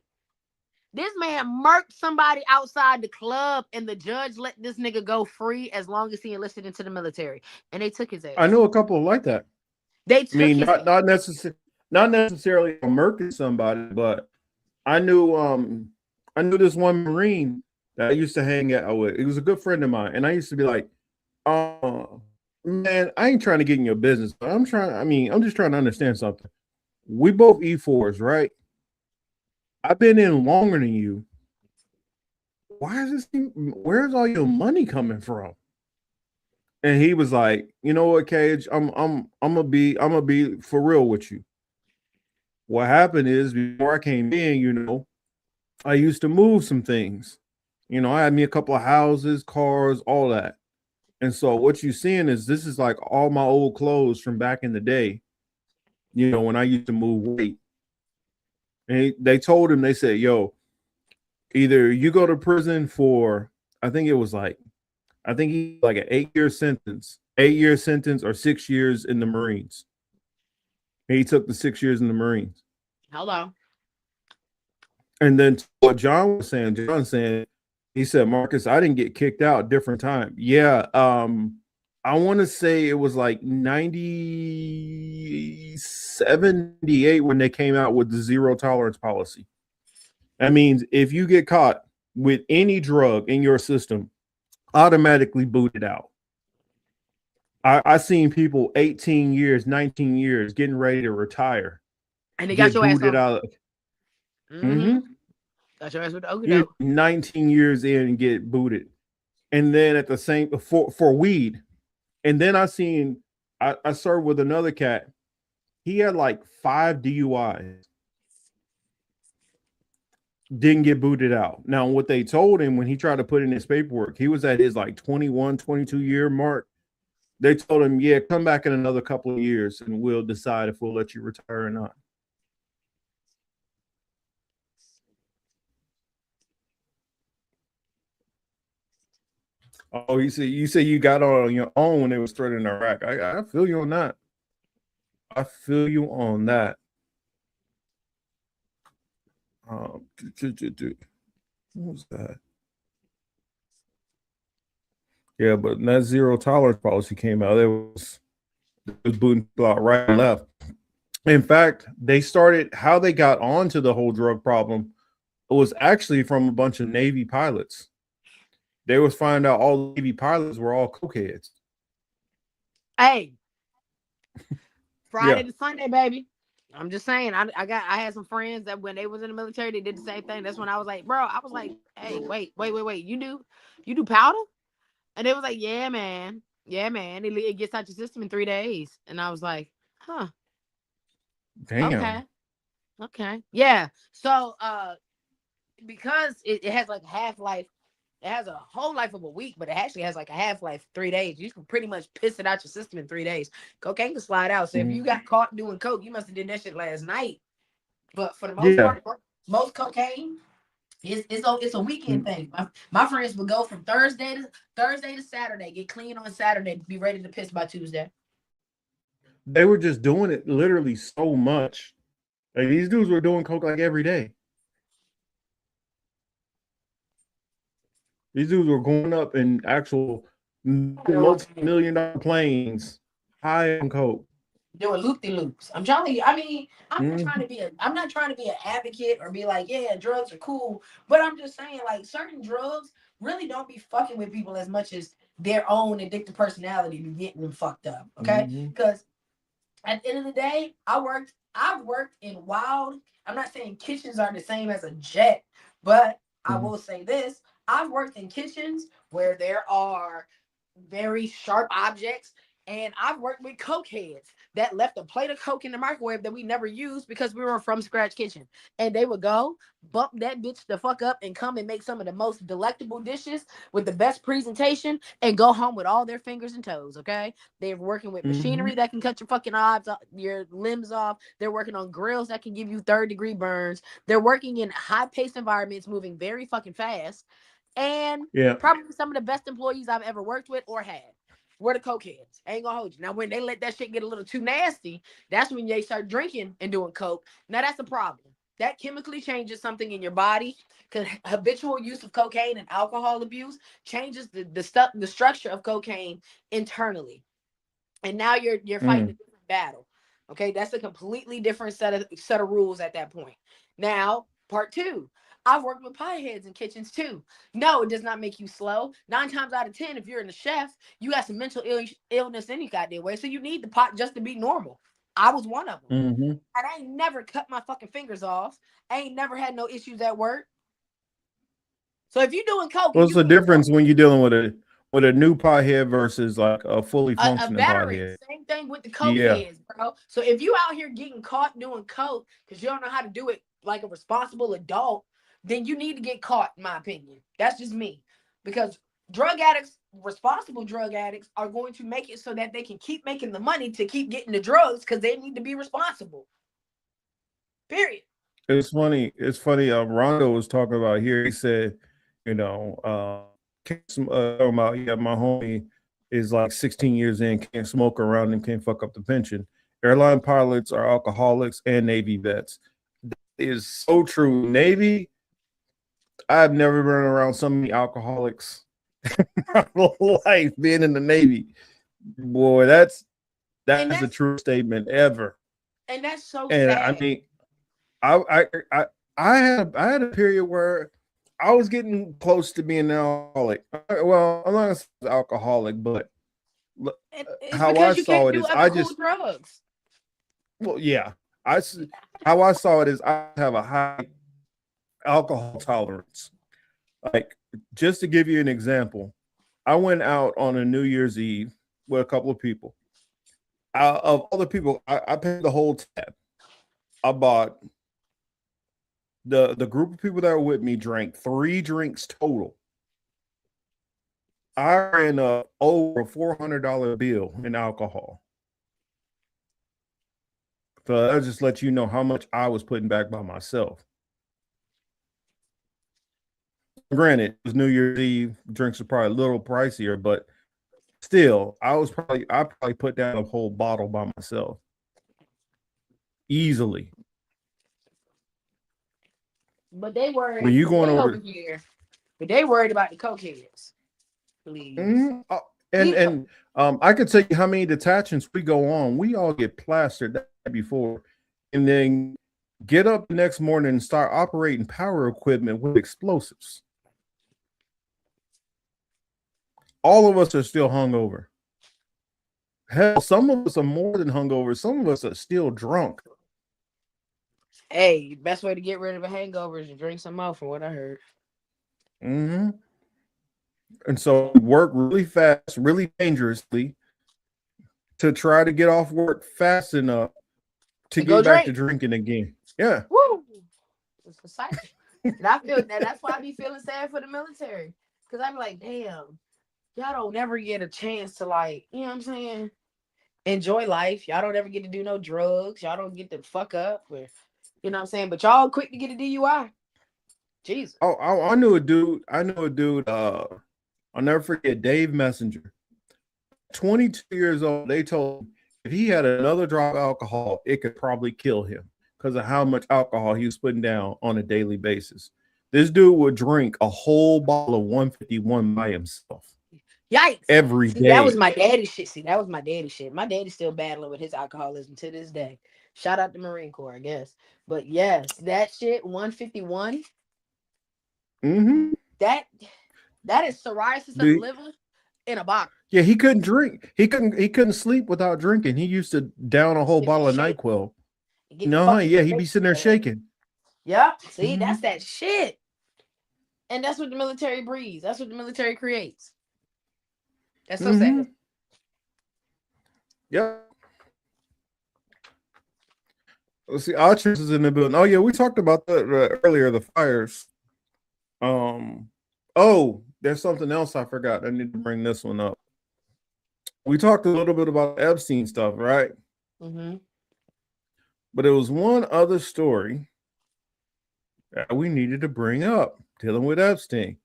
This man murked somebody outside the club, and the judge let this nigga go free as long as he enlisted into the military. And they took his ass. I know a couple like that. They took his ass. not necessarily murking somebody, but I knew this one Marine that I used to hang out with. He was a good friend of mine, and I used to be like, man, I ain't trying to get in your business, but I'm just trying to understand something. We both E4s, right? I've been in longer than you. Why is this? Where's all your money coming from? And he was like, you know what, Cage? I'm gonna be for real with you. What happened is before I came in, I used to move some things. I had me a couple of houses, cars, all that. And so what you're seeing is this is like all my old clothes from back in the day, when I used to move weight. And they told him, they said, yo, either you go to prison for, I think he like an 8-year sentence, or 6 years in the Marines. And he took the 6 years in the Marines. Hello. And then what John was saying, He said, Marcus, I didn't get kicked out, different time. Yeah. I want to say it was like 97, 98 when they came out with the zero tolerance policy. That means if you get caught with any drug in your system, automatically booted out. I seen people 18 years, 19 years getting ready to retire. And they got your ass booted on. out. Mm-hmm. Got your ass with the okey 19 years in and get booted. And then at the same for weed. And then I served with another cat. He had like 5 DUIs. Didn't get booted out. Now, what they told him when he tried to put in his paperwork, he was at his like 21, 22 year mark. They told him, yeah, come back in another couple of years and we'll decide if we'll let you retire or not. Oh, you say you got on your own when they was threatening Iraq. I feel you on that. I feel you on that. What was that? Yeah, but that zero tolerance policy came out. It was booting people out right and left. In fact, they started how they got onto the whole drug problem. It was actually from a bunch of Navy pilots. They was finding out all the Navy pilots were all cokeheads. Hey, Friday to Sunday, baby. I'm just saying. I had some friends that when they was in the military, they did the same thing. That's when I was like, bro. I was like, hey, wait. You do powder? And they was like, yeah, man. It gets out your system in 3 days. And I was like, huh. Damn. Okay. Yeah. So because it has like a half-life. It has a whole life of a week, but it actually has like a half-life 3 days. You can pretty much piss it out your system in 3 days. Cocaine can slide out. So if you got caught doing coke, you must have did that shit last night. But for the most part, most cocaine it's a weekend thing. My friends would go from Thursday to Saturday, get clean on Saturday, be ready to piss by Tuesday. They were just doing it literally so much. Like these dudes were doing coke like every day. These dudes were going up in actual multi-million-dollar planes, high on coke, doing loop-de-loops. I'm telling you. I mean, I'm not trying to be an advocate or be like, yeah, drugs are cool. But I'm just saying, like, certain drugs really don't be fucking with people as much as their own addictive personality be getting them fucked up. Okay, because at the end of the day, I've worked in wild. I'm not saying kitchens are the same as a jet, but I will say this. I've worked in kitchens where there are very sharp objects, and I've worked with cokeheads that left a plate of coke in the microwave that we never used because we were a from scratch kitchen. And they would go bump that bitch the fuck up and come and make some of the most delectable dishes with the best presentation and go home with all their fingers and toes. Okay, they're working with machinery that can cut your fucking your limbs off. They're working on grills that can give you 3rd-degree burns. They're working in high-paced environments, moving very fucking fast. And probably some of the best employees I've ever worked with or had were the cokeheads. I ain't gonna hold you. Now, when they let that shit get a little too nasty, that's when they start drinking and doing coke. Now, that's a problem. That chemically changes something in your body because habitual use of cocaine and alcohol abuse changes the structure of cocaine internally. And now you're fighting a different battle. Okay, that's a completely different set of rules at that point. Now, part 2. I've worked with pieheads in kitchens too. No, it does not make you slow. 9 times out of 10, if you're in the chef, you got some mental illness any goddamn way. So you need the pot just to be normal. I was one of them. And I ain't never cut my fucking fingers off. I ain't never had no issues at work. So if you're doing coke, what's the difference when you're dealing with a new pothead versus like a fully functioning pothead? Same thing with the cokeheads, bro. So if you out here getting caught doing coke because you don't know how to do it like a responsible adult, then you need to get caught, in my opinion. That's just me. Because responsible drug addicts are going to make it so that they can keep making the money to keep getting the drugs because they need to be responsible. Period. It's funny. Rondo was talking about here. He said, my homie is like 16 years in, can't smoke around him, can't fuck up the pension. Airline pilots are alcoholics and Navy vets. That is so true. Navy, I've never been around so many alcoholics in my whole life being in the Navy. Boy, that's a true statement ever. And that's so And sad. I mean, I had a period where I was getting close to being an alcoholic. Well, I'm not an alcoholic, but It's how I because you saw can't it do is other cool drugs. well, yeah, how I saw it is I have a high alcohol tolerance. Like, just to give you an example, I went out on a New Year's Eve with a couple of people. Of all the people, I paid the whole tab. I bought the group of people that were with me drank 3 drinks total. I ran up over a $400 bill in alcohol. So that just lets you know how much I was putting back by myself. Granted, it was New Year's Eve. Drinks are probably a little pricier, but still, I probably put down a whole bottle by myself. Easily. But they worried When you going over here. But they worried about the cokeheads. Please. And I could tell you how many detachments we go on. We all get plastered that before, and then get up the next morning and start operating power equipment with explosives. All of us are still hungover. Hell, some of us are more than hungover. Some of us are still drunk. Hey, best way to get rid of a hangover is to drink some more, from what I heard. Mm-hmm. And so work really fast, really dangerously to try to get off work fast enough to get back to drinking again. Yeah. Woo! It's a cycle. And I feel that's why I be feeling sad for the military. Because I'm like, damn, y'all don't never get a chance to, like, you know what I'm saying? Enjoy life. Y'all don't ever get to do no drugs. Y'all don't get to fuck up. Or, you know what I'm saying? But y'all quick to get a DUI. Jesus. Oh, I knew a dude. I'll never forget Dave Messenger. 22 years old. They told him if he had another drop of alcohol, it could probably kill him because of how much alcohol he was putting down on a daily basis. This dude would drink a whole bottle of 151 by himself. Yikes. Every day. That was my daddy's shit. That was my daddy's shit. My daddy's still battling with his alcoholism to this day. Shout out to Marine Corps, I guess. But yes, that shit, 151. Mm-hmm. That is psoriasis of the liver in a box. Yeah, he couldn't drink. He couldn't sleep without drinking. He used to down a whole bottle of NyQuil. No, yeah, he'd be sitting there shaking. Yep. See, that's that shit. And that's what the military breeds. That's what the military creates. That's so sad. Yep. Let's see. Archers is in the building. Oh yeah, we talked about that earlier. The fires. Oh, there's something else I forgot. I need to bring this one up. We talked a little bit about Epstein stuff, right? Mm-hmm. But there was one other story that we needed to bring up dealing with Epstein.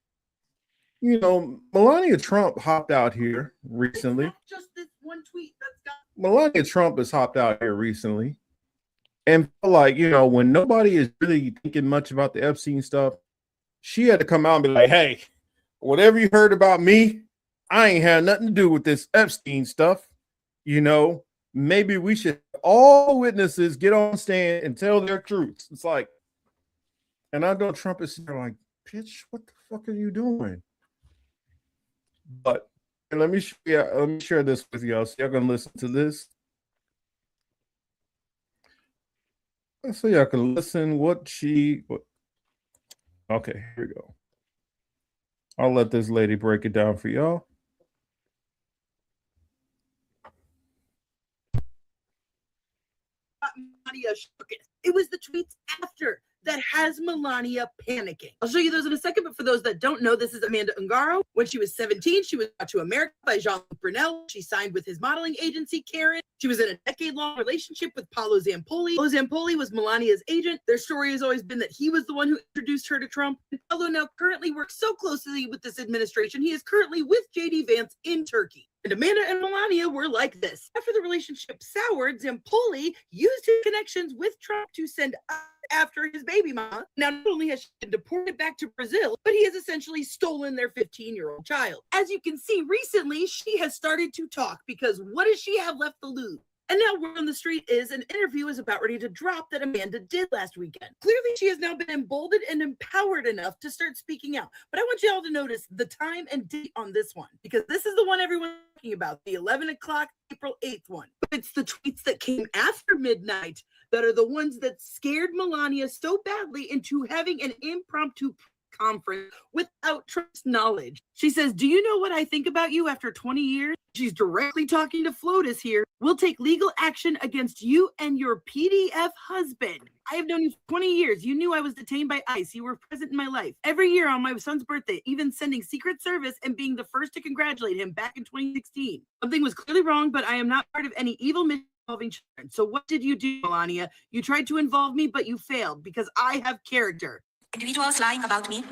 You know, Melania Trump hopped out here recently. Just this one tweet that's got Melania Trump has hopped out here recently and felt like, you know, when nobody is really thinking much about the Epstein stuff, she had to come out and be like, hey, whatever you heard about me, I ain't had nothing to do with this Epstein stuff. You know, maybe we should all witnesses get on stand and tell their truths. It's like, and I know Trump is there like, bitch, what the fuck are you doing? But let me share this with y'all so y'all can listen to this. So y'all can listen Okay, here we go. I'll let this lady break it down for y'all. Melania shook it. It was the tweets after that has Melania panicking. I'll show you those in a second, but for those that don't know, this is Amanda Ungaro. When she was 17, she was brought to America by Jean-Luc Brunel. She signed with his modeling agency, Karen. She was in a decade-long relationship with Paolo Zampoli. Paolo Zampoli was Melania's agent. Their story has always been that he was the one who introduced her to Trump. And Paolo now currently works so closely with this administration, he is currently with J.D. Vance in Turkey. And Amanda and Melania were like this. After the relationship soured, Zampoli used his connections with Trump to send after his baby mama. Now, not only has she been deported back to Brazil, but he has essentially stolen their 15-year-old child. As you can see, recently, she has started to talk because what does she have left to lose? And now word on the street is an interview is about ready to drop that Amanda did last weekend. Clearly, she has now been emboldened and empowered enough to start speaking out. But I want you all to notice the time and date on this one, because this is the one everyone's talking about, the 11 o'clock, April 8th one. But it's the tweets that came after midnight that are the ones that scared Melania so badly into having an impromptu conference without Trump's knowledge. She says, "Do you know what I think about you after 20 years?" She's directly talking to Flotus here. "We'll take legal action against you and your PDF husband. I have known you for 20 years. You knew I was detained by ICE. You were present in my life. Every year on my son's birthday, even sending Secret Service and being the first to congratulate him back in 2016. Something was clearly wrong, but I am not part of any evil mission involving children. So what did you do, Melania? You tried to involve me, but you failed because I have character." Individuals lying about me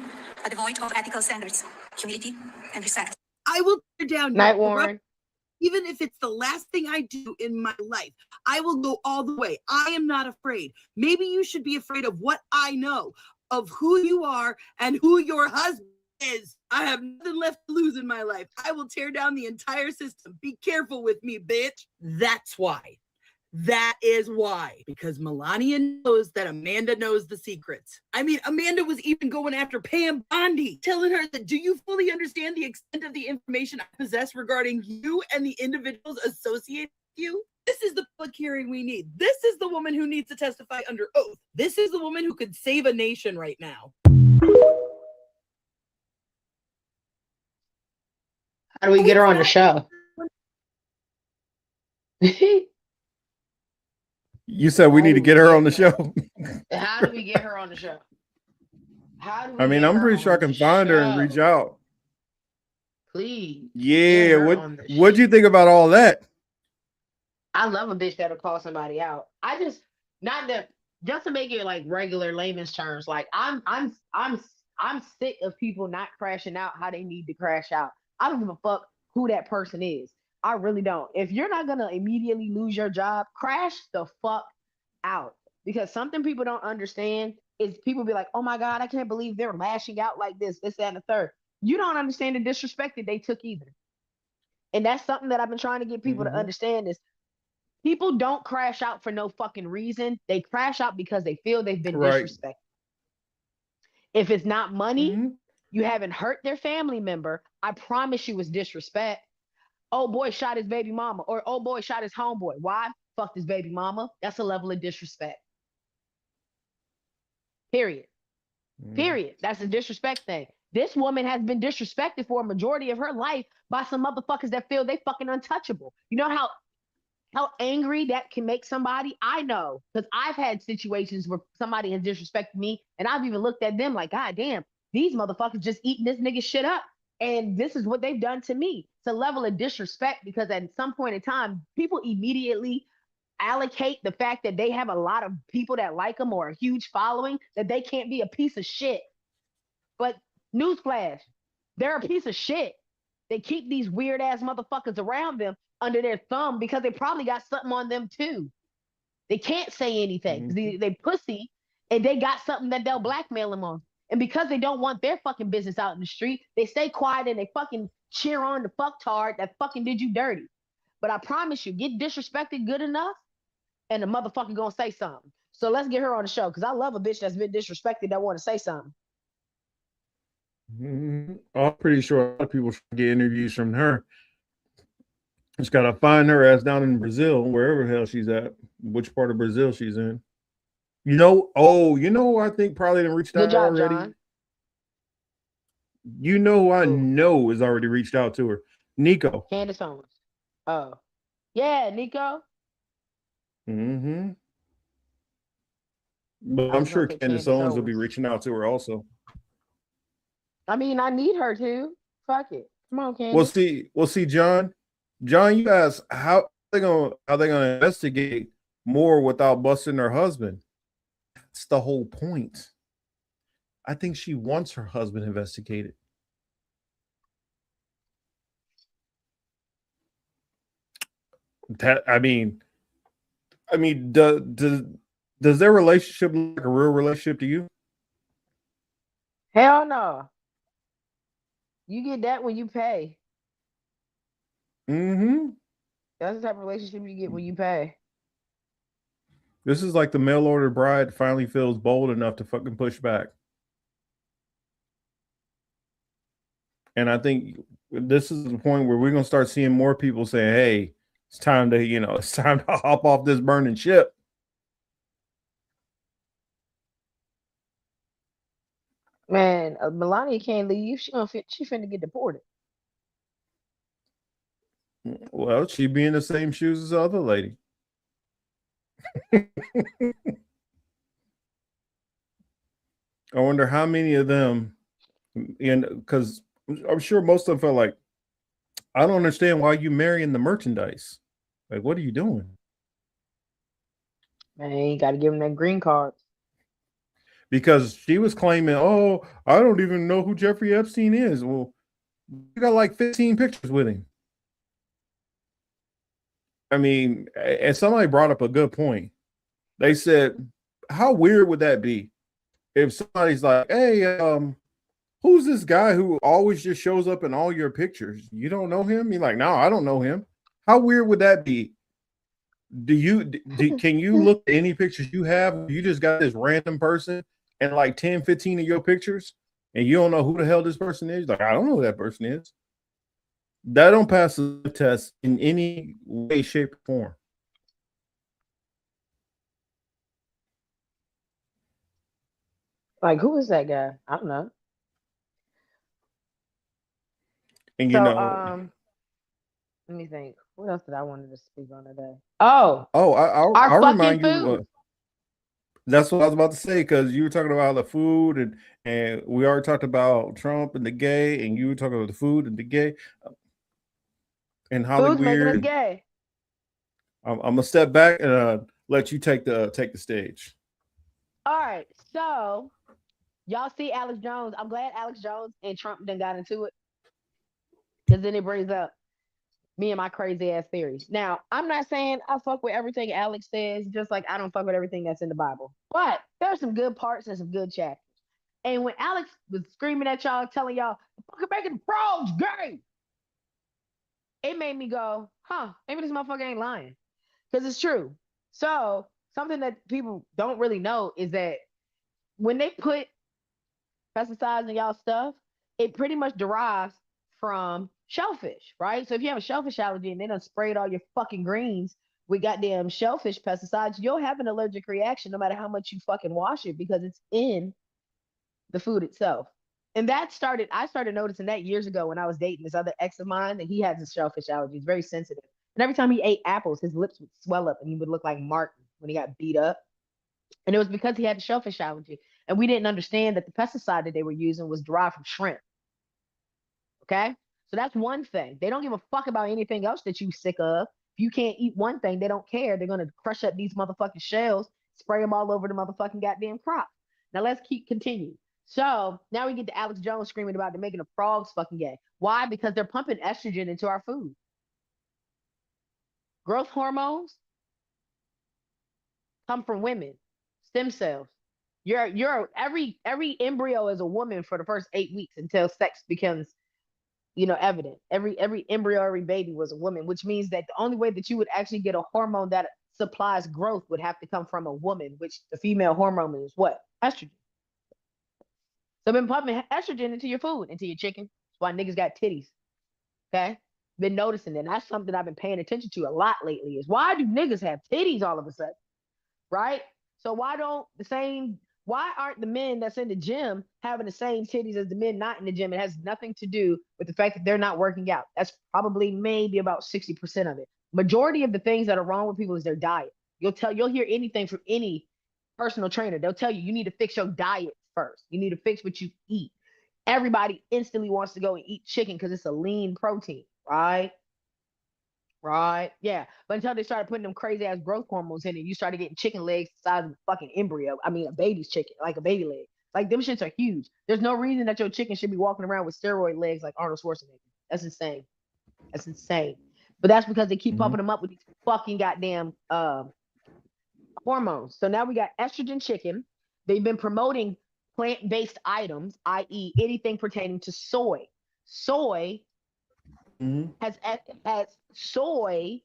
are devoid of ethical standards, humility, and respect. "I will tear down Night, your Warren. even if it's the last thing I do in my life. I will go all the way. I am not afraid. Maybe you should be afraid of what I know, of who you are and who your husband is. I have nothing left to lose in my life. I will tear down the entire system. Be careful with me, bitch." That's why. That is why. Because Melania knows that Amanda knows the secrets. I mean, Amanda was even going after Pam Bondi, telling her that, "Do you fully understand the extent of the information I possess regarding you and the individuals associated with you?" This is the public hearing we need. This is the woman who needs to testify under oath. This is the woman who could save a nation right now. How do we get her on the show? You said we need to get her on the show. How do we get her on the show? How do we I mean, get I'm her pretty sure I on can the find her and show? reach out. Please. Yeah, Get her on the what'd you think about all that? I love a bitch that'll call somebody out. I just not that just to make it like regular layman's terms. Like I'm sick of people not crashing out how they need to crash out. I don't give a fuck who that person is. I really don't. If you're not gonna immediately lose your job, crash the fuck out. Because something people don't understand is people be like, "Oh my God, I can't believe they're lashing out like this, that, and the third." You don't understand the disrespect that they took either. And that's something that I've been trying to get people to understand is people don't crash out for no fucking reason. They crash out because they feel they've been Right. disrespected. If it's not money, you haven't hurt their family member, I promise you it's disrespect. "Oh boy shot his baby mama," or "Oh boy shot his homeboy." Why? Fuck his baby mama. That's a level of disrespect. Period. Period. That's a disrespect thing. This woman has been disrespected for a majority of her life by some motherfuckers that feel they fucking untouchable. You know how angry that can make somebody? I know, because I've had situations where somebody has disrespected me, and I've even looked at them like, "God damn, these motherfuckers just eating this nigga shit up. And this is what they've done to me." It's a level of disrespect because at some point in time, people immediately allocate the fact that they have a lot of people that like them or a huge following, that they can't be a piece of shit. But newsflash, they're a piece of shit. They keep these weird ass motherfuckers around them under their thumb because they probably got something on them too. They can't say anything because they pussy and they got something that they'll blackmail them on. And because they don't want their fucking business out in the street, they stay quiet and they fucking cheer on the fucktard that fucking did you dirty. But I promise you, get disrespected good enough and the motherfucker gonna say something. So let's get her on the show because I love a bitch that's been disrespected that want to say something. I'm pretty sure a lot of people should get interviews from her. Just gotta find her ass down in Brazil, wherever the hell she's at, which part of Brazil she's in. You know, I think probably done reached out Good job, already. John. You know, I know has already reached out to her. Nico. Candace Owens. Oh. Yeah, Nico. But I'm sure Candace Owens will be reaching out to her also. I mean, I need her to. Fuck it. Come on, Candace. We'll see, John. John, you asked how they gonna investigate more without busting her husband. That's the whole point. I think she wants her husband investigated. That I mean, Does their relationship look like a real relationship to you? Hell no. You get that when you pay. Mm-hmm. That's the type of relationship you get when you pay. This is like the mail order bride finally feels bold enough to fucking push back. And I think this is the point where we're gonna start seeing more people saying, "Hey, it's time to, it's time to hop off this burning ship." Man, Melania can't leave. She finna get deported. Well, she'd be in the same shoes as the other lady. I wonder how many of them, because I'm sure most of them felt like, I don't understand why you marrying the merchandise. Like, what are you doing? Man, you gotta give him that green card. Because she was claiming, oh, I don't even know who Jeffrey Epstein is. Well, you got like 15 pictures with him. I mean, and somebody brought up a good point. They said, how weird would that be if somebody's like, hey, who's this guy who always just shows up in all your pictures? You don't know him? You're like, no, I don't know him. How weird would that be? Can you look at any pictures you have? You just got this random person and like 10, 15 of your pictures, and you don't know who the hell this person is? Like, I don't know who that person is. That don't pass the test in any way, shape, or form. Like, who is that guy? I don't know. And let me think. What else did I wanted to speak on today? Oh, I'll remind you. That's what I was about to say, because you were talking about the food, and we already talked about Trump and the gay, and you were talking about the food and the gay, and Hollywood. Food's making us gay. I'm gonna step back and let you take the stage. All right, so y'all see Alex Jones. I'm glad Alex Jones and Trump then got into it, because then it brings up me and my crazy ass theories. Now, I'm not saying I fuck with everything Alex says, just like I don't fuck with everything that's in the Bible. But there's some good parts and some good chapters. And when Alex was screaming at y'all, telling y'all, fucking making the frogs gay, it made me go, maybe this motherfucker ain't lying. Because it's true. So something that people don't really know is that when they put pesticides in y'all stuff, it pretty much derives from shellfish, right? So if you have a shellfish allergy and they done sprayed all your fucking greens with goddamn shellfish pesticides, you'll have an allergic reaction no matter how much you fucking wash it, because it's in the food itself. And I started noticing that years ago when I was dating this other ex of mine, and he has a shellfish allergy. He's very sensitive. And every time he ate apples, his lips would swell up and he would look like Martin when he got beat up. And it was because he had a shellfish allergy. And we didn't understand that the pesticide that they were using was derived from shrimp. Okay? So that's one thing. They don't give a fuck about anything else that you sick of. If you can't eat one thing, they don't care. They're going to crush up these motherfucking shells, spray them all over the motherfucking goddamn crop. Now let's continue. So now we get to Alex Jones screaming about they're making the frogs fucking gay. Why? Because they're pumping estrogen into our food. Growth hormones come from women. Stem cells. Every embryo is a woman for the first 8 weeks until sex becomes, evident. Every embryo, every baby was a woman, which means that the only way that you would actually get a hormone that supplies growth would have to come from a woman, which the female hormone is what? Estrogen. So been pumping estrogen into your food, into your chicken. That's why niggas got titties. Okay? Been noticing that. That's something I've been paying attention to a lot lately, is why do niggas have titties all of a sudden? Right? So why aren't the men that's in the gym having the same titties as the men not in the gym? It has nothing to do with the fact that they're not working out. That's maybe about 60% of it. Majority of the things that are wrong with people is their diet. You'll hear anything from any personal trainer. They'll tell you need to fix your diet first. You need to fix what you eat. Everybody instantly wants to go and eat chicken because it's a lean protein, right? Right. Yeah. But until they started putting them crazy ass growth hormones in it, you started getting chicken legs the size of a fucking embryo. I mean, a baby's chicken, like a baby leg. Like, them shits are huge. There's no reason that your chicken should be walking around with steroid legs like Arnold Schwarzenegger. That's insane. That's insane. But that's because they keep pumping them up with these fucking goddamn hormones. So now we got estrogen chicken. They've been promoting plant-based items, i.e., anything pertaining to soy. Soy has soy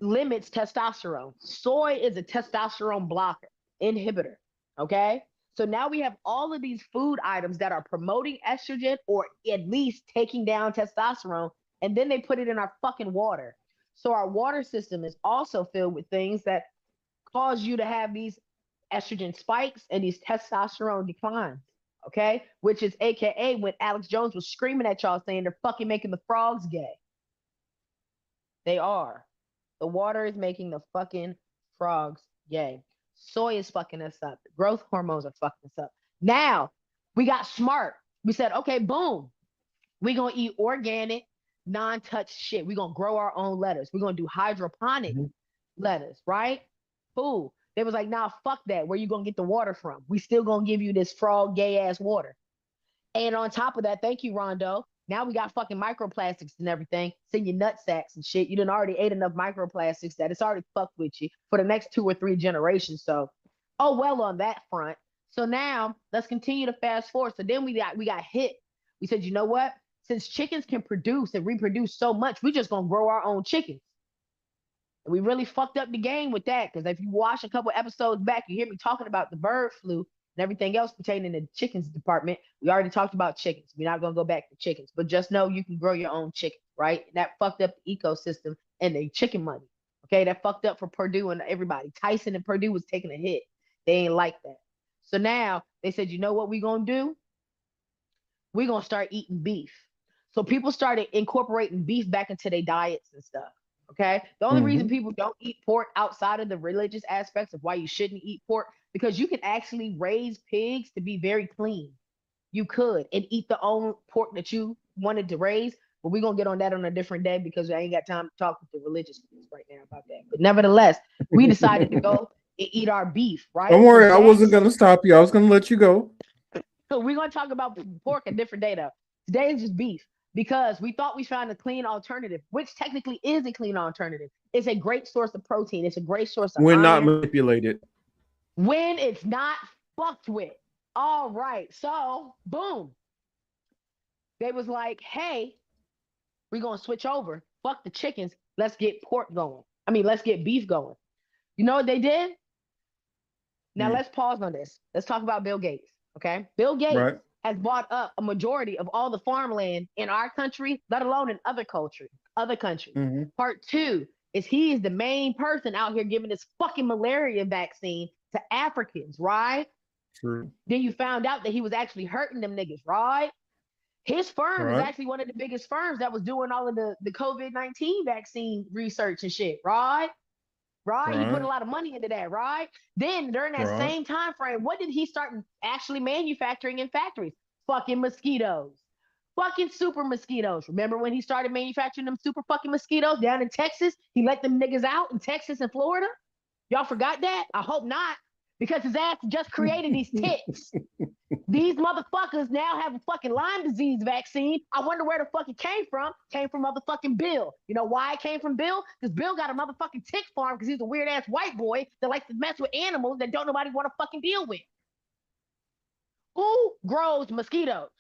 limits testosterone. Soy is a testosterone blocker, inhibitor. Okay. So now we have all of these food items that are promoting estrogen or at least taking down testosterone, and then they put it in our fucking water. So our water system is also filled with things that cause you to have these estrogen spikes and these testosterone declines. Okay. Which is AKA when Alex Jones was screaming at y'all saying they're fucking making the frogs gay. They are. The water is making the fucking frogs gay. Soy is fucking us up. The growth hormones are fucking us up. Now, we got smart. We said, okay, boom. We're going to eat organic, non-touch shit. We're going to grow our own lettuce. We're going to do hydroponic lettuce, right? Cool. They was like, nah, fuck that. Where you going to get the water from? We still going to give you this frog gay ass water. And on top of that, thank you, Rondo. Now we got fucking microplastics and everything. It's in your nut sacks and shit. You done already ate enough microplastics that it's already fucked with you for the next 2 or 3 generations. So, oh well on that front. So now let's continue to fast forward. So then we got hit. We said, you know what? Since chickens can produce and reproduce so much, we just gonna grow our own chickens. And we really fucked up the game with that, because if you watch a couple episodes back, you hear me talking about the bird flu and everything else pertaining to the chickens department. We already talked about chickens. We're not going to go back to chickens, but just know you can grow your own chicken, right? And that fucked up the ecosystem and the chicken money. Okay, that fucked up for Purdue and everybody. Tyson and Purdue was taking a hit. They ain't like that. So now they said, you know what we're going to do? We're going to start eating beef. So people started incorporating beef back into their diets and stuff. Okay. The only reason people don't eat pork outside of the religious aspects of why you shouldn't eat pork, because you can actually raise pigs to be very clean. You could, and eat the own pork that you wanted to raise. But we're going to get on that on a different day, because I ain't got time to talk with the religious people right now about that. But nevertheless, we decided to go and eat our beef, right? Don't worry, I wasn't going to stop you. I was going to let you go. So we're going to talk about pork a different day, though. Today is just beef, because we thought we found a clean alternative, which technically is a clean alternative. It's a great source of protein. It's a great source of when iron. not manipulated. When it's not fucked with. All right. So, boom. They was like, hey, we're going to switch over. Fuck the chickens. Let's get pork going. I mean, let's get beef going. You know what they did? Now, let's pause on this. Let's talk about Bill Gates, okay? Bill Gates has bought up a majority of all the farmland in our country, let alone in other countries. Part 2 is he is the main person out here giving this fucking malaria vaccine to Africans, right? True. Then you found out that he was actually hurting them niggas, right? His firm is actually one of the biggest firms that was doing all of the COVID-19 vaccine research and shit, right? He put a lot of money into that, right? Then during that same time frame, what did he start actually manufacturing in factories? Fucking mosquitoes. Fucking super mosquitoes. Remember when he started manufacturing them super fucking mosquitoes down in Texas? He let them niggas out in Texas and Florida? Y'all forgot that? I hope not, because his ass just created these ticks. These motherfuckers now have a fucking Lyme disease vaccine. I wonder where the fuck it came from. Came from motherfucking Bill. You know why it came from Bill? Because Bill got a motherfucking tick farm, because he's a weird ass white boy that likes to mess with animals that don't nobody want to fucking deal with. Who grows mosquitoes?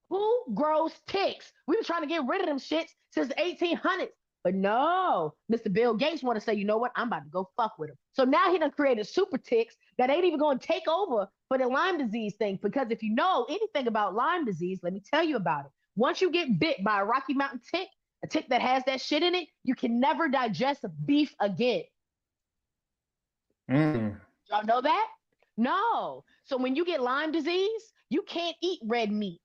Who grows ticks? We've been trying to get rid of them shits since the 1800s. But no, Mr. Bill Gates want to say, you know what? I'm about to go fuck with him. So now he done created super ticks that ain't even going to take over for the Lyme disease thing. Because if you know anything about Lyme disease, let me tell you about it. Once you get bit by a Rocky Mountain tick, a tick that has that shit in it, you can never digest beef again. Y'all know that? No. So when you get Lyme disease, you can't eat red meat.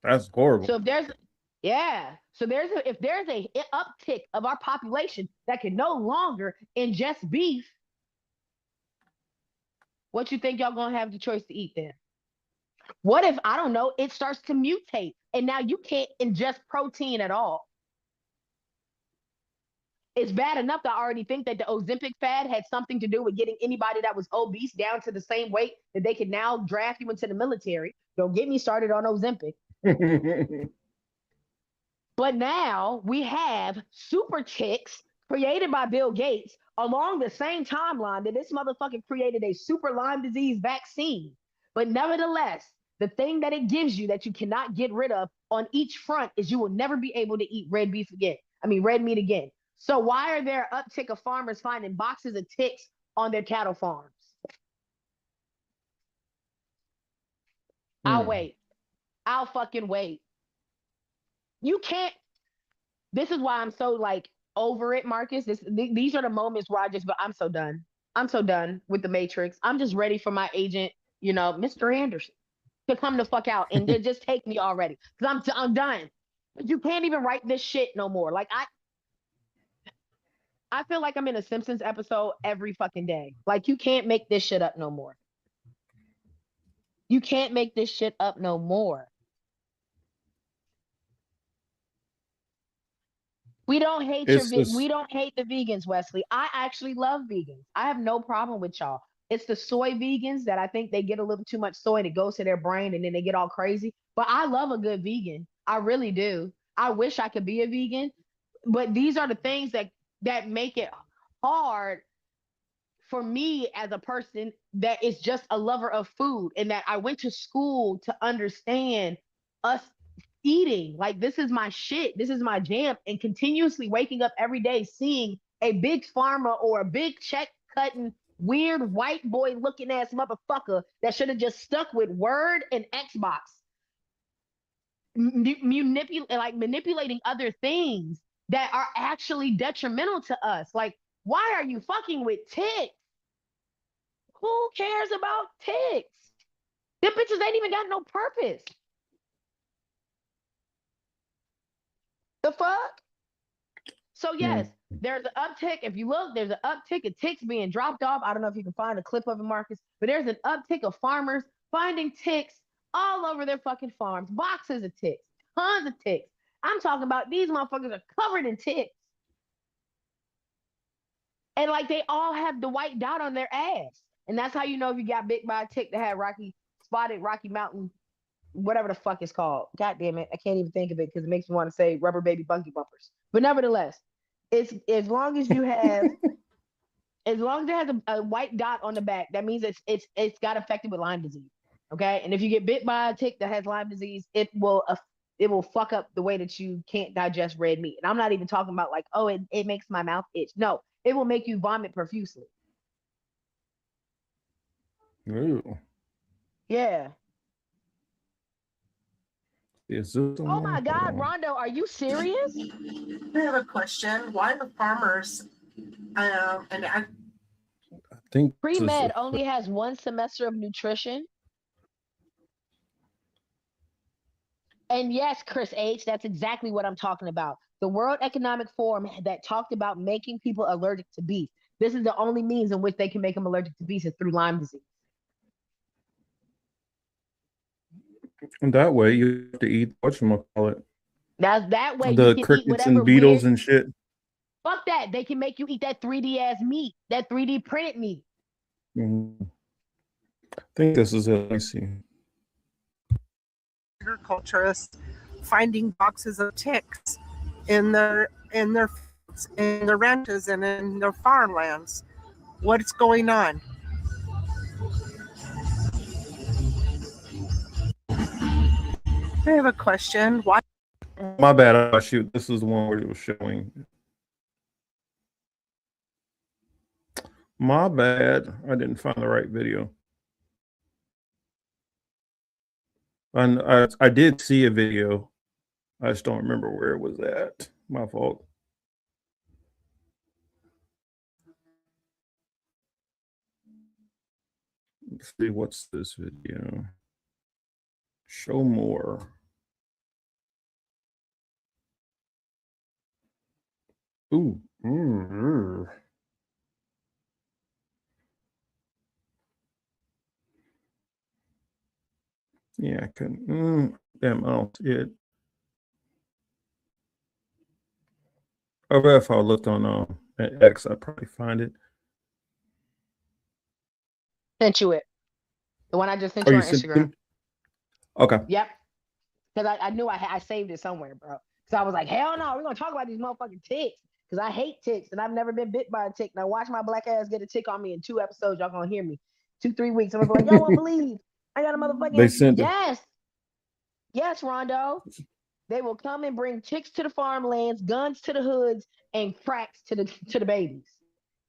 That's horrible. So if there's a uptick of our population that can no longer ingest beef, what you think y'all gonna have the choice to eat then? What if, I don't know, it starts to mutate and now you can't ingest protein at all? It's bad enough that I already think that the Ozempic fad had something to do with getting anybody that was obese down to the same weight that they could now draft you into the military. Don't get me started on Ozempic. But now we have super chicks created by Bill Gates along the same timeline that this motherfucker created a super Lyme disease vaccine. But nevertheless, the thing that it gives you that you cannot get rid of on each front is you will never be able to eat red meat again. So why are there uptick of farmers finding boxes of ticks on their cattle farms? I'll wait. I'll fucking wait. You can't. This is why I'm so like over it, Marcus. These are the moments where I'm so done. I'm so done with the Matrix. I'm just ready for my agent, Mr. Anderson, to come the fuck out and just take me already. Because I'm done. You can't even write this shit no more. Like I feel like I'm in a Simpsons episode every fucking day. Like you can't make this shit up no more. You can't make this shit up no more. We don't hate we don't hate the vegans, Wesley. I actually love vegans. I have no problem with y'all. It's the soy vegans that I think they get a little too much soy and it goes to their brain and then they get all crazy. But I love a good vegan. I really do. I wish I could be a vegan, but these are the things that make it hard for me as a person that is just a lover of food and that I went to school to understand us eating. Like this is my shit. This is my jam. And continuously waking up every day seeing a big pharma or a big check cutting weird white boy looking ass motherfucker that should have just stuck with Word and Xbox manipulating other things that are actually detrimental to us. Like, why are you fucking with ticks? Who cares about ticks? Them bitches ain't even got no purpose. The fuck? So yes, there's an uptick. If you look, there's an uptick of ticks being dropped off. I don't know if you can find a clip of it, Marcus, but there's an uptick of farmers finding ticks all over their fucking farms. Boxes of ticks, tons of ticks. I'm talking about these motherfuckers are covered in ticks. And like they all have the white dot on their ass. And that's how you know if you got bit by a tick that had spotted Rocky Mountain, whatever the fuck it's called. God damn it. I can't even think of it because it makes me want to say rubber baby bunky bumpers. But nevertheless, it's as long as you have as long as it has a white dot on the back, that means it's got affected with Lyme disease. Okay. And if you get bit by a tick that has Lyme disease, it will fuck up the way that you can't digest red meat. And I'm not even talking about like, oh, it makes my mouth itch. No, it will make you vomit profusely. Ooh. Yeah. Oh my God, Rondo, are you serious? I have a question. Why the farmers and I think pre-med only has 1 semester of nutrition? And yes, Chris H., that's exactly what I'm talking about. The World Economic Forum that talked about making people allergic to beef. This is the only means in which they can make them allergic to beef is through Lyme disease. And that way you have to eat whatchamacallit. That way the you can crickets eat whatever and beetles weird, and shit. Fuck that. They can make you eat that 3D ass meat, that 3D printed meat. I think this is it. Let me see. Agriculturists finding boxes of ticks in their ranches and in their farmlands. What's going on? I have a question. Why? My bad. Oh, shoot. This is the one where it was showing. My bad. I didn't find the right video. And I did see a video. I just don't remember where it was at. My fault. Let's see. What's this video? Show more. Ooh. Yeah, I couldn't. Damn, I don't see it. I bet if I looked on X, I'd probably find it. Sent you it. The one I just sent you on Instagram. Okay. Yep. Because I knew I saved it somewhere, bro. I was like, hell no, we're gonna talk about these motherfucking ticks. Because I hate ticks and I've never been bit by a tick. Now watch my black ass get a tick on me in 2 episodes. Y'all gonna hear me. 2-3 weeks. I'm gonna be like, y'all won't believe. I got a motherfucking They sent it. yes. Yes, Rondo. They will come and bring ticks to the farmlands, guns to the hoods, and cracks to the babies.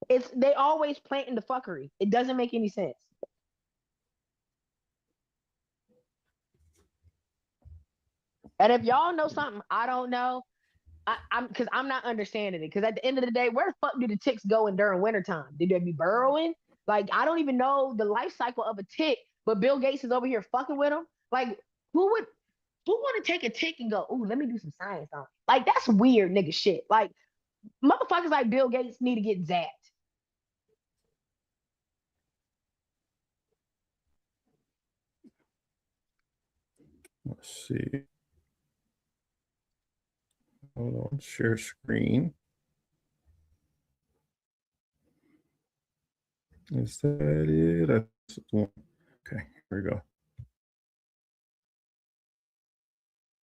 They always planting the fuckery. It doesn't make any sense. And if y'all know something I don't know, I'm not understanding it. Because at the end of the day, where the fuck do the ticks go in during wintertime? Did they be burrowing? Like, I don't even know the life cycle of a tick, but Bill Gates is over here fucking with them. Like, who want to take a tick and go, ooh, let me do some science on it? Like, that's weird nigga shit. Like, motherfuckers like Bill Gates need to get zapped. Let's see. Hold on, share screen. Is that it? That's one. Okay, here we go.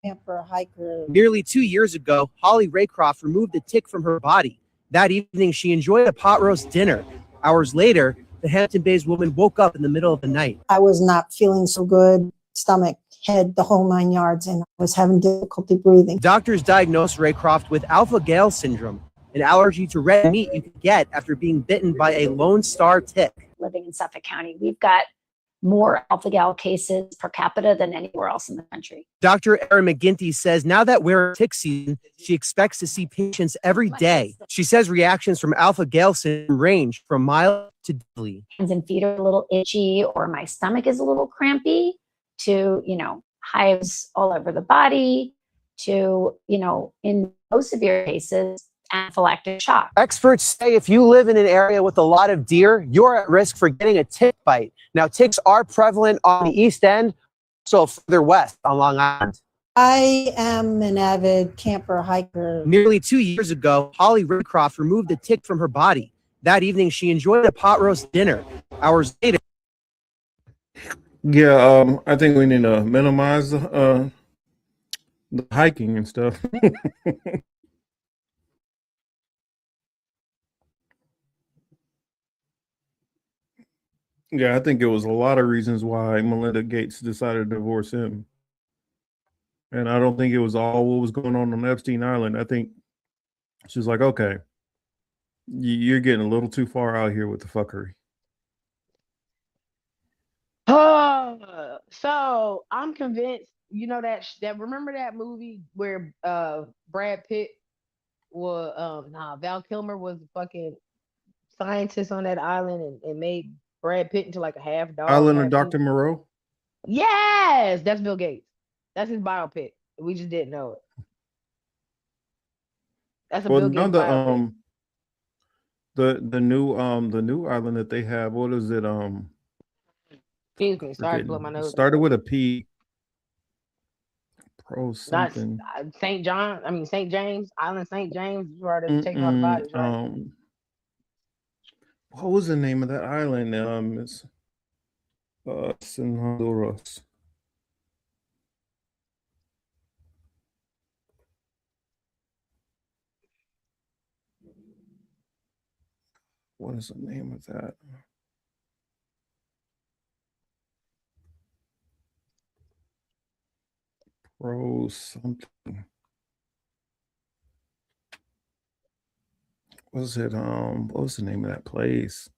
Camper, hiker. Nearly 2 years ago, Holly Raycroft removed the tick from her body. That evening, she enjoyed a pot roast dinner. Hours later, the Hampton Bays woman woke up in the middle of the night. I was not feeling so good, stomach, head, the whole 9 yards, and I was having difficulty breathing. Doctors diagnosed Raycroft with alpha-gal syndrome, an allergy to red meat you can get after being bitten by a Lone Star tick. Living in Suffolk County, we've got more alpha-gal cases per capita than anywhere else in the country. Dr. Erin McGinty says now that we're in tick season, she expects to see patients every day. She says reactions from alpha-gal syndrome range from mild to deadly. Hands and feet are a little itchy, or my stomach is a little crampy, to, hives all over the body, to, in most severe cases, anaphylactic shock. Experts say if you live in an area with a lot of deer, you're at risk for getting a tick bite. Now, ticks are prevalent on the East End, so further west on Long Island. I am an avid camper, hiker. Nearly 2 years ago, Holly Raycroft removed the tick from her body. That evening, she enjoyed a pot roast dinner. Hours later, Yeah, I think we need to minimize the hiking and stuff. Yeah, I think it was a lot of reasons why Melinda Gates decided to divorce him. And I don't think it was all what was going on Epstein Island. I think she's like, okay, you're getting a little too far out here with the fuckery. So I'm convinced, that remember that movie where Brad Pitt was Val Kilmer was the fucking scientist on that island and made Brad Pitt into like a half dog. Island of Dr. Moreau? Yes, that's Bill Gates. That's his biopic. We just didn't know it. That's a Bill Gates biopic. The new island that they have, what is it? Excuse me, sorry to blow my nose. Started with a P. Pro something. St. James, Island St. James, where they're taking all the bodies, right? What was the name of that island? It's in Honduras. What is the name of that? Pro something. What was it? What was the name of that place?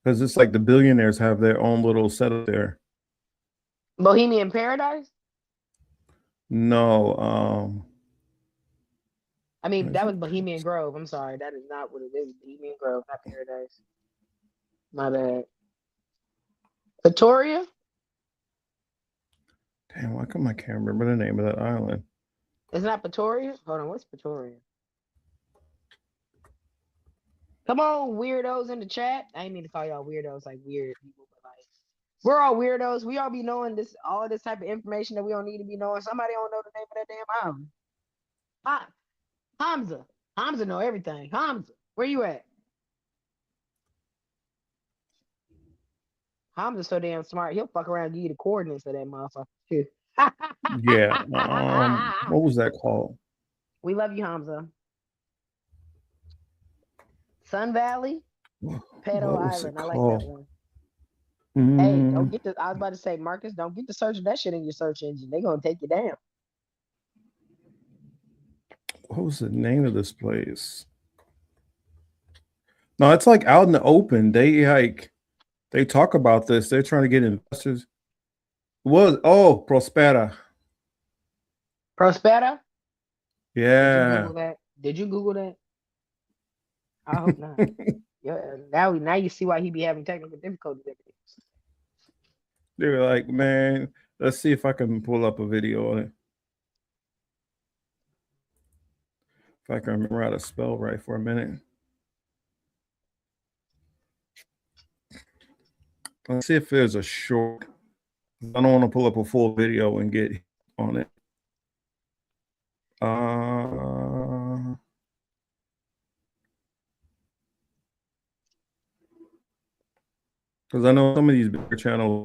Because it's like the billionaires have their own little setup there. Bohemian Paradise? No, that was Bohemian Grove. I'm sorry. That is not what it is. Bohemian Grove, not Paradise. My bad. Pretoria? Damn, why come I can't remember the name of that island? It's not Pretoria? Hold on, what's Pretoria? Come on, weirdos in the chat. I didn't mean to call y'all weirdos, like weird people, but like we're all weirdos. We all be knowing all this type of information that we don't need to be knowing. Somebody don't know the name of that damn island. Hamza know everything. Hamza, where you at? Hamza's so damn smart. He'll fuck around and give you the coordinates of that motherfucker too. Yeah. What was that called? We love you, Hamza. Sun Valley, Pedo What was it Island. I like that called? one. Hey, don't Mm, get the. I was about to say, Marcus, don't get to searching that shit in your search engine. They're gonna take you down. what was the name of this place? No, it's like out in the open. They talk about this. They're trying to get investors. Prospera. Prospera? Did you Yeah. Google that? Did you Google that? I hope not. Yeah. Now you see why he be having technical difficulties. They were like, man, let's see if I can pull up a video on it. If I can remember how to spell right for a minute. Let's see if there's a short. I don't want to pull up a full video and get on it. Because I know some of these bigger channels,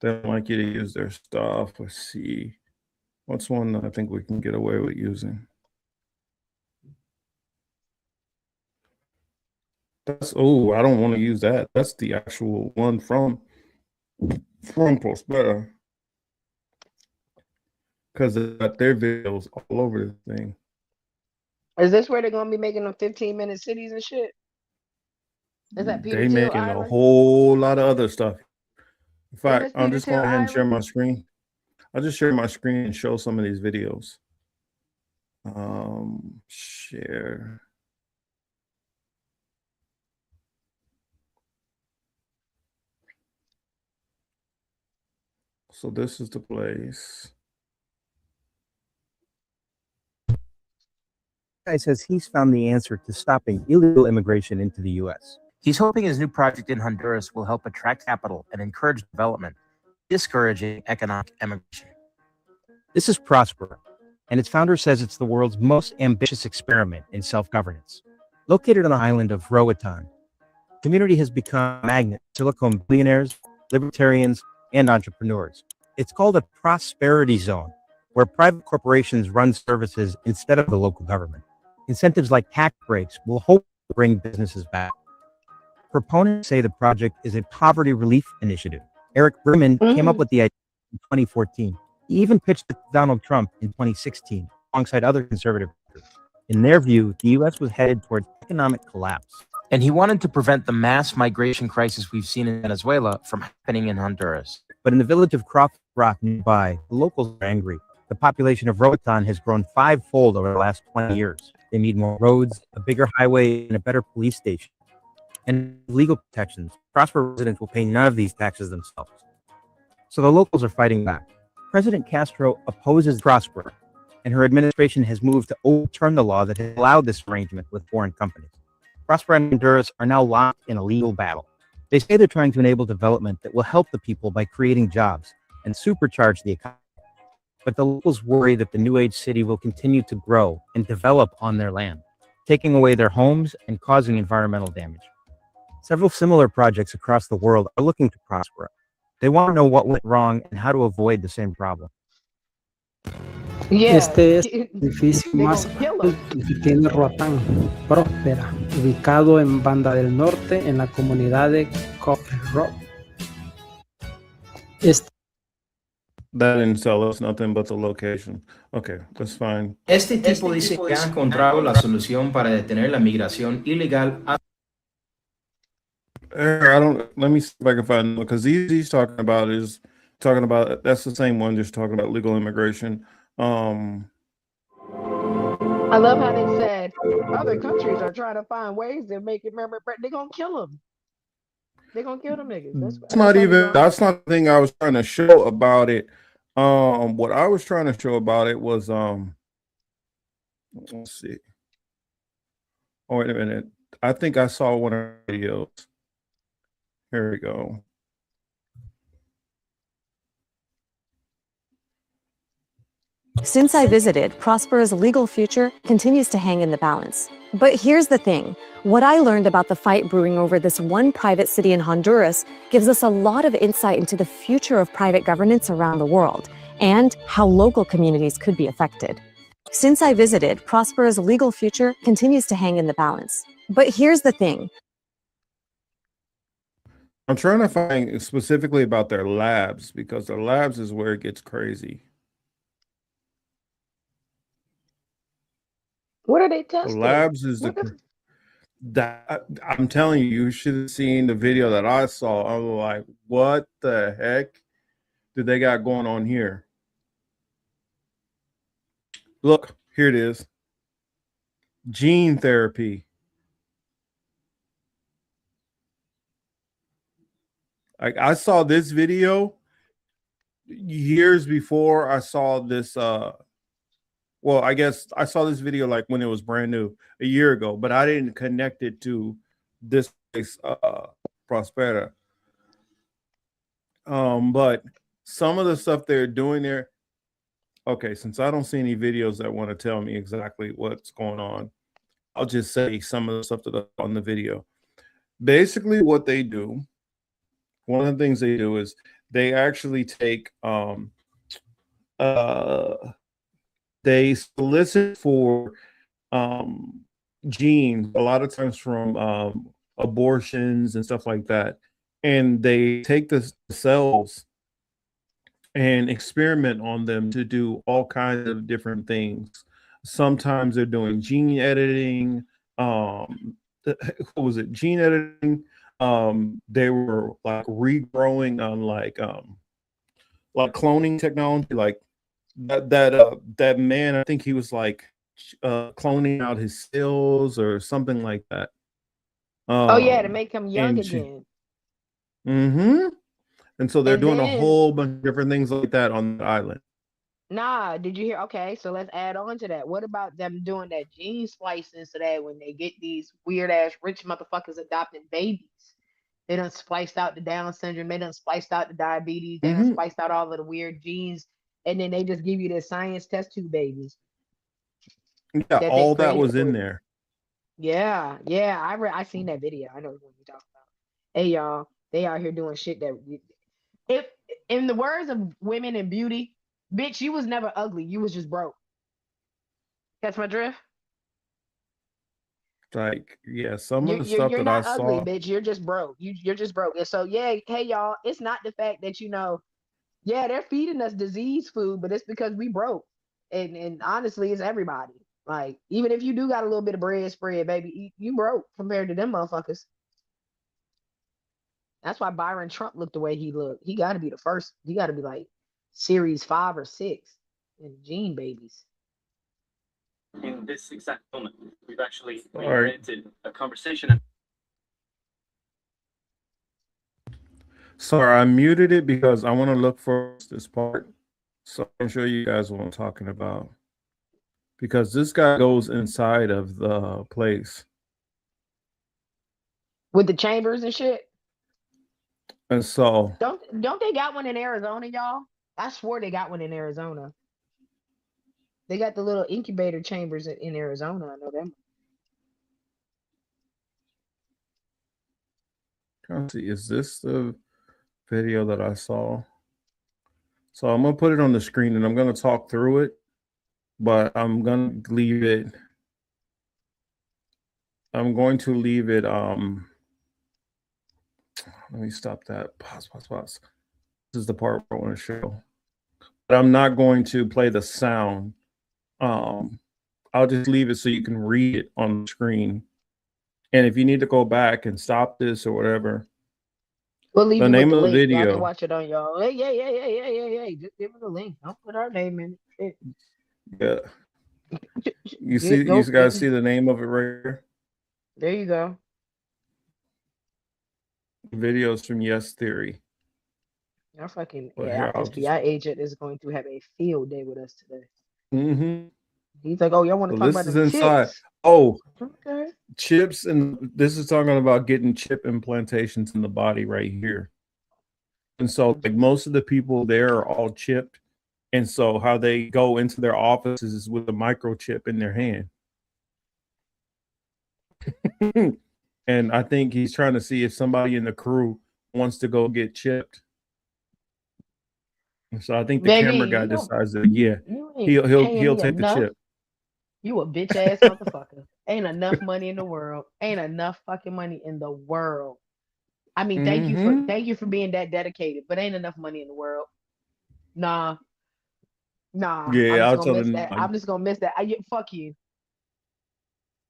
they don't like you to use their stuff. Let's see. What's one that I think we can get away with using? I don't want to use that. That's the actual one from Prospera. Because they got their videos all over the thing. Is this where they're gonna be making them 15-minute cities and shit? Is that Peter They Thiel making a Island? whole lot of other stuff. In fact, this I'm Peter just going Thiel ahead and share Island? my screen. I'll just share my screen and show some of these videos. Share. So this is the place. Guy says he's found the answer to stopping illegal immigration into the U.S. He's hoping his new project in Honduras will help attract capital and encourage development, discouraging economic immigration. This is Prosper, and its founder says it's the world's most ambitious experiment in self-governance. Located on the island of Roatan, the community has become a magnet for Silicon billionaires, libertarians, and entrepreneurs. It's called a prosperity zone, where private corporations run services instead of the local government. Incentives like tax breaks will hopefully bring businesses back. Proponents say the project is a poverty relief initiative. Eric Berman came up with the idea in 2014. He even pitched it to Donald Trump in 2016, alongside other conservative groups. In their view, the U.S. was headed towards economic collapse. And he wanted to prevent the mass migration crisis we've seen in Venezuela from happening in Honduras. But in the village of Crawford Rock nearby, the locals are angry. The population of Roatan has grown fivefold over the last 20 years. They need more roads, a bigger highway, and a better police station. And legal protections. Prosper residents will pay none of these taxes themselves. So the locals are fighting back. President Castro opposes Prosper, and her administration has moved to overturn the law that has allowed this arrangement with foreign companies. Prosper and Honduras are now locked in a legal battle. They say they're trying to enable development that will help the people by creating jobs and supercharge the economy. But the locals worry that the new age city will continue to grow and develop on their land, taking away their homes and causing environmental damage. Several similar projects across the world are looking to prosper. They want to know what went wrong and how to avoid the same problem. Este es el edificio más alto que tiene Roatán, Próspera, ubicado en Banda del Norte, en la comunidad de Coffee Rock. That didn't tell us nothing but the location. Okay, that's fine. Este tipo dice que ha encontrado la solución para detener la migración ilegal. Let me see if I can find, because he's talking about that's the same one, just talking about legal immigration. I love how they said other countries are trying to find ways to make it. Remember, they're gonna kill them. They're gonna kill them niggas. That's not the thing I was trying to show about it. What I was trying to show about it was let's see. Oh, wait a minute. I think I saw one of the videos. Here we go. Since I visited, Prosper's legal future continues to hang in the balance. But here's the thing. What I learned about the fight brewing over this one private city in Honduras gives us a lot of insight into the future of private governance around the world. and how local communities could be affected. Since I visited, Prospera's legal future continues to hang in the balance. But here's the thing. I'm trying to find specifically about their labs, because their labs is where it gets crazy. What are they The testing? labs is that I'm telling you, you should have seen the video that I saw. I was like, what the heck did they got going on here? Look, here it is. Gene therapy. I saw this video years before I saw this. Well, I guess I saw this video like when it was brand new a year ago, but I didn't connect it to this place, Prospera. But some of the stuff they're doing there. Okay, since I don't see any videos that want to tell me exactly what's going on, I'll just say some of the stuff that on the video. Basically, what they do, one of the things they do is they actually take they solicit for genes a lot of times from abortions and stuff like that, and they take the cells and experiment on them to do all kinds of different things. Sometimes they're doing gene editing. What was it? Gene editing. They were like regrowing on like cloning technology, like that man. I think he was like cloning out his cells or something like that. Oh yeah, to make him young again. And so they're And doing a then- whole bunch of different things like that on the island. Nah, did you hear? Okay, so let's add on to that. What about them doing that gene splicing so that when they get these weird ass rich motherfuckers adopting babies, they done spliced out the Down syndrome, they done spliced out the diabetes, they done spliced out all of the weird genes, and then they just give you the science test tube babies. Yeah, they all that created was for in you. there. Yeah, I seen that video. I know what you're talking about. Hey y'all, they out here doing shit that if in the words of women in beauty, bitch, you was never ugly. You was just broke. Catch my drift? Like, yeah, some of the stuff You're that I not ugly, saw. bitch. You're just broke. You're just broke. And so yeah, hey y'all, it's not the fact that yeah, they're feeding us disease food, but it's because we broke. And honestly, it's everybody. Like, even if you do got a little bit of bread spread, baby, you broke compared to them motherfuckers. That's why Byron Trump looked the way he looked. He got to be the first. He got to be like series 5 or 6 in Gene Babies. In this exact moment, we've actually All right. created a conversation. Sorry, I muted it because I want to look for this part so I can show you guys what I'm talking about. Because this guy goes inside of the place. With the chambers and shit. And so Don't they got one in Arizona, y'all? I swore they got one in Arizona. They got the little incubator chambers in Arizona. I know them. Let's see, is this the video that I saw? So I'm gonna put it on the screen and I'm gonna talk through it, but I'm gonna leave it. I'm going to leave it. Let me stop that. Pause. This is the part where I want to show. But I'm not going to play the sound. I'll just leave it so you can read it on the screen. And if you need to go back and stop this or whatever, We'll leave the you name with of the link. Y'all can video. watch it on y'all. Hey, yeah. Just give it a link. Don't put our name in it. Yeah. You guys see the name of it right here? There you go. Videos from Yes Theory. Our fucking Well, our here, I'll FBI agent is going to have a field day with us today. Mm-hmm. He's like, oh, y'all want to So talk this about is the inside. chips? Oh, Okay. chips, and this is talking about getting chip implantations in the body right here. And so, like, most of the people there are all chipped, and so how they go into their offices is with a microchip in their hand. And I think he's trying to see if somebody in the crew wants to go get chipped. So I think the Baby, camera guy you don't, decides that you ain't paying he'll me take the enough. chip. You a bitch ass motherfucker. Ain't enough money in the world. Ain't enough fucking money in the world. I mean, Mm-hmm. thank you for being that dedicated, but ain't enough money in the world. Nah, nah. I'm Yeah, just I'll gonna tell miss them that. like, I'm just gonna miss that. Fuck you.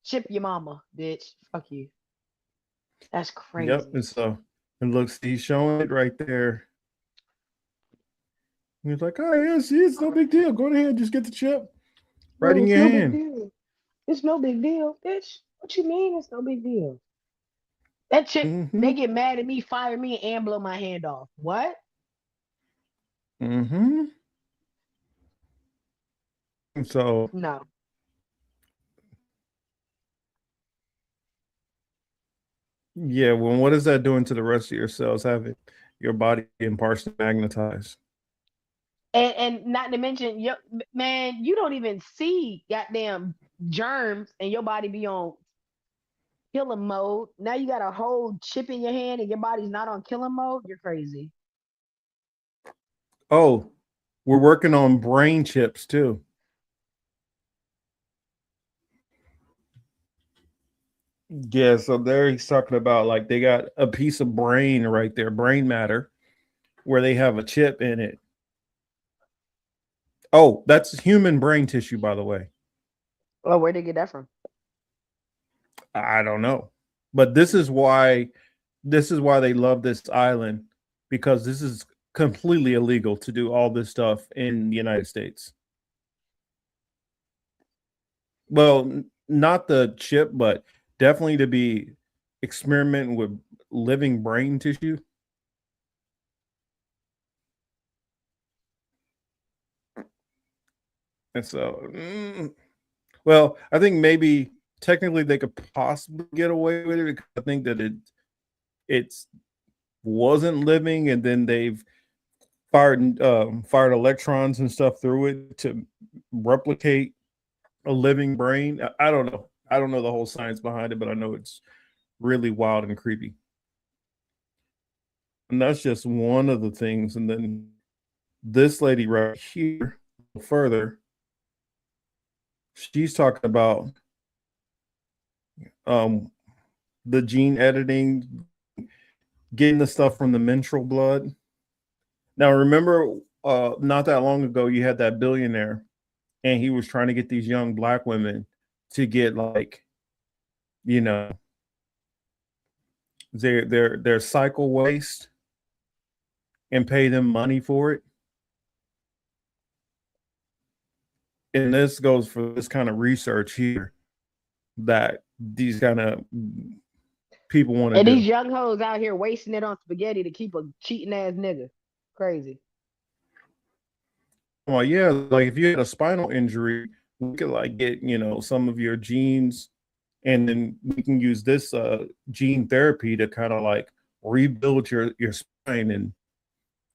Chip your mama, bitch. Fuck you. That's yep. crazy. And so it looks, he's showing it right there. He's like, oh yeah, see, it's no big deal. Go ahead, just get the chip right No, in it's your no big hand. deal. It's no big deal, bitch. What you mean it's no big deal? That chick, Mm-hmm. they get mad at me, fire me, and blow my hand off. What? Mm-hmm. And so No. yeah, well, what is that doing to the rest of your cells? Having your body being partially magnetized. And not to mention, man, you don't even see goddamn germs, and your body be on killing mode. Now you got a whole chip in your hand, and your body's not on killing mode. You're crazy. Oh, we're working on brain chips too. Yeah, so there he's talking about like they got a piece of brain right there, brain matter, where they have a chip in it. Oh, that's human brain tissue, by the way. Oh, where'd they get that from? I don't know. But this is why they love this island, because this is completely illegal to do all this stuff in the United States. Well, not the chip, but definitely to be experimenting with living brain tissue. And so, well, I think maybe technically they could possibly get away with it, because I think that it's wasn't living, and then they've fired electrons and stuff through it to replicate a living brain. I don't know. I don't know the whole science behind it, but I know it's really wild and creepy. And that's just one of the things. And then this lady right here, further, she's talking about the gene editing, getting the stuff from the menstrual blood. Now, remember, not that long ago, you had that billionaire, and he was trying to get these young black women to get like, you know, their cycle waste and pay them money for it. And this goes for this kind of research here that these kind of people want to And do. these young hoes out here wasting it on spaghetti to keep a cheating ass nigga. Crazy. Well, yeah, like if you had a spinal injury, we could like get, some of your genes, and then we can use this gene therapy to kind of like rebuild your spine and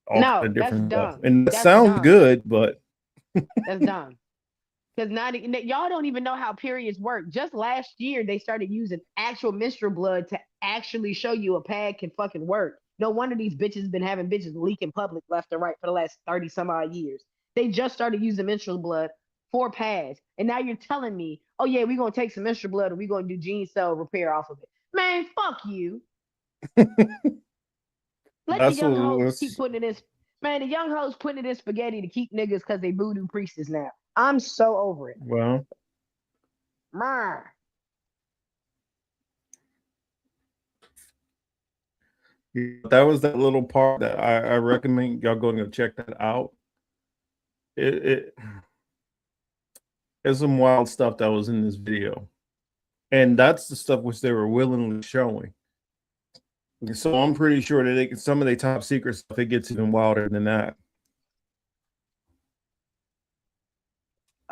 all kind No, of that's different stuff. dumb. And that That's sounds dumb. good, but That's dumb. Because y'all don't even know how periods work. Just last year, they started using actual menstrual blood to actually show you a pad can fucking work. No wonder these bitches been having bitches leaking public left and right for the last 30 some odd years. They just started using menstrual blood for pads. And now you're telling me, oh yeah, we're going to take some menstrual blood and we're going to do gene cell repair off of it. Man, fuck you. Let the that's young hoes what keep putting it in. Man, the young hoes putting it in spaghetti to keep niggas because they voodoo priestess now. I'm so over it. well. Marr. That was that little part that I recommend y'all going to check that out. It's some wild stuff that was in this video, and that's the stuff which they were willingly showing. So I'm pretty sure that some of the top secret stuff, it gets even wilder than that.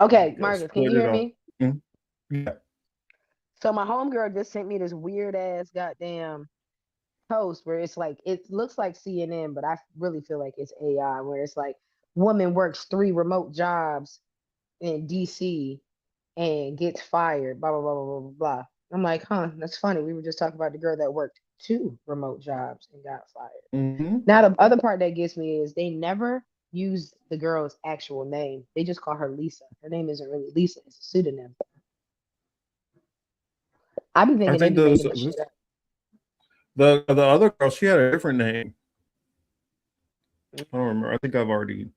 Okay, Marcus, can you Put it hear on. me? Yeah. So my homegirl just sent me this weird ass goddamn post where it's like it looks like CNN, but I really feel like it's AI. Where it's like woman works 3 remote jobs in DC and gets fired. Blah blah blah blah blah blah. Blah. I'm like, huh, that's funny. We were just talking about the girl that worked 2 remote jobs and got fired. Mm-hmm. Now the other part that gets me is they never use the girl's actual name. They just call her Lisa. Her name isn't really Lisa. It's a pseudonym. I be I thinking think they be making this shit up. the other girl, she had a different name. I don't remember. I think I've already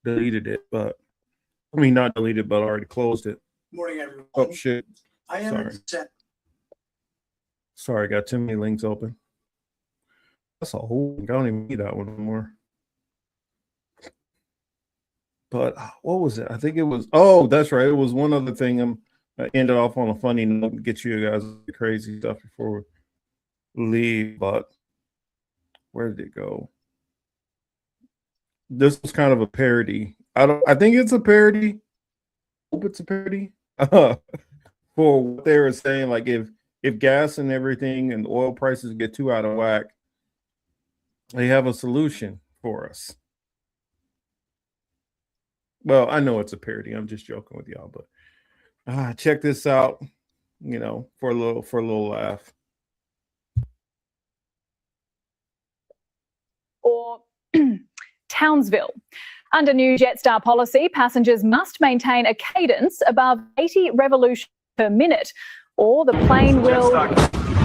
deleted it, but I mean not deleted, but already closed it. Morning, everyone. Oh shit! I am Sorry. set. Sorry, got too many links open. That's a whole. I don't even need that one anymore. But what was it? I think it was. Oh, that's right. It was one other thing. I ended off on a funny note to get you guys crazy stuff before we leave. But where did it go? This was kind of a parody. I think it's a parody. I hope it's a parody. For what they were saying, like if gas and everything and oil prices get too out of whack, they have a solution for us. Well, I know it's a parody. I'm just joking with y'all, but check this out. You know, for a little laugh. Or Townsville. Under new Jetstar policy, passengers must maintain a cadence above 80 revolutions per minute, or the plane will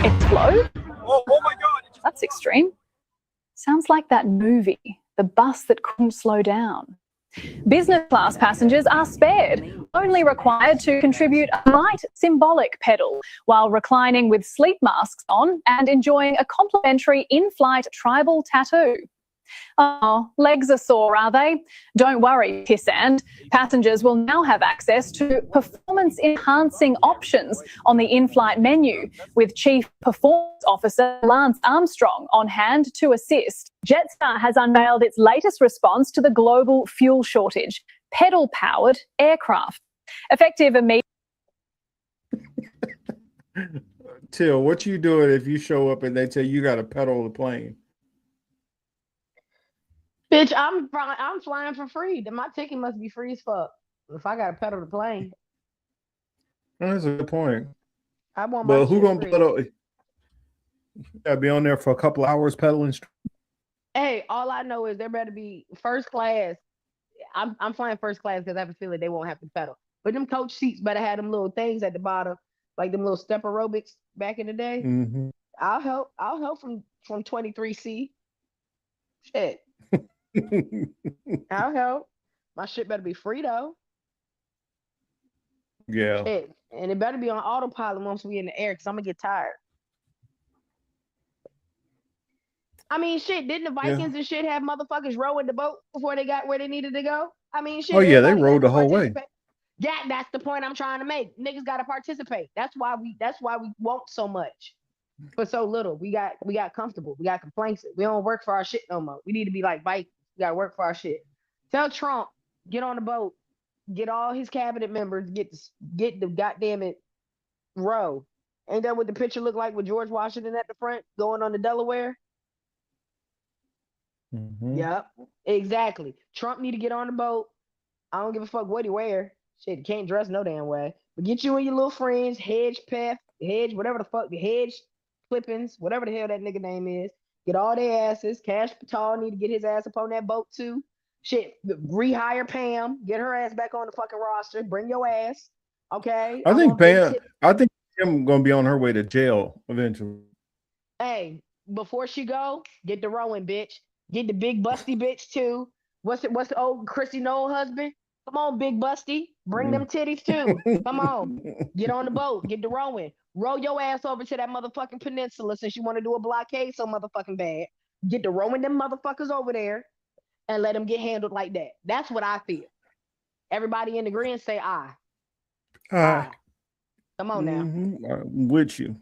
explode. Oh my God! That's extreme. Sounds like that movie, The Bus That Couldn't Slow Down. Business class passengers are spared, only required to contribute a light symbolic pedal while reclining with sleep masks on and enjoying a complimentary in-flight tribal tattoo. Oh, legs are sore, are they? Don't worry, pissant. Passengers will now have access to performance-enhancing options on the in-flight menu, with Chief Performance Officer Lance Armstrong on hand to assist. Jetstar has unveiled its latest response to the global fuel shortage: pedal-powered aircraft. Effective immediately. Till, what you doing if you show up and they tell you got to pedal the plane? Bitch, I'm flying for free. Then my ticket must be free as fuck. If I gotta pedal the plane, That's a good point. I want my But who shit gonna free. pedal? Gotta be on there for a couple of hours pedaling. Hey, all I know is there better be first class. I'm flying first class because I have a feeling they won't have to pedal. But them coach seats better have them little things at the bottom, like them little step aerobics back in the day. Mm-hmm. I'll help from 23C. Shit. I'll help. My shit better be free though. Yeah. Shit. And it better be on autopilot once we in the air, because I'm gonna get tired. I mean, shit, didn't the Vikings and shit have motherfuckers rowing the boat before they got where they needed to go? I mean, shit. Oh yeah, they everybody rode got to the whole way. participate. Yeah, that's the point I'm trying to make. Niggas gotta participate. That's why we want so much for so little. We got comfortable. We got complacent. We don't work for our shit no more. We need to be like Vikings. We gotta work for our shit. Tell Trump, get on the boat, get all his cabinet members, get the goddamn it row. Ain't that what the picture looked like with George Washington at the front going on the Delaware? Mm-hmm. Yep, exactly. Trump need to get on the boat. I don't give a fuck what he wear. Shit, can't dress no damn way. But get you and your little friends, hedge, whatever the fuck, the hedge clippings, whatever the hell that nigga name is. Get all their asses. Cash Patel need to get his ass up on that boat too. Shit, rehire Pam. Get her ass back on the fucking roster. Bring your ass. Okay. I think Pam gonna be on her way to jail eventually. Hey, before she go, get the rowing bitch. Get the big busty bitch too. What's the old Chrissy Noel husband? Come on, big busty. Bring them titties too. Come on. Get on the boat. Get the rowing. Row your ass over to that motherfucking peninsula since you want to do a blockade so motherfucking bad. Get the rowing them motherfuckers over there and let them get handled like that. That's what I feel. Everybody in the green say aye. Aye. Come on now. I'm with you.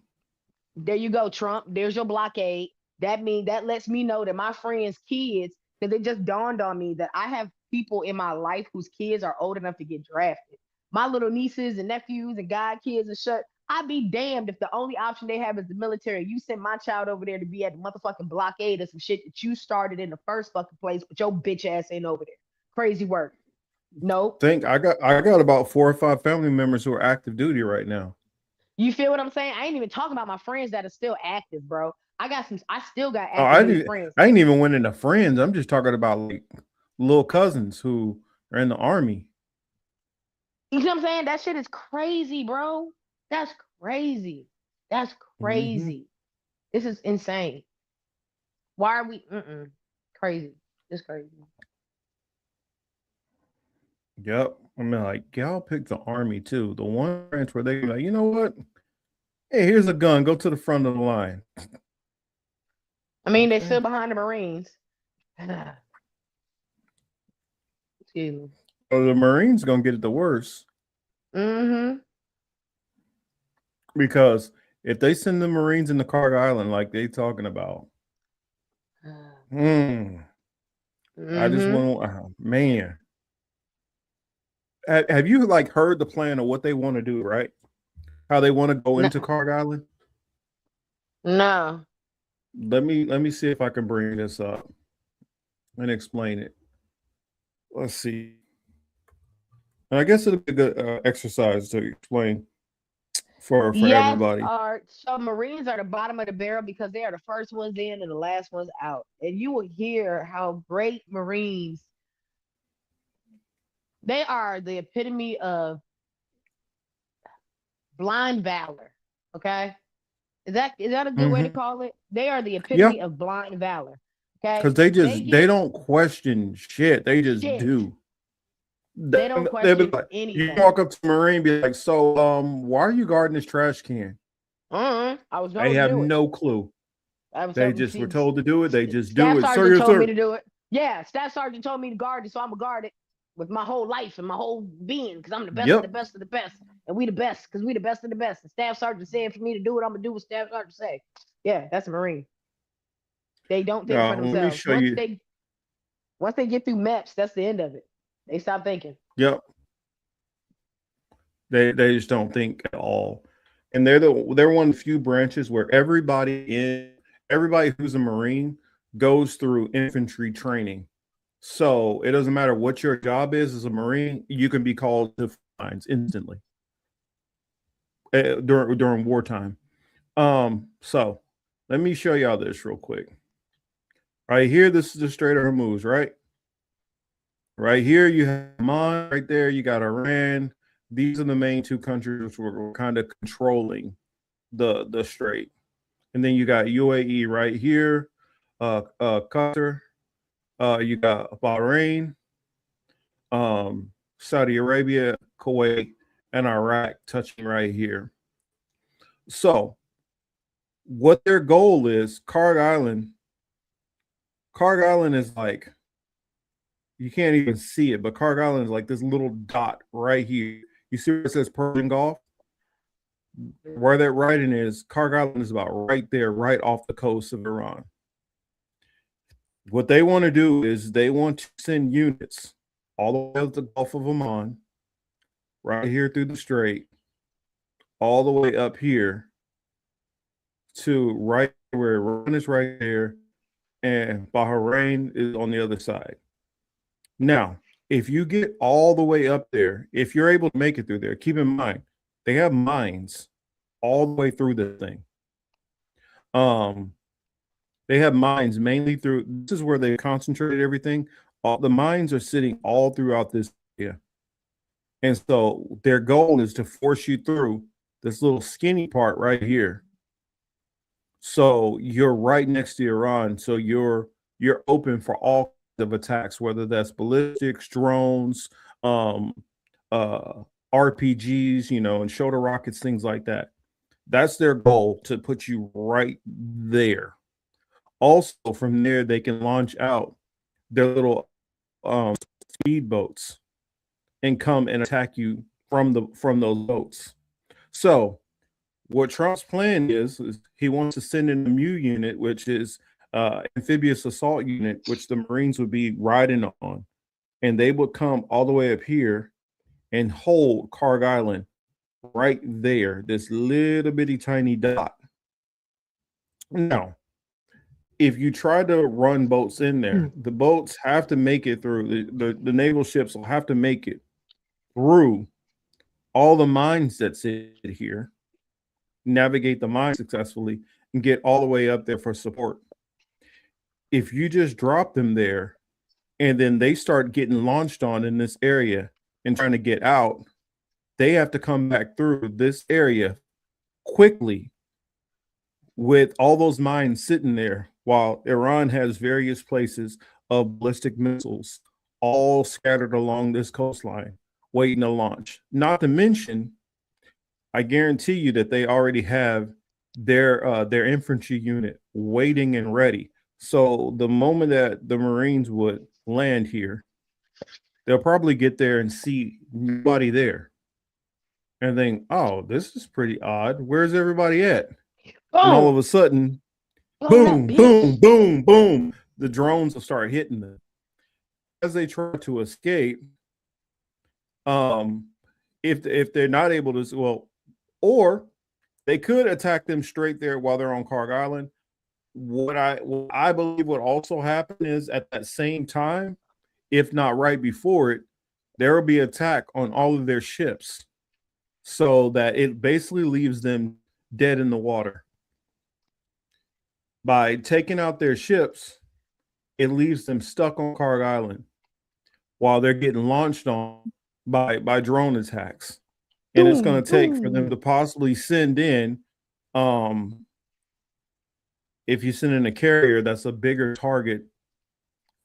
There you go, Trump. There's your blockade. That lets me know that my friends' kids, because it just dawned on me that I have people in my life whose kids are old enough to get drafted. My little nieces and nephews and god kids and shit. I'd be damned if the only option they have is the military. You sent my child over there to be at the motherfucking blockade of some shit that you started in the first fucking place, but your bitch ass ain't over there. Crazy work. Nope. I got about 4 or 5 family members who are active duty right now. You feel what I'm saying? I ain't even talking about my friends that are still active, bro. I still got active duty friends. I ain't even went into friends. I'm just talking about like little cousins who are in the army. You know what I'm saying? That shit is crazy, bro. That's crazy. That's crazy. This is insane. Why are we crazy? It's crazy. Yep. I mean, like, y'all picked the army too. The one branch where they like, you know what? Hey, here's a gun. Go to the front of the line. I mean, they still behind the Marines. Excuse me. So the Marines gonna get it the worst. Mm-hmm. Because if they send the Marines into Cargo Island like they talking about, I just want man. Have you like heard the plan of what they want to do, right? How they want to go into Cargo Island? No. Let me see if I can bring this up and explain it. Let's see. And I guess it'll be a good exercise to explain for everybody. So Marines are the bottom of the barrel because they are the first ones in and the last ones out. And you will hear how great Marines, they are the epitome of blind valor. Okay? Is that a good way to call it? They are the epitome of blind valor. Okay? Because they don't question shit. They just do. They don't question anything. You walk up to a Marine, be like, "So, why are you guarding this trash can?" I was going They to have do it. no clue. They just were told to do it. They just Staff do it. sergeant told me to do it. Yeah, staff sergeant told me to guard it, so I'm gonna guard it with my whole life and my whole being because I'm the best of the best of the best, and we the best because we the best of the best. And staff sergeant said for me to do it, I'm gonna do what staff sergeant say. Yeah, that's a Marine. They don't think for themselves. Let me show you. Once they get through MEPS, that's the end of it. They stop thinking. Yep. They just don't think at all, and they're one of the few branches where everybody who's a Marine goes through infantry training. So it doesn't matter what your job is as a Marine, you can be called to lines instantly during wartime. So let me show y'all this real quick. Right here, this is the Strait of Hormuz, right? Right here, you have Oman. Right there, you got Iran. These are the main two countries which were kind of controlling the strait. And then you got UAE right here, Qatar, you got Bahrain, Saudi Arabia, Kuwait, and Iraq touching right here. So what their goal is, Cargo Island is like, you can't even see it, but Cargo Island is like this little dot right here. You see where it says Persian Gulf? Where that writing is, Cargo Island is about right there, right off the coast of Iran. What they want to do is they want to send units all the way up the Gulf of Oman, right here through the strait, all the way up here to right where Iran is right there, and Bahrain is on the other side. Now, if you get all the way up there, if you're able to make it through there, keep in mind, they have mines all the way through the thing. They have mines mainly through, this is where they concentrated everything. All the mines are sitting all throughout this area. And so their goal is to force you through this little skinny part right here. So you're right next to Iran. So you're open for all of attacks, whether that's ballistics, drones, RPGs, and shoulder rockets, things like that. That's their goal, to put you right there. Also, from there, they can launch out their little speedboats and come and attack you from those boats. So what Trump's plan is he wants to send in a MU unit, which is amphibious assault unit, which the Marines would be riding on, and they would come all the way up here and hold Cargo Island right there, this little bitty tiny dot. Now, if you try to run boats in there, the boats have to make it through, the naval ships will have to make it through all the mines that sit here, navigate the mines successfully, and get all the way up there for support. If you just drop them there, and then they start getting launched on in this area and trying to get out, they have to come back through this area quickly with all those mines sitting there while Iran has various places of ballistic missiles all scattered along this coastline waiting to launch. Not to mention, I guarantee you that they already have their infantry unit waiting and ready. So the moment that the Marines would land here, they'll probably get there and see nobody there and think, oh, this is pretty odd. Where's everybody at? And all of a sudden, boom, boom, boom, boom, the drones will start hitting them. As they try to escape, if they're not able to, well, or they could attack them straight there while they're on Karg Island. What I believe would also happen is at that same time, if not right before it, there will be attack on all of their ships, so that it basically leaves them dead in the water. By taking out their ships, it leaves them stuck on Karg Island while they're getting launched on by drone attacks. And it's going to take for them to possibly send in, if you send in a carrier, that's a bigger target.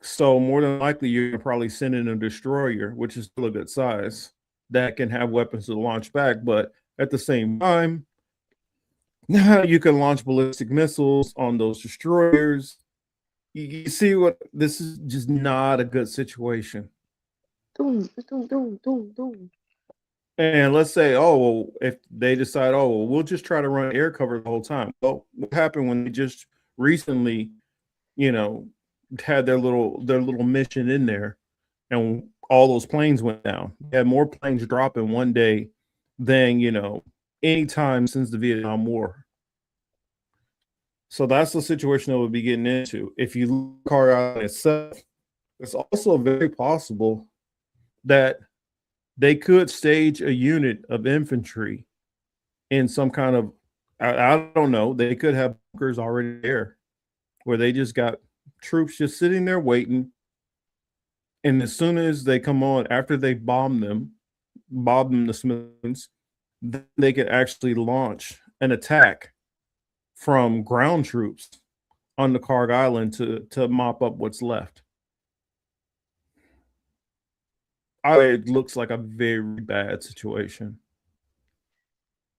So more than likely, you're going to probably send in a destroyer, which is still a good size, that can have weapons to launch back. But at the same time, now you can launch ballistic missiles on those destroyers. You see what, this is just not a good situation. And let's say, oh, well, if they decide, oh, well, we'll just try to run air cover the whole time. Well, what happened when they just recently, had their little mission in there, and all those planes went down? They had more planes drop in one day than, any time since the Vietnam War. So that's the situation that we'll be getting into. If you look at Karg Island itself, it's also very possible that they could stage a unit of infantry in some kind of, I don't know, they could have bunkers already there where they just got troops just sitting there waiting. And as soon as they come on, after they bomb them to smithereens, then they could actually launch an attack from ground troops on the Karg Island to mop up what's left. It looks like a very bad situation,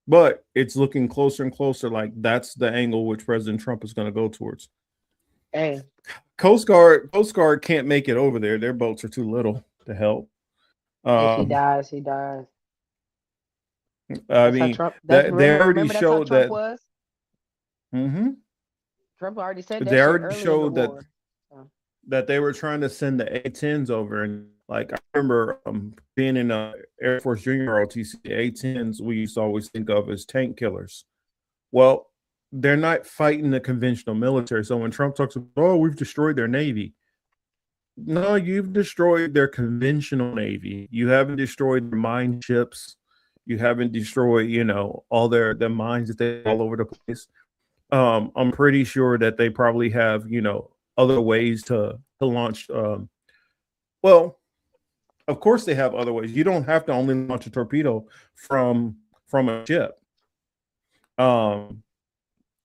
but it's looking closer and closer. Like that's the angle which President Trump is going to go towards. Hey, Coast Guard can't make it over there. Their boats are too little to help. if he dies. I mean, they already showed that. Was. Trump already said that. They already shit showed early in the war. that they were trying to send the A-10s over, and like I remember being in Air Force Junior ROTC, the A-10s we used to always think of as tank killers. Well, they're not fighting the conventional military. So when Trump talks about, oh, we've destroyed their Navy. No, you've destroyed their conventional Navy. You haven't destroyed their mine ships. You haven't destroyed, all their mines that they all over the place. I'm pretty sure that they probably have, other ways to launch. Well, of course they have other ways. You don't have to only launch a torpedo from a ship.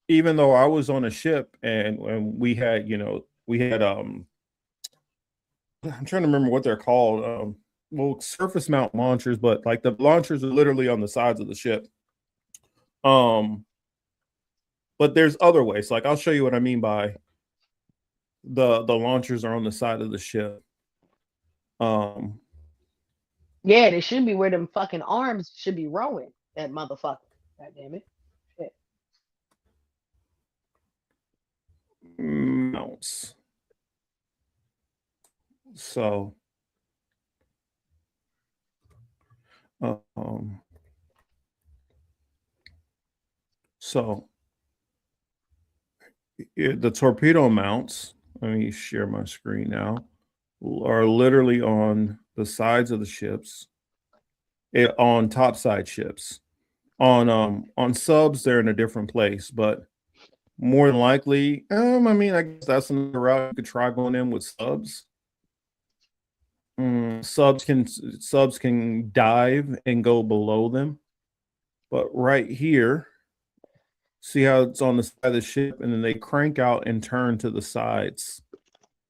Even though I was on a ship and we had, I'm trying to remember what they're called. Surface mount launchers, but like the launchers are literally on the sides of the ship. But there's other ways. Like I'll show you what I mean by the launchers are on the side of the ship. Yeah, they should be where them fucking arms should be rowing. That motherfucker. God damn it. Shit. Mounts. So the torpedo mounts, let me share my screen now, are literally on the sides of the ships, on topside ships. On subs, they're in a different place, but more than likely, I guess that's another route you could try going in with subs. subs can dive and go below them, but right here, see how it's on the side of the ship, and then they crank out and turn to the sides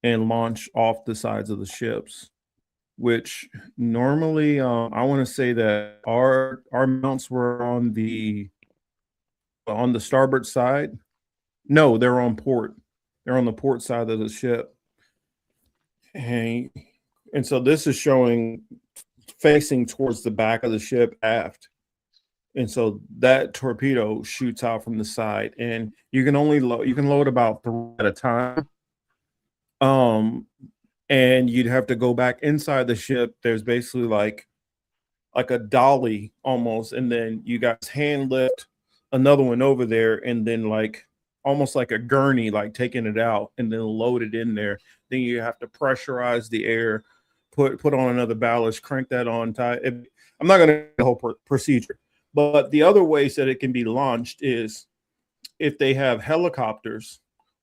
and launch off the sides of the ships. Which normally, I want to say that our mounts were on the starboard side. No, they're on port. They're on the port side of the ship. And so this is showing facing towards the back of the ship aft. And so that torpedo shoots out from the side, and you can load about 3 at a time. And you'd have to go back inside the ship. There's basically like a dolly almost, and then you guys hand lift another one over there, and then like almost like a gurney, like taking it out and then load it in there. Then you have to pressurize the air, put on another ballast, crank that on tight. I'm not going to do the whole procedure, but the other ways that it can be launched is if they have helicopters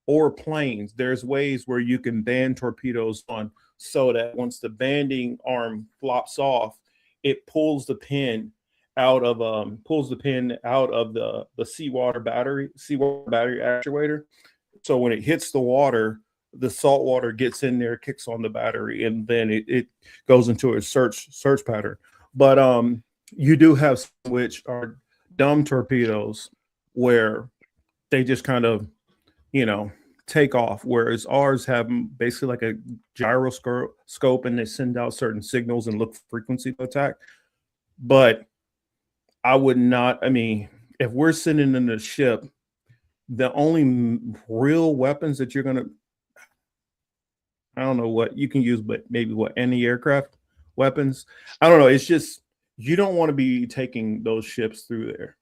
or planes. There's ways where you can band torpedoes on so that once the banding arm flops off, it pulls the pin out of the seawater battery actuator. So when it hits the water, the salt water gets in there, kicks on the battery, and then it goes into a search pattern. But you do have some which are dumb torpedoes where they just kind of, take off, whereas ours have basically like a gyroscope, and they send out certain signals and look for frequency to attack. But I would not, if we're sitting in the ship, the only real weapons that you're going to, I don't know what you can use, but maybe anti-aircraft weapons. I don't know. It's just, you don't want to be taking those ships through there.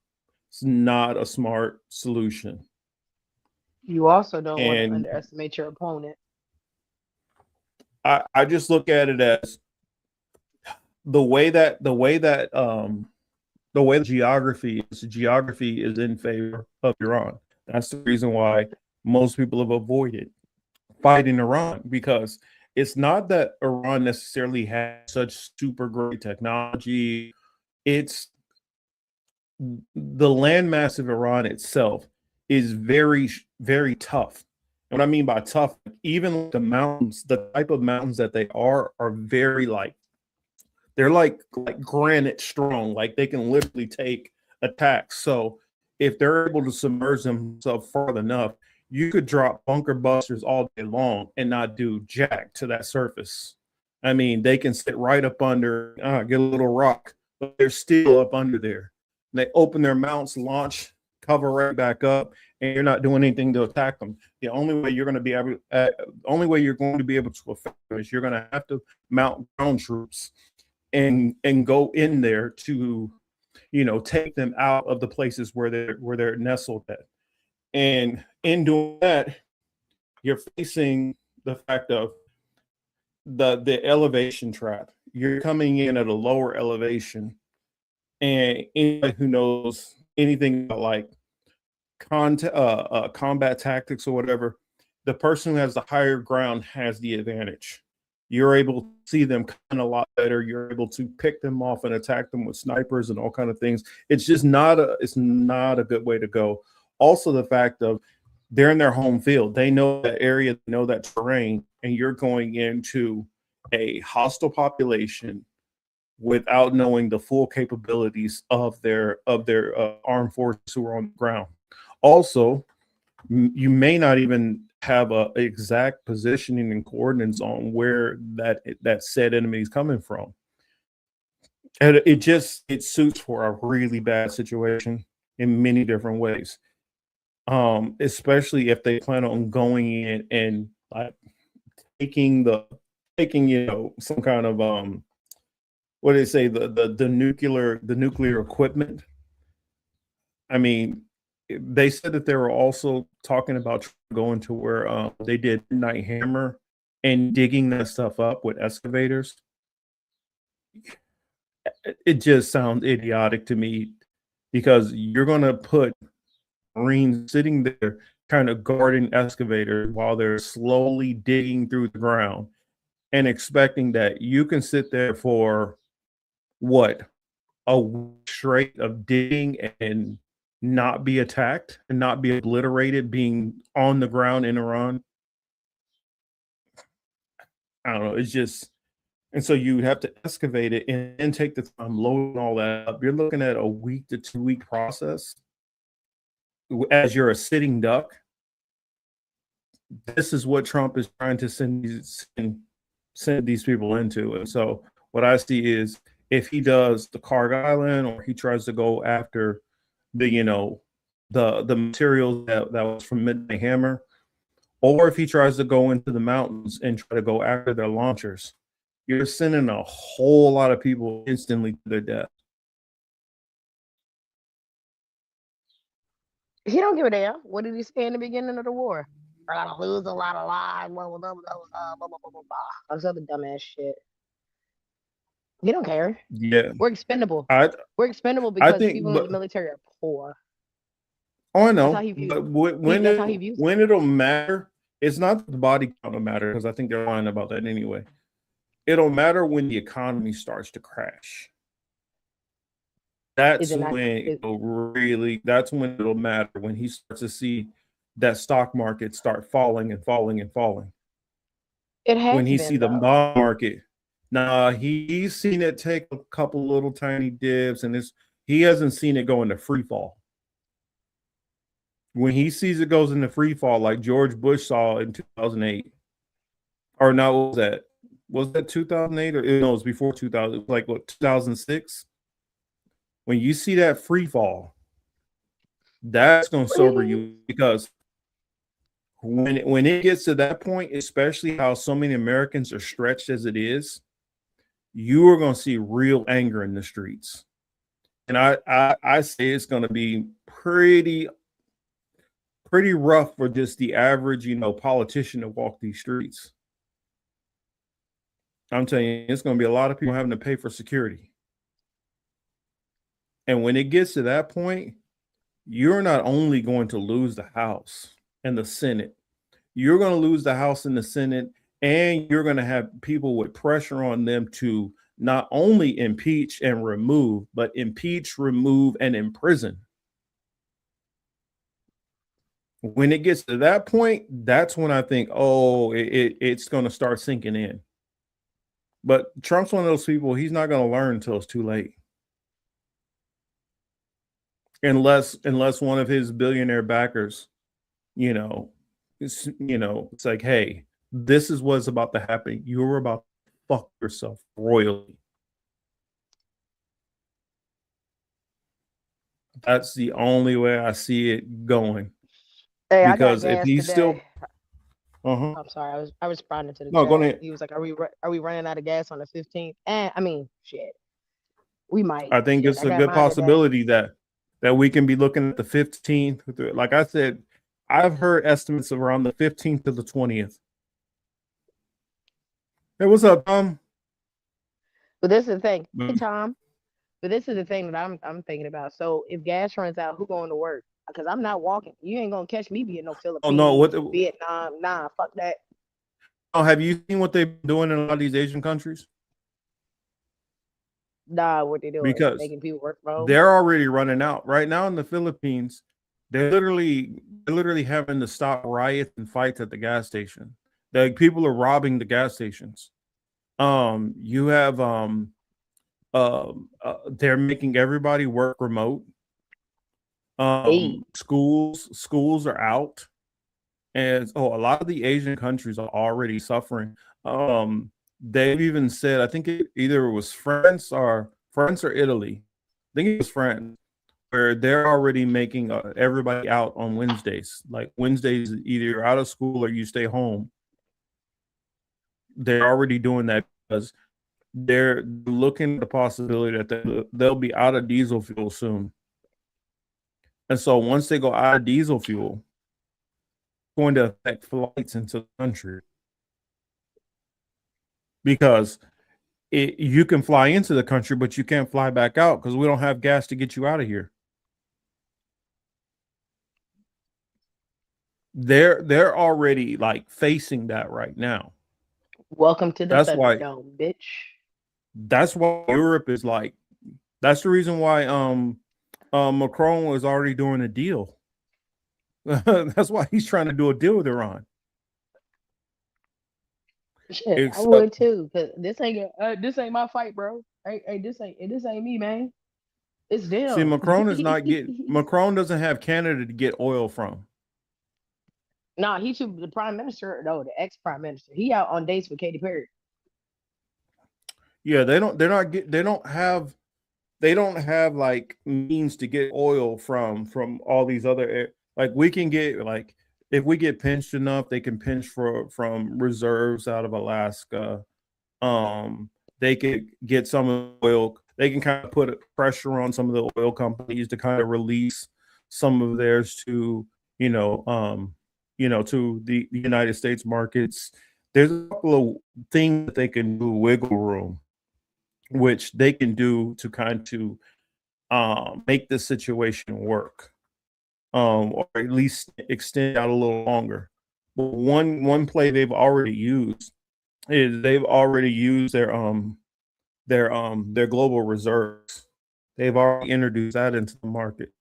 It's not a smart solution. You also don't want to underestimate your opponent. I just look at it as the way geography is in favor of Iran. That's the reason why most people have avoided fighting Iran, because it's not that Iran necessarily has such super great technology. It's the landmass of Iran itself is very, very tough. And what I mean by tough, even the mountains, the type of mountains that they are very they're like granite strong, like they can literally take attacks. So if they're able to submerge themselves far enough, you could drop bunker busters all day long and not do jack to that surface. They can sit right up under, get a little rock, but they're still up under there. And they open their mounts, launch, cover right back up, and you're not doing anything to attack them. The only way you're going to be able to affect them is you're going to have to mount ground troops and go in there to, take them out of the places where they're nestled at. And in doing that, you're facing the fact of the elevation trap. You're coming in at a lower elevation, and anybody who knows anything about like combat tactics or whatever, the person who has the higher ground has the advantage. You're able to see them kind of a lot better. You're able to pick them off and attack them with snipers and all kind of things. It's just not a good way to go. Also, the fact of they're in their home field. They know that area, they know that terrain, and you're going into a hostile population without knowing the full capabilities of their armed forces who are on the ground. Also, you may not even have a exact positioning and coordinates on where that said enemy is coming from. And it suits for a really bad situation in many different ways. Especially if they plan on going in and like taking some kind of what do they say, the nuclear equipment. They said that they were also talking about going to where they did Night Hammer and digging that stuff up with excavators. It just sounds idiotic to me, because you're going to put Marines sitting there kind of guarding excavators while they're slowly digging through the ground, and expecting that you can sit there for what, a week straight of digging and not be attacked and not be obliterated, being on the ground in Iran. I don't know. It's just, and so you would have to excavate it and then take the time loading all that up. You're looking at a week to 2 week process as you're a sitting duck. This is what Trump is trying to send these people into. And so what I see is, if he does the Carg Island, or he tries to go after the, the materials that was from Midnight Hammer, or if he tries to go into the mountains and try to go after their launchers, you're sending a whole lot of people instantly to their death. He don't give a damn. What did he say in the beginning of the war? We're gonna lose a lot of lives. Blah blah blah blah blah blah blah. All this other dumbass shit. He don't care. Yeah, we're expendable. We're expendable I because think, people in the military are poor. Oh, I know. That's how he views But it. That's how he views it. when it'll matter, it's not that the body count will matter, because I think they're lying about that anyway. It'll matter when the economy starts to crash. That's when it'll matter, when he starts to see that stock market start falling and falling and falling. It has When he been, see the though. bond market. Nah, he's seen it take a couple little tiny dips, and he hasn't seen it go into free fall. When he sees it goes into free fall, like George Bush saw in 2008, or no, what was that? Was that 2008, or no, it was before 2000? It was like what, 2006? When you see that free fall, that's going to sober you, because when it gets to that point, especially how so many Americans are stretched as it is, you are going to see real anger in the streets. And I say it's going to be pretty rough for just the average, politician to walk these streets. I'm telling you, it's going to be a lot of people having to pay for security. And when it gets to that point, you're not only going to lose the House and the Senate, you're going to lose the House and the Senate, and you're going to have people with pressure on them to not only impeach and remove, but impeach, remove, and imprison. When it gets to that point, that's when I think, it's going to start sinking in. But Trump's one of those people, he's not going to learn until it's too late. Unless one of his billionaire backers, it's like, hey, this is what's about to happen. You're about to fuck yourself royally. That's the only way I see it going. Hey, because I got if he's gas still, today. I'm sorry, I was responding to the No, chat. go ahead. He was like, "Are we running out of gas on the 15th?" And I mean, shit, we might. I think Shit, it's I a got good mine today. possibility that we can be looking at the 15th. Like I said, I've heard estimates of around the 15th to the 20th. Hey, what's up, Tom? But this is the thing, hey, Tom. But this is the thing that I'm thinking about. So if gas runs out, who going to work? Because I'm not walking. You ain't gonna catch me being no Philippines, Vietnam. Nah, fuck that. Oh, have you seen what they've been doing in a lot of these Asian countries? Nah, what they doing? Because Making people work from home. they're already running out. Right now in the Philippines, they're literally having to stop riots and fights at the gas station. Like, people are robbing the gas stations. You have they're making everybody work remote. Schools are out, and a lot of the Asian countries are already suffering. They've even said, I think either it was France or Italy. I think it was France, where they're already making everybody out on Wednesdays. Like, Wednesdays, either you're out of school or you stay home. They're already doing that because they're looking at the possibility that they'll be out of diesel fuel soon. And so once they go out of diesel fuel, it's going to affect flights into the country. Because you can fly into the country, but you can't fly back out because we don't have gas to get you out of here. They're already like facing that right now. Welcome to the That's why. Thunderdome, bitch. That's why Europe is like. That's the reason why Macron was already doing a deal. That's why he's trying to do a deal with Iran. Shit, I would too, cause this ain't my fight, bro. Hey, this ain't me, man. It's them. See, Macron doesn't have Canada to get oil from. Nah, he should the prime minister, no, the ex-prime minister. He out on dates with Katy Perry. Yeah, they don't have like means to get oil from all these other, like we can get, like if we get pinched enough, they can pinch from reserves out of Alaska. They could get some of the oil. They can kind of put pressure on some of the oil companies to kind of release some of theirs to, to the United States markets. There's a couple of things that they can do, wiggle room, which they can do to kind of make the situation work, or at least extend out a little longer. But one play they've already used is they've already used their global reserves. They've already introduced that into the market.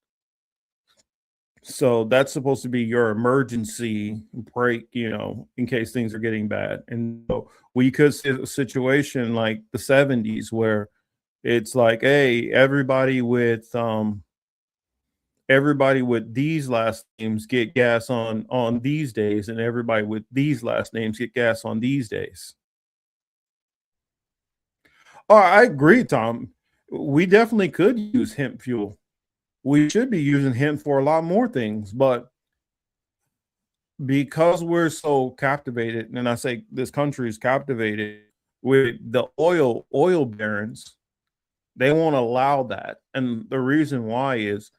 So that's supposed to be your emergency break, in case things are getting bad. And so we could see a situation like the 70s where it's like, hey, everybody with these last names get gas on these days, and everybody with these last names get gas on these days. Oh, I agree, Tom. We definitely could use hemp fuel. We should be using hemp for a lot more things, but because we're so captivated, and I say this country is captivated with the oil barons, they won't allow that. And the reason why is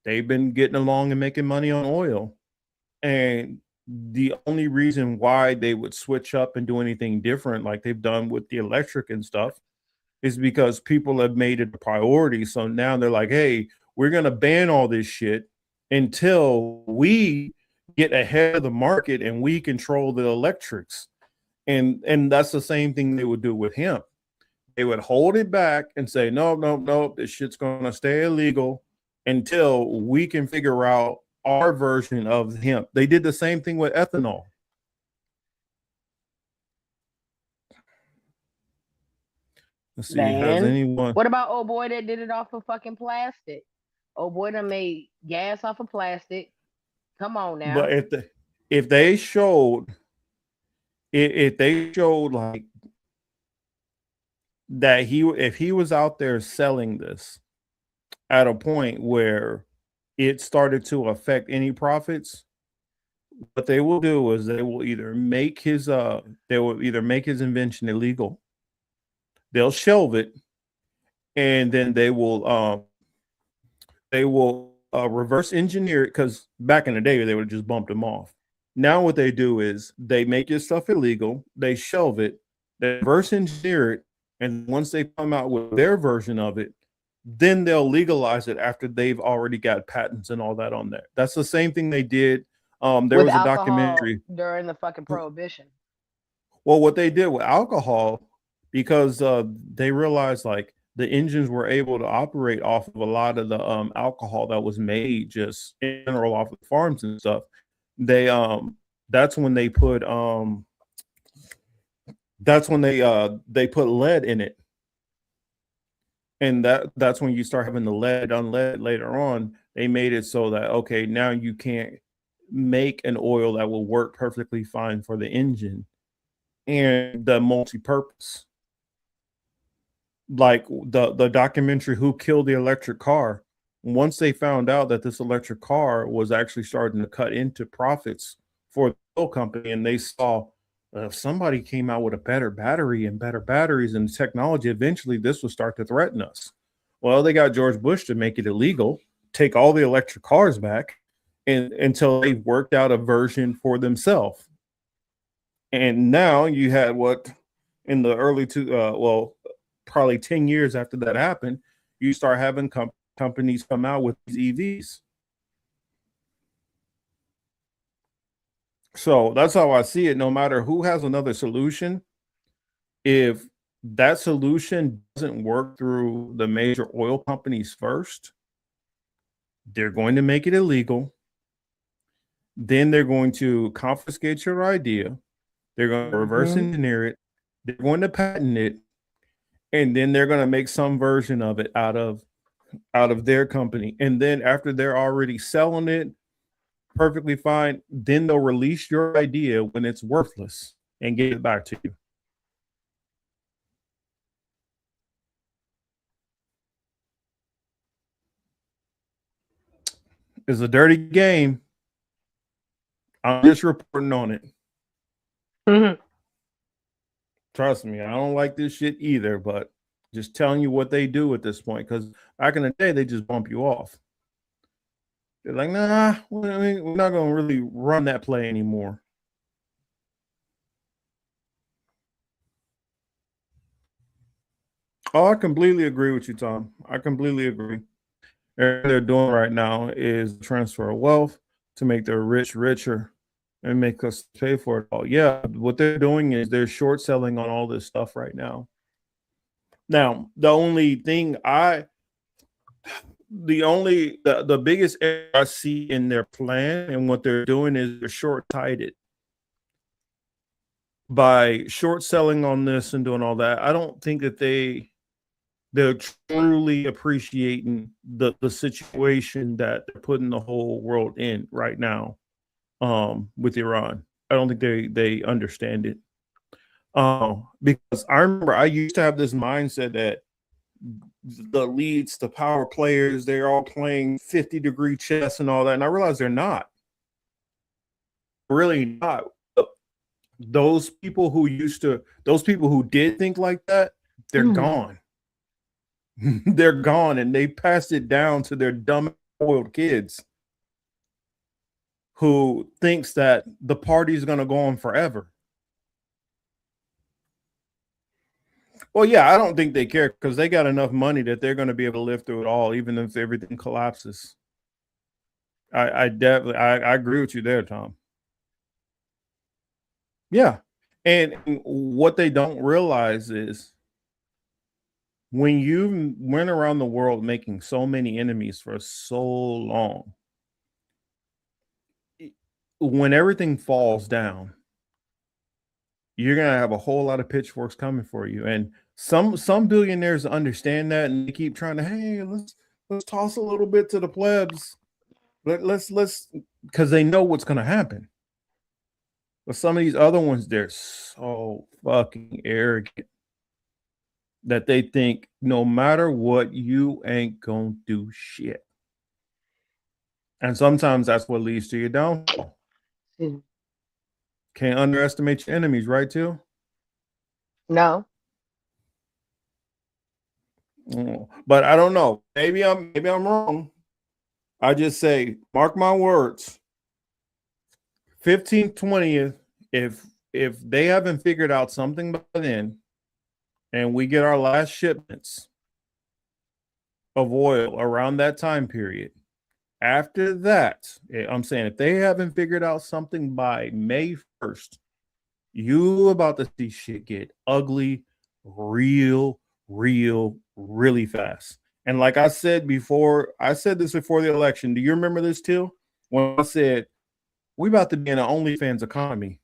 they've been getting along and making money on oil. And the only reason why they would switch up and do anything different like they've done with the electric and stuff is because people have made it a priority. So now they're like, hey, we're going to ban all this shit until we get ahead of the market and we control the electrics. And that's the same thing they would do with hemp. They would hold it back and say, no, this shit's going to stay illegal until we can figure out our version of hemp. They did the same thing with ethanol. Let's see, has anyone... What about old boy that did it off of fucking plastic? Old boy that made gas off of plastic. Come on now. But if they showed like that if he was out there selling this at a point where it started to affect any profits, what they will do is they will either make his invention illegal, they'll shelve it, and then they will reverse engineer it, because back in the day they would have just bumped him off. Now what they do is they make his stuff illegal, they shelve it, they reverse engineer it, and once they come out with their version of it, then they'll legalize it after they've already got patents and all that on there. That's the same thing they did. There was a documentary during the fucking prohibition. Well, what they did with alcohol, because they realized like the engines were able to operate off of a lot of the alcohol that was made just in general off of the farms and stuff. They that's when they put they put lead in it. And that's when you start having the lead unlead later on. They made it so that, okay, now you can't make an oil that will work perfectly fine for the engine and the multi-purpose. Like the documentary Who Killed the Electric Car, once they found out that this electric car was actually starting to cut into profits for the oil company, and they saw if somebody came out with a better battery and better batteries and technology, eventually this will start to threaten us. Well, they got George Bush to make it illegal, take all the electric cars back, and until they worked out a version for themselves. And now you had what in the early probably 10 years after that happened, you start having companies come out with these EVs. So that's how I see it. No matter who has another solution, if that solution doesn't work through the major oil companies first, they're going to make it illegal. Then they're going to confiscate your idea. They're going to reverse engineer it. They're going to patent it. And then they're going to make some version of it out of their company. And then after they're already selling it perfectly fine, then they'll release your idea when it's worthless and give it back to you. It's a dirty game. I'm just reporting on it. Trust me, I don't like this shit either, but just telling you what they do at this point, because back in the day, they just bump you off. They're like, nah, we're not going to really run that play anymore. Oh, I completely agree with you, Tom. I completely agree. What they're doing right now is transfer of wealth to make the rich richer and make us pay for it all. Yeah, what they're doing is they're short selling on all this stuff right now. Now, the only thing the biggest error I see in their plan and what they're doing is they're short-sighted. By short selling on this and doing all that, I don't think that they're truly appreciating the situation that they're putting the whole world in right now with Iran. I don't think they understand it. Because I remember I used to have this mindset that the leads, the power players, they're all playing 50-degree chess and all that. And I realized they're not. Really not. Those people who did think like that, they're gone. They're gone, and they passed it down to their dumb spoiled kids who thinks that the party's going to go on forever. Well, yeah, I don't think they care because they got enough money that they're going to be able to live through it all, even if everything collapses. I definitely agree with you there, Tom. Yeah. And what they don't realize is when you went around the world making so many enemies for so long, when everything falls down, you're going to have a whole lot of pitchforks coming for you. And some billionaires understand that, and they keep trying to, hey, let's toss a little bit to the plebs. Let's because they know what's going to happen. But some of these other ones, they're so fucking arrogant that they think no matter what, you ain't gonna do shit. And sometimes that's what leads to your downfall. Can't underestimate your enemies, right, Till? No. But I don't know. Maybe I'm wrong. I just say, mark my words. 15th, 20th, if they haven't figured out something by then, and we get our last shipments of oil around that time period, after that, I'm saying if they haven't figured out something by May 1st, you about to see shit get ugly really fast. And like I said before, I said this before the election. Do you remember this, Till? When I said, we about to be in an OnlyFans economy.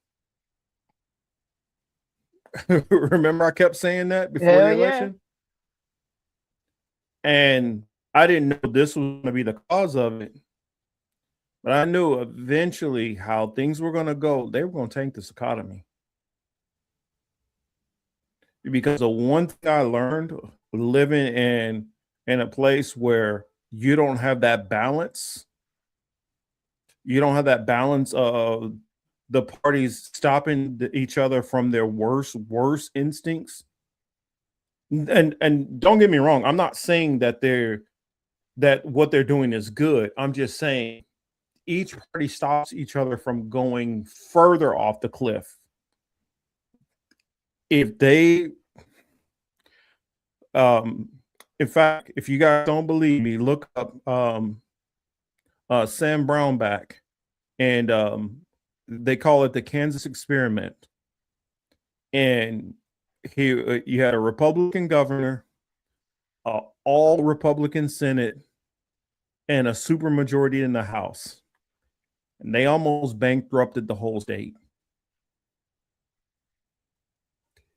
Remember I kept saying that before the election? Yeah. And I didn't know this was going to be the cause of it. But I knew eventually how things were going to go. They were going to tank this economy. Because the one thing I learned living in a place where you don't have that balance, you don't have that balance of the parties stopping each other from their worst instincts. And don't get me wrong, I'm not saying that what they're doing is good. I'm just saying each party stops each other from going further off the cliff. If they in fact, if you guys don't believe me, look up Sam Brownback, and they call it the Kansas experiment. And You had a Republican governor, all Republican Senate, and a supermajority in the House. And they almost bankrupted the whole state.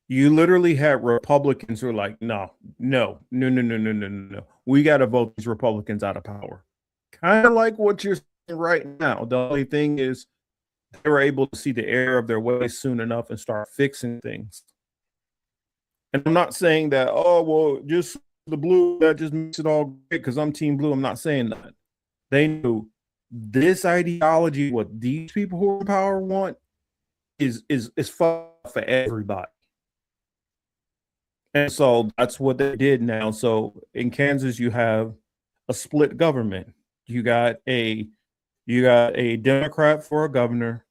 You literally had Republicans who are like, no. We got to vote these Republicans out of power. Kind of like what you're saying right now. The only thing is they were able to see the error of their ways soon enough and start fixing things. And I'm not saying that, oh, well, just the blue, that just makes it all great because I'm team blue. I'm not saying that. They knew this ideology, what these people who are in power want, is fun for everybody. And so that's what they did now. So in Kansas, you have a split government. You got a Democrat for a governor.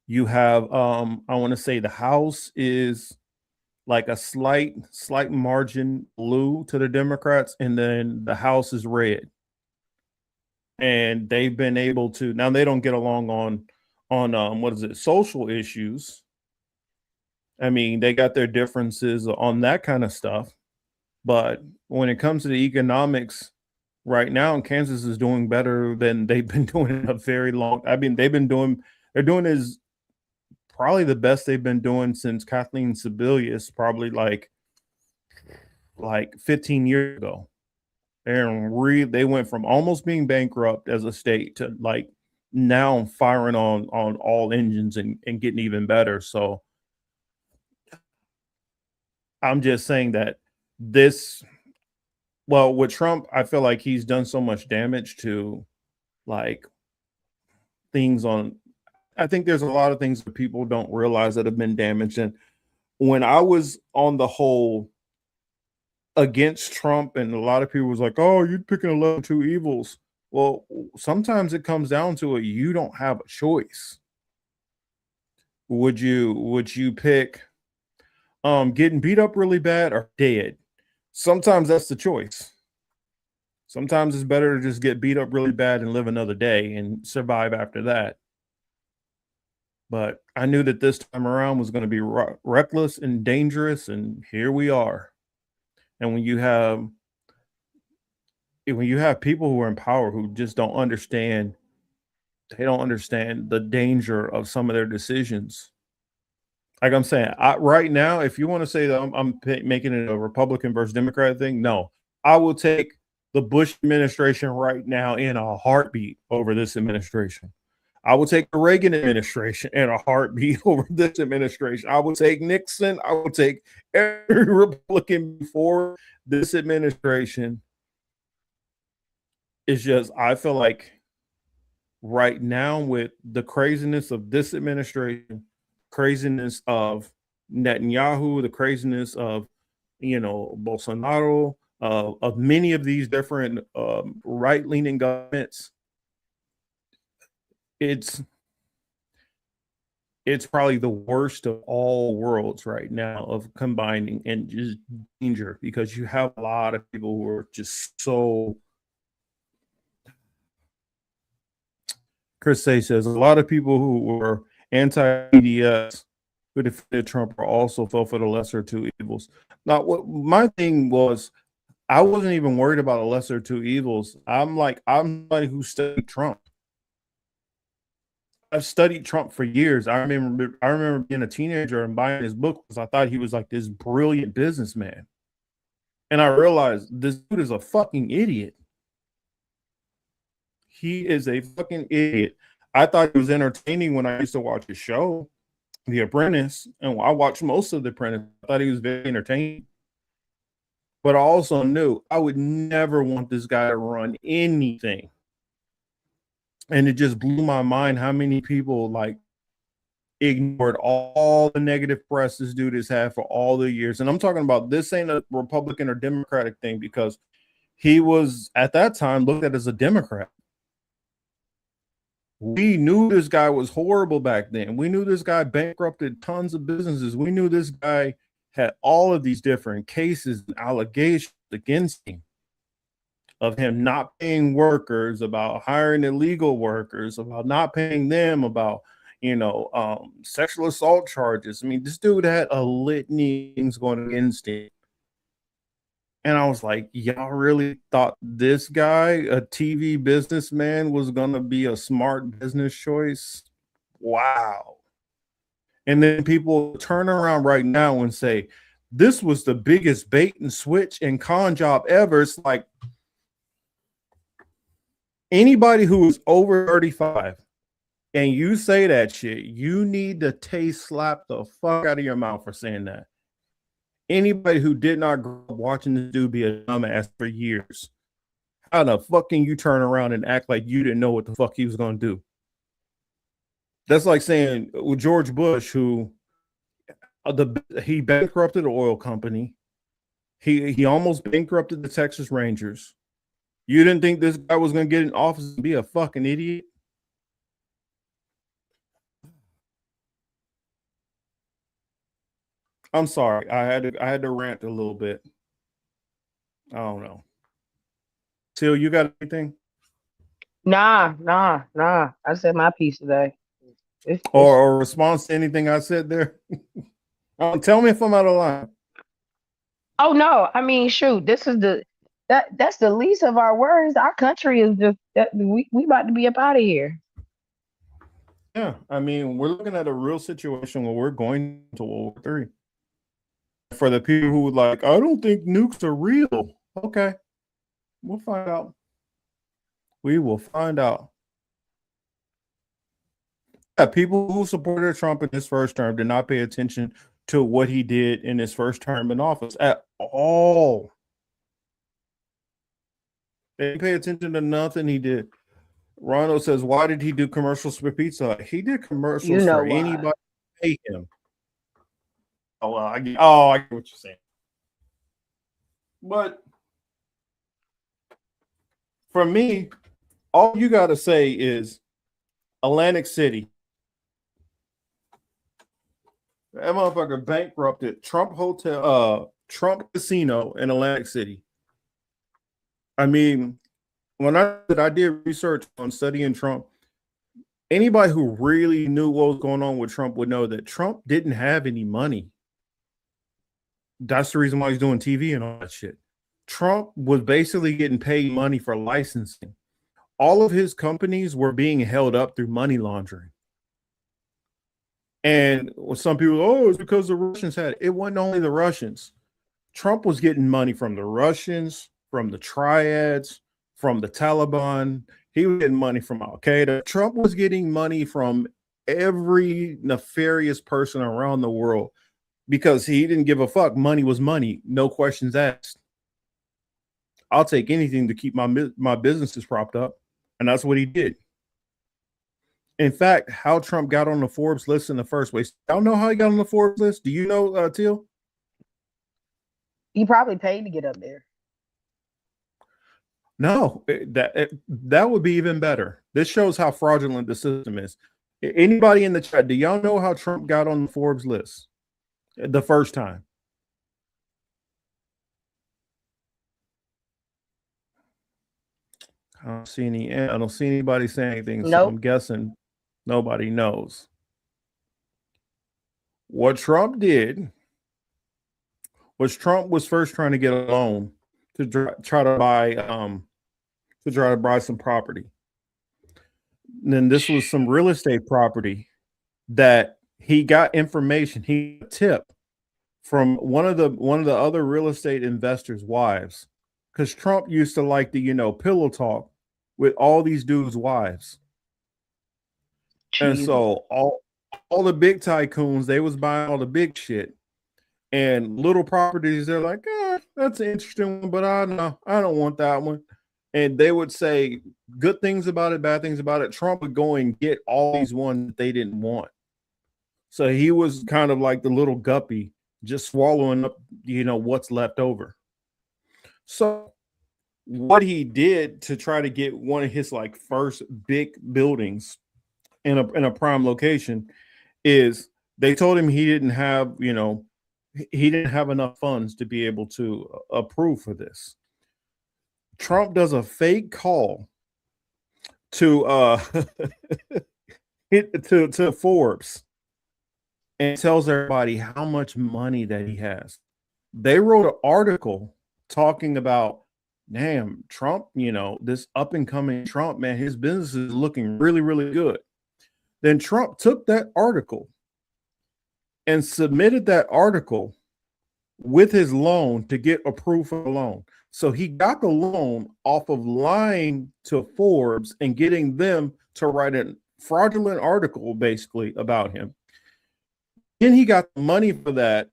You have I want to say the House is like a slight margin blue to the Democrats, and then the House is red. And they've been able to, now they don't get along on what is it, social issues. I mean, they got their differences on that kind of stuff. But when it comes to the economics right now, Kansas is doing better than they've been doing in a very long. I mean, they're doing is probably the best they've been doing since Kathleen Sebelius, probably like 15 years ago. They went from almost being bankrupt as a state to like now firing on all engines and getting even better. So I'm just saying that with Trump, I feel like he's done so much damage to like things on. I think there's a lot of things that people don't realize that have been damaged. And when I was on the whole against Trump, and a lot of people was like, oh, you're picking 11 two evils. Well, sometimes it comes down to it. You don't have a choice. Would you pick getting beat up really bad or dead? Sometimes that's the choice. Sometimes it's better to just get beat up really bad and live another day and survive after that. But I knew that this time around was going to be reckless and dangerous, and here we are. And when you have people who are in power who just don't understand, they don't understand the danger of some of their decisions. Like I'm saying, right now, if you want to say that I'm making it a Republican versus Democrat thing, no, I will take the Bush administration right now in a heartbeat over this administration. I will take the Reagan administration in a heartbeat over this administration. I will take Nixon. I will take every Republican before this administration. It's just, I feel like right now with the craziness of this administration, craziness of Netanyahu, the craziness of, Bolsonaro, of many of these different right-leaning governments, it's probably the worst of all worlds right now of combining and just danger, because you have a lot of people who are just so. Chris Say says a lot of people who were anti-EDS who defended Trump are also fell for the lesser two evils. Now, what my thing was, I wasn't even worried about the lesser two evils. I'm somebody who studied Trump. I've studied Trump for years. I remember being a teenager and buying his book because I thought he was like this brilliant businessman. And I realized this dude is a fucking idiot. He is a fucking idiot. I thought he was entertaining when I used to watch his show, The Apprentice, and I watched most of The Apprentice. I thought he was very entertaining. But I also knew I would never want this guy to run anything. And it just blew my mind how many people ignored all the negative press this dude has had for all the years. And I'm talking about, this ain't a Republican or Democratic thing, because he was at that time looked at as a Democrat. We knew this guy was horrible back then. We knew this guy bankrupted tons of businesses. We knew this guy had all of these different cases and allegations against him, of him not paying workers, about hiring illegal workers, about not paying them, about, sexual assault charges. I mean, this dude had a litany of things going against him. And I was like, y'all really thought this guy, a TV businessman, was going to be a smart business choice? Wow. And then people turn around right now and say, this was the biggest bait and switch and con job ever. It's like, anybody who is over 35 and you say that shit, you need to taste slap the fuck out of your mouth for saying that. Anybody who did not grow up watching this dude be a dumbass for years, how the fuck can you turn around and act like you didn't know what the fuck he was going to do? That's like saying George Bush, who he bankrupted the oil company. He almost bankrupted the Texas Rangers. You didn't think this guy was going to get in office and be a fucking idiot? I'm sorry. I had to rant a little bit. I don't know. Till, you got anything? Nah. I said my piece today. Or a response to anything I said there? Tell me if I'm out of line. Oh no, I mean, shoot, this is that's the least of our worries. Our country is just that we about to be up out of here. Yeah, I mean, we're looking at a real situation where we're going to World War III. For the people who would like, I don't think nukes are real. Okay, we'll find out. We will find out. Yeah, people who supported Trump in his first term did not pay attention to what he did in his first term in office at all. They didn't pay attention to nothing he did. Ronald says, why did he do commercials for Pizza Hut? He did commercials for anybody to pay him. Oh, well, I get what you're saying. But for me, all you got to say is Atlantic City. That motherfucker bankrupted Trump Hotel, Trump Casino in Atlantic City. I mean, when I did research on studying Trump, anybody who really knew what was going on with Trump would know that Trump didn't have any money. That's the reason why he's doing TV and all that shit. Trump was basically getting paid money for licensing. All of his companies were being held up through money laundering. And some people, it's because the Russians had it. It wasn't only the Russians. Trump was getting money from the Russians, from the Triads, from the Taliban. He was getting money from Al Qaeda. Trump was getting money from every nefarious person around the world because he didn't give a fuck. Money was money. No questions asked. I'll take anything to keep my businesses propped up. And that's what he did. In fact, how Trump got on the Forbes list in the first place. I don't know how he got on the Forbes list. Do you know, Teal? He probably paid to get up there. No, that would be even better. This shows how fraudulent the system is. Anybody in the chat, do y'all know how Trump got on the Forbes list the first time? I don't see anybody saying anything. Nope. So I'm guessing nobody knows. What Trump did was Trump was first trying to get a loan to try to buy some property. And then this was some real estate property that he got information, he got a tip from one of the other real estate investors' wives, because Trump used to like to, pillow talk with all these dudes' wives. Jeez. And so all the big tycoons, they was buying all the big shit. And little properties, they're like, that's an interesting one, but I don't want that one. And they would say good things about it, bad things about it. Trump would go and get all these ones that they didn't want. So he was kind of like the little guppy, just swallowing up, what's left over. So what he did to try to get one of his first big buildings in a prime location is they told him he didn't have enough funds to be able to approve for this. Trump does a fake call to to Forbes and tells everybody how much money that he has. They wrote an article talking about, damn, Trump, this up and coming Trump, man, his business is looking really, really good. Then Trump took that article and submitted that article with his loan to get approved for the loan. So he got the loan off of lying to Forbes and getting them to write a fraudulent article basically about him. Then he got the money for that.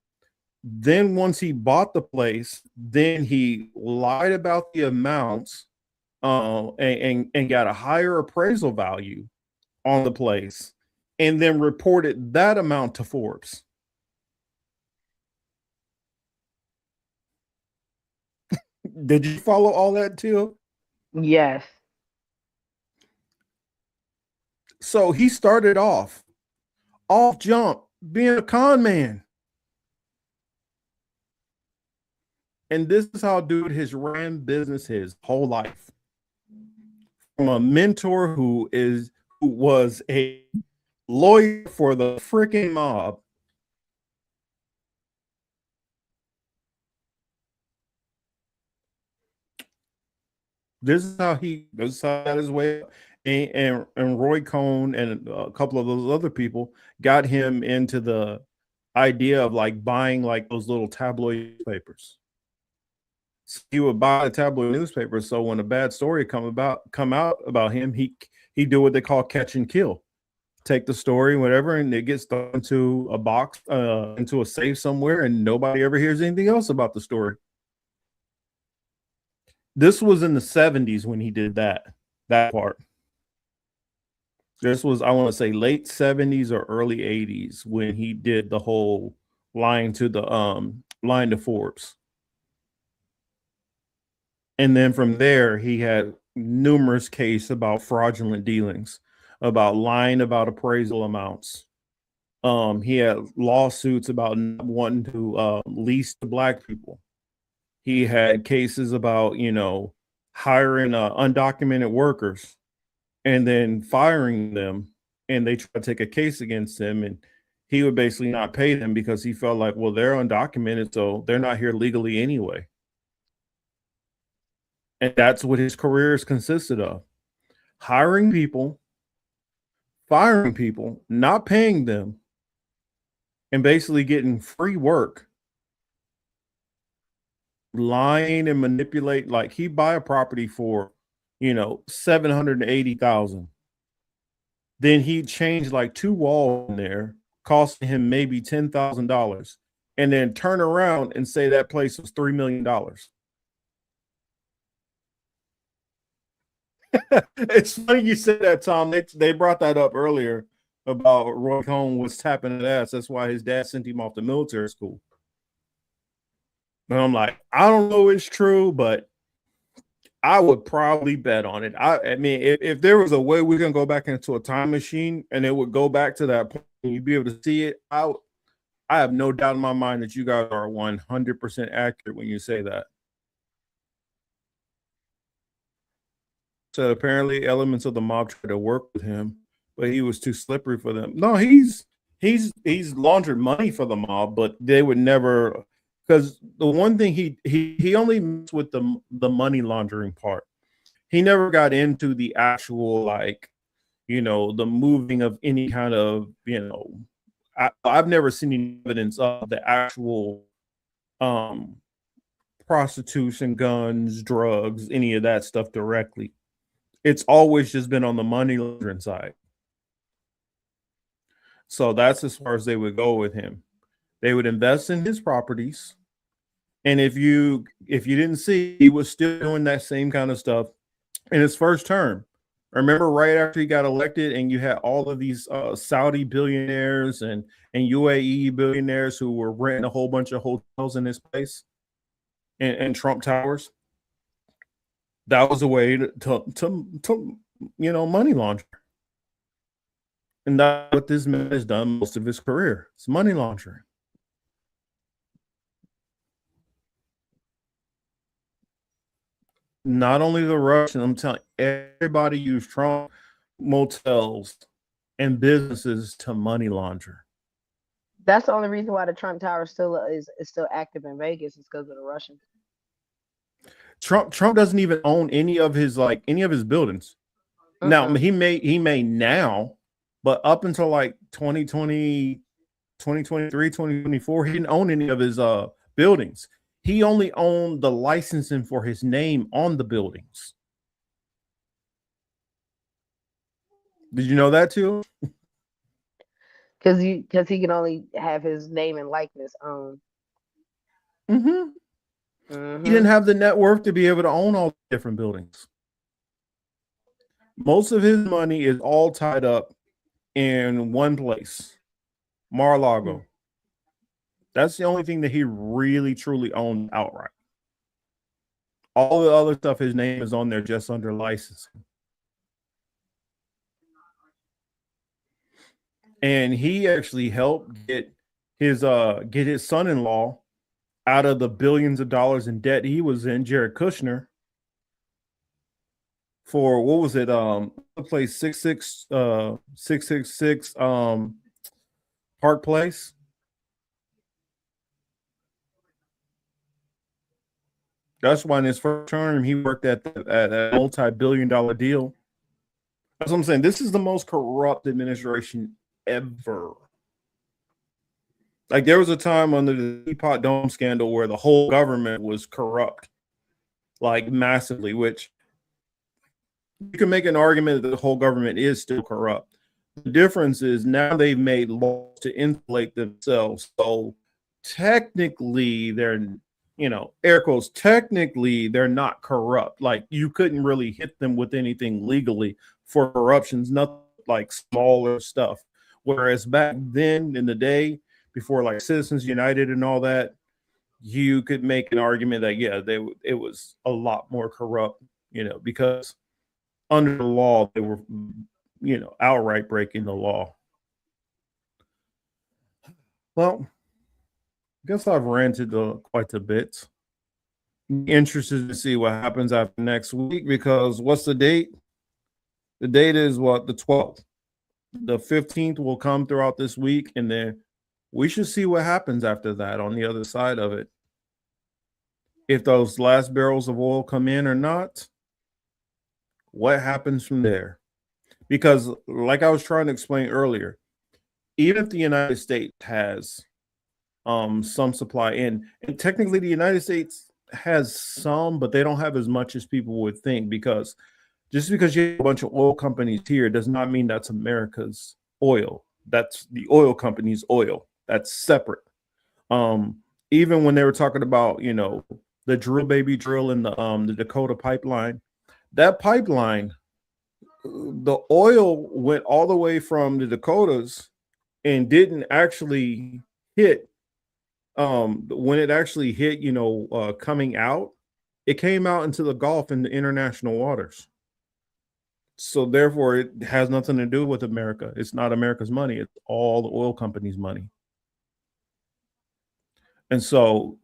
Then once he bought the place, then he lied about the amounts and got a higher appraisal value on the place and then reported that amount to Forbes. Did you follow all that too? Yes. So he started off jump being a con man. And this is how dude has ran business his whole life. From a mentor who was a lawyer for the freaking mob. This is how he got his way up. And Roy Cohn and a couple of those other people got him into the idea of like buying like those little tabloid papers. So he would buy a tabloid newspaper. So when a bad story come out about him, he do what they call catch and kill. Take the story, whatever, and it gets thrown into a box, into a safe somewhere, and nobody ever hears anything else about the story. This was in the 70s when he did that part. This was, I want to say, late 70s or early 80s when he did the whole lying to Forbes. And then from there, he had numerous cases about fraudulent dealings, about lying about appraisal amounts. He had lawsuits about not wanting to lease to Black people. He had cases about, hiring undocumented workers and then firing them, and they try to take a case against him, and he would basically not pay them because he felt like, well, they're undocumented, so they're not here legally anyway. And that's what his career is consisted of. Hiring people, firing people, not paying them, and basically getting free work. Lying and manipulate. Like he'd buy a property for, $780,000. Then he'd change like 2 walls in there, costing him maybe $10,000, and then turn around and say that place was $3 million. It's funny you said that, Tom. They brought that up earlier about Roy Cohn was tapping his ass. That's why his dad sent him off to military school. And I'm like, I don't know if it's true, but I would probably bet on it. I mean, if there was a way we can go back into a time machine and it would go back to that point and you'd be able to see it, I have no doubt in my mind that you guys are 100% accurate when you say that. So apparently elements of the mob tried to work with him, but he was too slippery for them. No, he's laundered money for the mob, but they would never, because the one thing he only messed with the money laundering part. He never got into the actual, like, the moving of any kind of, I've never seen any evidence of the actual prostitution, guns, drugs, any of that stuff directly. It's always just been on the money laundering side. So that's as far as they would go with him. They would invest in his properties. And if you didn't see, he was still doing that same kind of stuff in his first term. Remember right after he got elected and you had all of these Saudi billionaires and UAE billionaires who were renting a whole bunch of hotels in his place and Trump Towers. That was a way to money launder. And that's what this man has done most of his career. It's money laundering. Not only the Russian, I'm telling you, everybody used Trump motels and businesses to money launder. That's the only reason why the Trump Tower still is still active in Vegas is because of the Russians. Trump doesn't even own any of his buildings. Now he may now, but up until like 2020, 2023, 2024, he didn't own any of his buildings. He only owned the licensing for his name on the buildings. Did you know that too? Because he can only have his name and likeness owned. He didn't have the net worth to be able to own all the different buildings. Most of his money is all tied up in one place, Mar-a-Lago. That's the only thing that he really truly owned outright. All the other stuff, his name is on there just under licensing. And he actually helped get his son-in-law out of the billions of dollars in debt he was in, Jared Kushner, for what was it? The place 666 Park Place. That's why in his first term he worked at a multi-billion-dollar deal. That's what I'm saying. This is the most corrupt administration ever. Like there was a time under the Teapot Dome scandal where the whole government was corrupt, like massively, which you can make an argument that the whole government is still corrupt. The difference is now they've made laws to insulate themselves. So technically they're, air quotes, technically they're not corrupt. Like you couldn't really hit them with anything legally for corruptions, nothing like smaller stuff. Whereas back then in the day, before like Citizens United and all that, you could make an argument that, it was a lot more corrupt, because under the law, they were, outright breaking the law. Well, I guess I've ranted quite a bit. Interested to see what happens after next week, because what's the date? The date is what? The 12th. The 15th will come throughout this week, and then we should see what happens after that on the other side of it. If those last barrels of oil come in or not, what happens from there? Because like I was trying to explain earlier, even if the United States has some supply in, and technically the United States has some, but they don't have as much as people would think, because just because you have a bunch of oil companies here does not mean that's America's oil. That's the oil company's oil. That's separate. Even when they were talking about, the drill baby drill in the Dakota pipeline, that pipeline, the oil went all the way from the Dakotas and didn't actually hit. When it actually hit, coming out, it came out into the Gulf and the international waters. So therefore, it has nothing to do with America. It's not America's money. It's all the oil companies' money. And so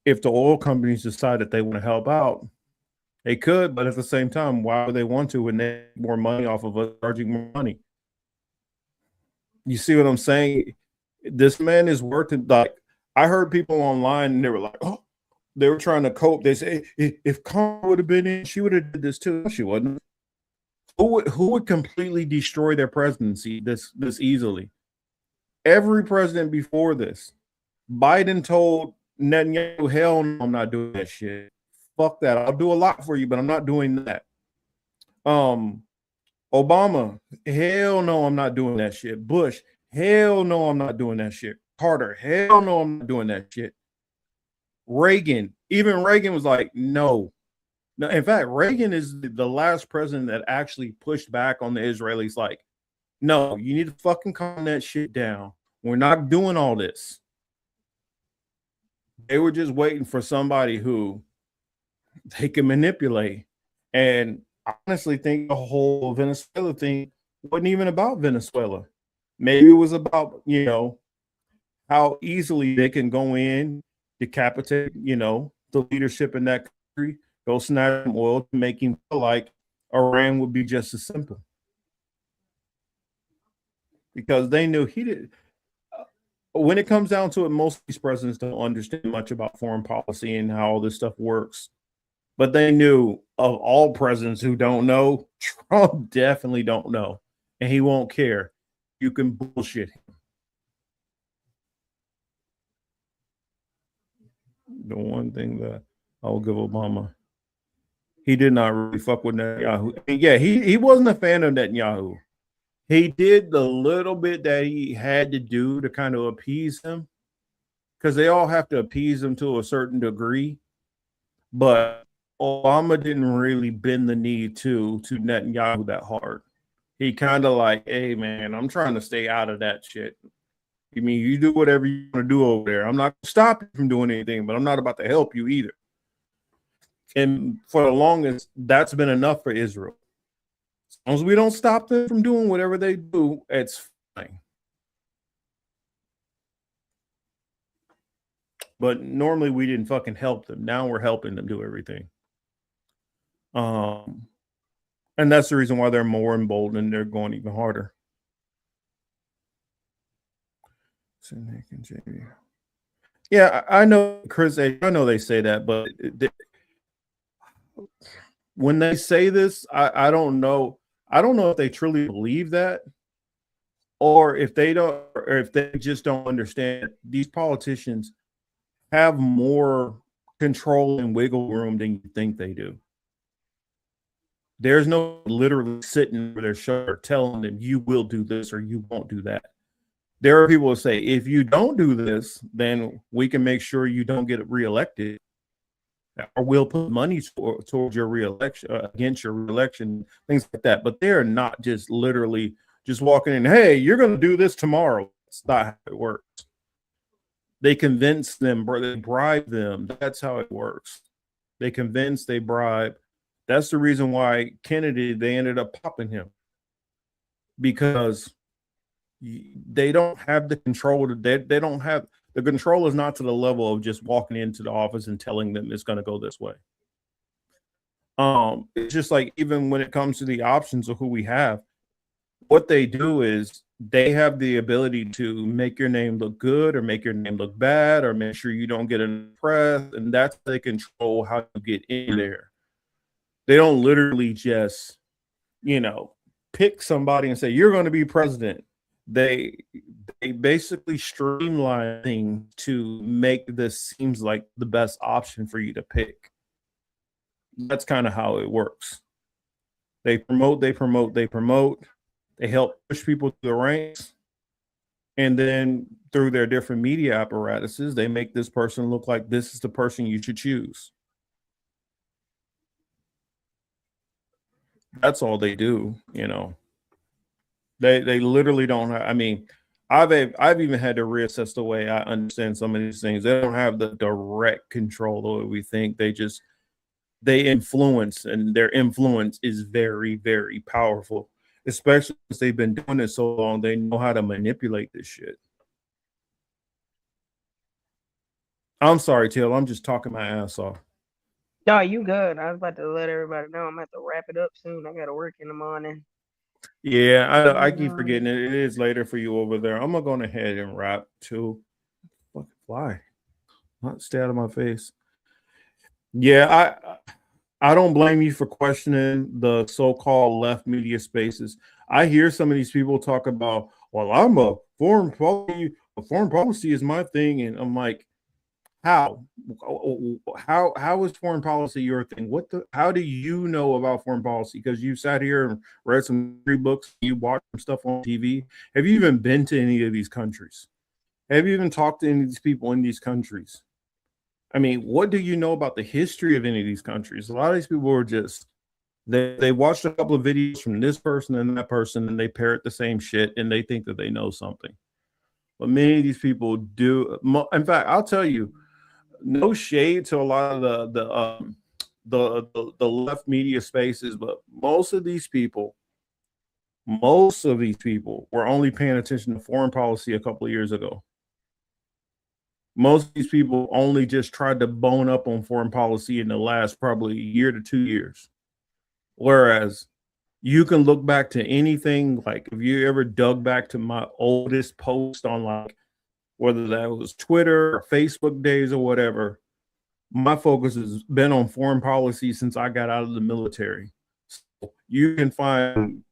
if the oil companies decide that they want to help out, they could, but at the same time, why would they want to when they make more money off of us charging more money? You see what I'm saying? This man is working. Like, I heard people online and they were like, oh, they were trying to cope. They say, if Kamala would have been in, she would have did this too. She wasn't. Who would completely destroy their presidency this easily? Every president before this. Biden told Netanyahu, hell no, I'm not doing that shit. Fuck that. I'll do a lot for you, but I'm not doing that. Obama, hell no, I'm not doing that shit. Bush, hell no, I'm not doing that shit. Carter, hell no, I'm not doing that shit. Reagan, even Reagan was like, no. No, in fact, Reagan is the last president that actually pushed back on the Israelis. Like, no, you need to fucking calm that shit down. We're not doing all this. They were just waiting for somebody who they can manipulate. And I honestly think the whole Venezuela thing wasn't even about Venezuela. Maybe it was about, how easily they can go in, decapitate, the leadership in that country, go snatch some oil to make him feel like Iran would be just as simple. because they knew he did. When it comes down to it, most of these presidents don't understand much about foreign policy and how all this stuff works. But they knew of all presidents who don't know, Trump definitely don't know. And he won't care. You can bullshit him. The one thing that I'll give Obama, he did not really fuck with Netanyahu. Yeah, he wasn't a fan of Netanyahu. He did the little bit that he had to do to kind of appease him, because they all have to appease him to a certain degree. But Obama didn't really bend the knee to Netanyahu that hard. He kind of like, hey, man, I'm trying to stay out of that shit. I mean, you do whatever you want to do over there. I'm not going to stop you from doing anything, but I'm not about to help you either. And for the longest, that's been enough for Israel. As long as we don't stop them from doing whatever they do, it's fine. But normally we didn't fucking help them. Now we're helping them do everything. And that's the reason why they're more emboldened and they're going even harder. Yeah, I know, Chris. I know they say that, but when they say this, I don't know. I don't know if they truly believe that, or if they don't, or if they just don't understand. These politicians have more control and wiggle room than you think they do. There's no literally sitting over their shoulder telling them you will do this or you won't do that. There are people who say, if you don't do this, then we can make sure you don't get reelected, or we'll put money towards your reelection, against your reelection, things like that. But they're not just literally just walking in, hey, you're going to do this tomorrow. It's not how it works. They convince them, they bribe them. That's how it works. They convince, they bribe. That's the reason why Kennedy, they ended up popping him, because they don't have the control. They don't have the control, is not to the level of just walking into the office and telling them it's going to go this way. It's just like, even when it comes to the options of who we have, what they do is they have the ability to make your name look good or make your name look bad, or make sure you don't get in the press, and that's they control how you get in there. They don't literally just, pick somebody and say, you're going to be president. They basically streamline things to make this seems like the best option for you to pick. That's kind of how it works. They promote. They help push people through the ranks. And then through their different media apparatuses, they make this person look like this is the person you should choose. That's all they do, They literally don't have, I've even had to reassess the way I understand some of these things. They don't have the direct control the way we think. They influence, and their influence is very, very powerful, especially since they've been doing it so long. They know how to manipulate this shit. I'm sorry, Till. I'm just talking my ass off. No, you good. I was about to let everybody know I'm about to wrap it up soon. I got to work in the morning. Yeah, I keep forgetting it. It is later for you over there. I'm gonna go ahead and wrap too. Fucking fly, not stay out of my face. Yeah, I don't blame you for questioning the so-called left media spaces. I hear some of these people talk about, well, I'm a foreign policy is my thing, and I'm like, how is foreign policy your thing? How do you know about foreign policy? Because you sat here and read some free books, you watched some stuff on TV. Have you even been to any of these countries? Have you even talked to any of these people in these countries? I mean, what do you know about the history of any of these countries? A lot of these people are just, they watched a couple of videos from this person and that person, and they parrot the same shit, and they think that they know something. But many of these people do. In fact, I'll tell you, no shade to a lot of the left media spaces, but most of these people were only paying attention to foreign policy a couple of years ago. Most of these people only just tried to bone up on foreign policy in the last probably year to 2 years. Whereas You can look back to anything. Like if you ever dug back to my oldest post on like whether that was Twitter or Facebook days or whatever, my focus has been on foreign policy since I got out of the military. So you can find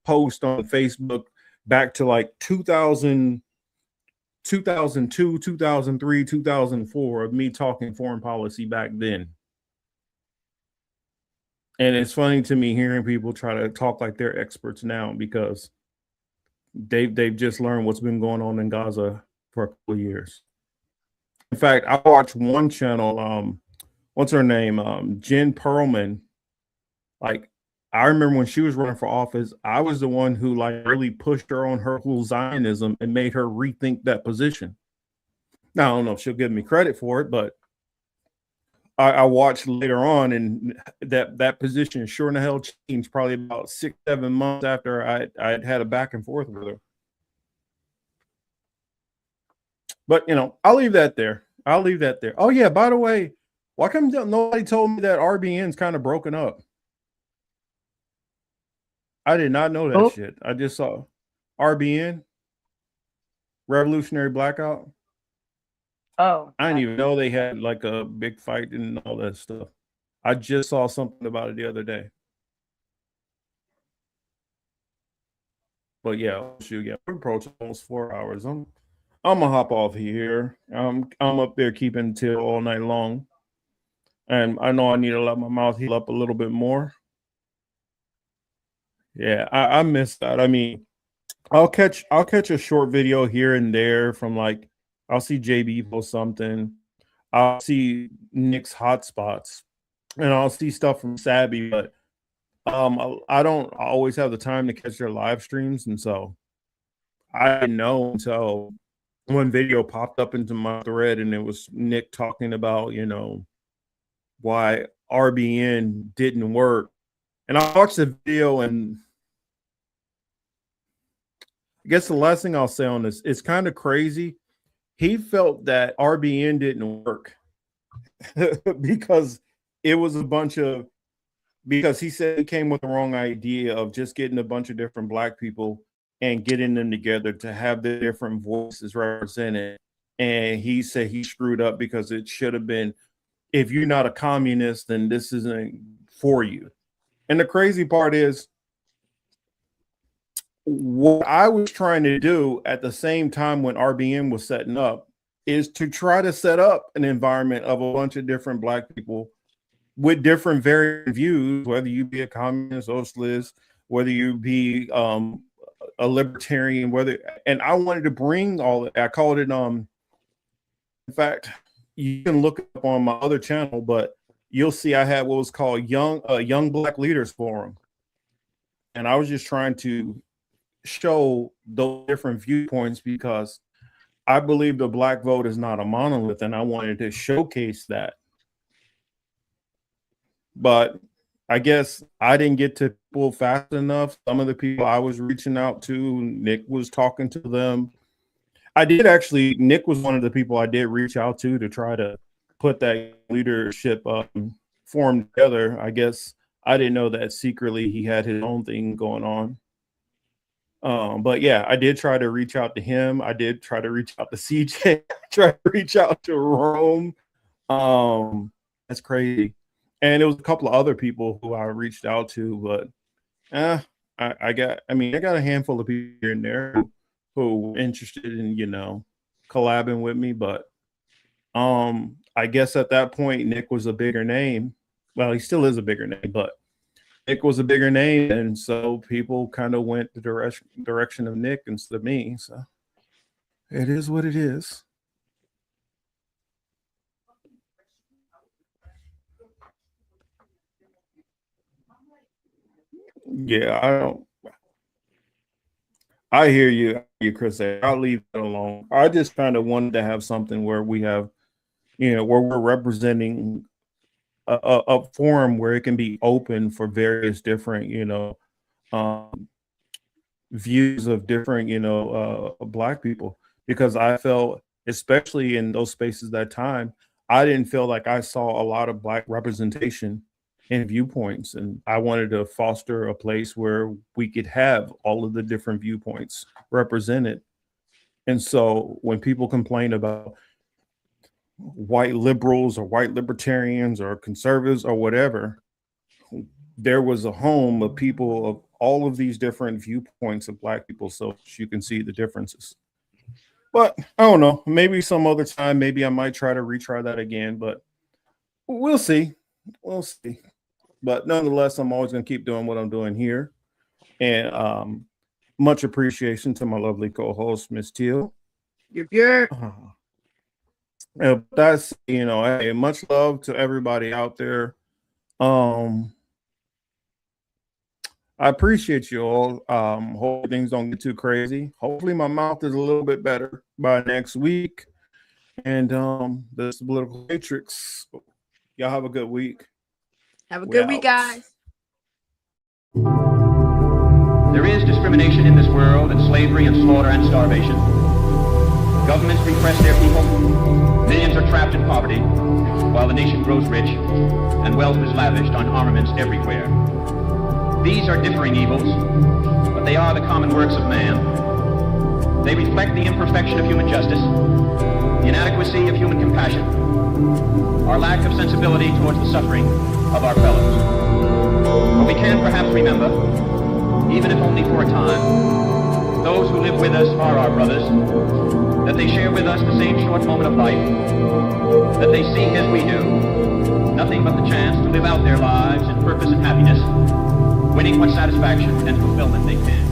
posts on Facebook back to like 2000, 2002, 2003, 2004 of me talking foreign policy back then. And it's funny to me hearing people try to talk like they're experts now because they've just learned what's been going on in Gaza for a couple of years. In fact, I watched one channel, what's her name? Jen Perlman. Like, I remember when she was running for office, I was the one who like really pushed her on her whole Zionism and made her rethink that position. Now, I don't know if she'll give me credit for it, but I watched later on, and that position sure in the hell changed probably about 6-7 months after I'd had a back and forth with her. But you know, I'll leave that there. I'll leave that there. Oh yeah, by the way, why come nobody told me that RBN's kind of broken up? I did not know that shit. I just saw RBN, Revolutionary Blackout. Oh, I didn't even know they had like a big fight and all that stuff. I just saw something about it the other day. But yeah, shoot, yeah, we're approaching almost 4 hours. I'm gonna hop off here. I'm up there keeping till all night long, and I know I need to let my mouth heal up a little bit more. Yeah, I miss that. I mean, I'll catch a short video here and there from like I'll see JB post something, I'll see Nick's hotspots, and I'll see stuff from Sabby, but I don't always have the time to catch their live streams, and so I didn't know until one video popped up into my thread, and it was Nick talking about, you know, why RBN didn't work. And I watched the video, and I guess the last thing I'll say on this, it's kind of crazy. He felt that RBN didn't work because it was a bunch of, because he said he came with the wrong idea of just getting a bunch of different black people and getting them together to have the different voices represented. And he said he screwed up because it should have been, if you're not a communist, then this isn't for you. And the crazy part is, what I was trying to do at the same time when RBN was setting up is to try to set up an environment of a bunch of different black people with different varying views, whether you be a communist, socialist, whether you be a libertarian, and I wanted to bring all that. I called it, in fact, you can look up on my other channel, but you'll see I had what was called Young Black Leaders Forum. And I was just trying to show those different viewpoints because I believe the black vote is not a monolith, and I wanted to showcase that. But I guess I didn't get to people fast enough. Some of the people I was reaching out to, Nick was talking to them. I did actually, Nick was one of the people I did reach out to try to put that leadership forum together. I guess I didn't know that secretly he had his own thing going on. But yeah, I did try to reach out to him. I did try to reach out to CJ, try to reach out to Rome. That's crazy. And it was a couple of other people who I reached out to, but I got a handful of people here and there who were interested in, you know, collabing with me. But I guess at that point, Nick was a bigger name. Well, he still is a bigger name, but Nick was a bigger name, and so people kind of went the direction of Nick instead of me. So it is what it is. Yeah, I hear you, Chris. I'll leave it alone. I just kind of wanted to have something where we have, you know, where we're representing a forum where it can be open for various different, you know, views of different, you know, black people. Because I felt, especially in those spaces that time, I didn't feel like I saw a lot of black representation and viewpoints. And I wanted to foster a place where we could have all of the different viewpoints represented. And so when people complain about white liberals or white libertarians or conservatives or whatever, there was a home of people of all of these different viewpoints of Black people, so you can see the differences. But I don't know, maybe some other time, maybe I might try to retry that again, but we'll see. We'll see. But nonetheless, I'm always going to keep doing what I'm doing here. And much appreciation to my lovely co-host, Miss Teal. That's, you know, hey, much love to everybody out there. I appreciate you all. Hope things don't get too crazy. Hopefully my mouth is a little bit better by next week. And this political matrix. Y'all have a good week. Have a good week, guys. There is discrimination in this world, and slavery and slaughter and starvation. Governments repress their people. Millions are trapped in poverty, while the nation grows rich, and wealth is lavished on armaments everywhere. These are differing evils, but they are the common works of man. They reflect the imperfection of human justice, the inadequacy of human compassion, our lack of sensibility towards the suffering of our fellows. But we can perhaps remember, even if only for a time, those who live with us are our brothers, that they share with us the same short moment of life, that they seek as we do, nothing but the chance to live out their lives in purpose and happiness, winning what satisfaction and fulfillment they can.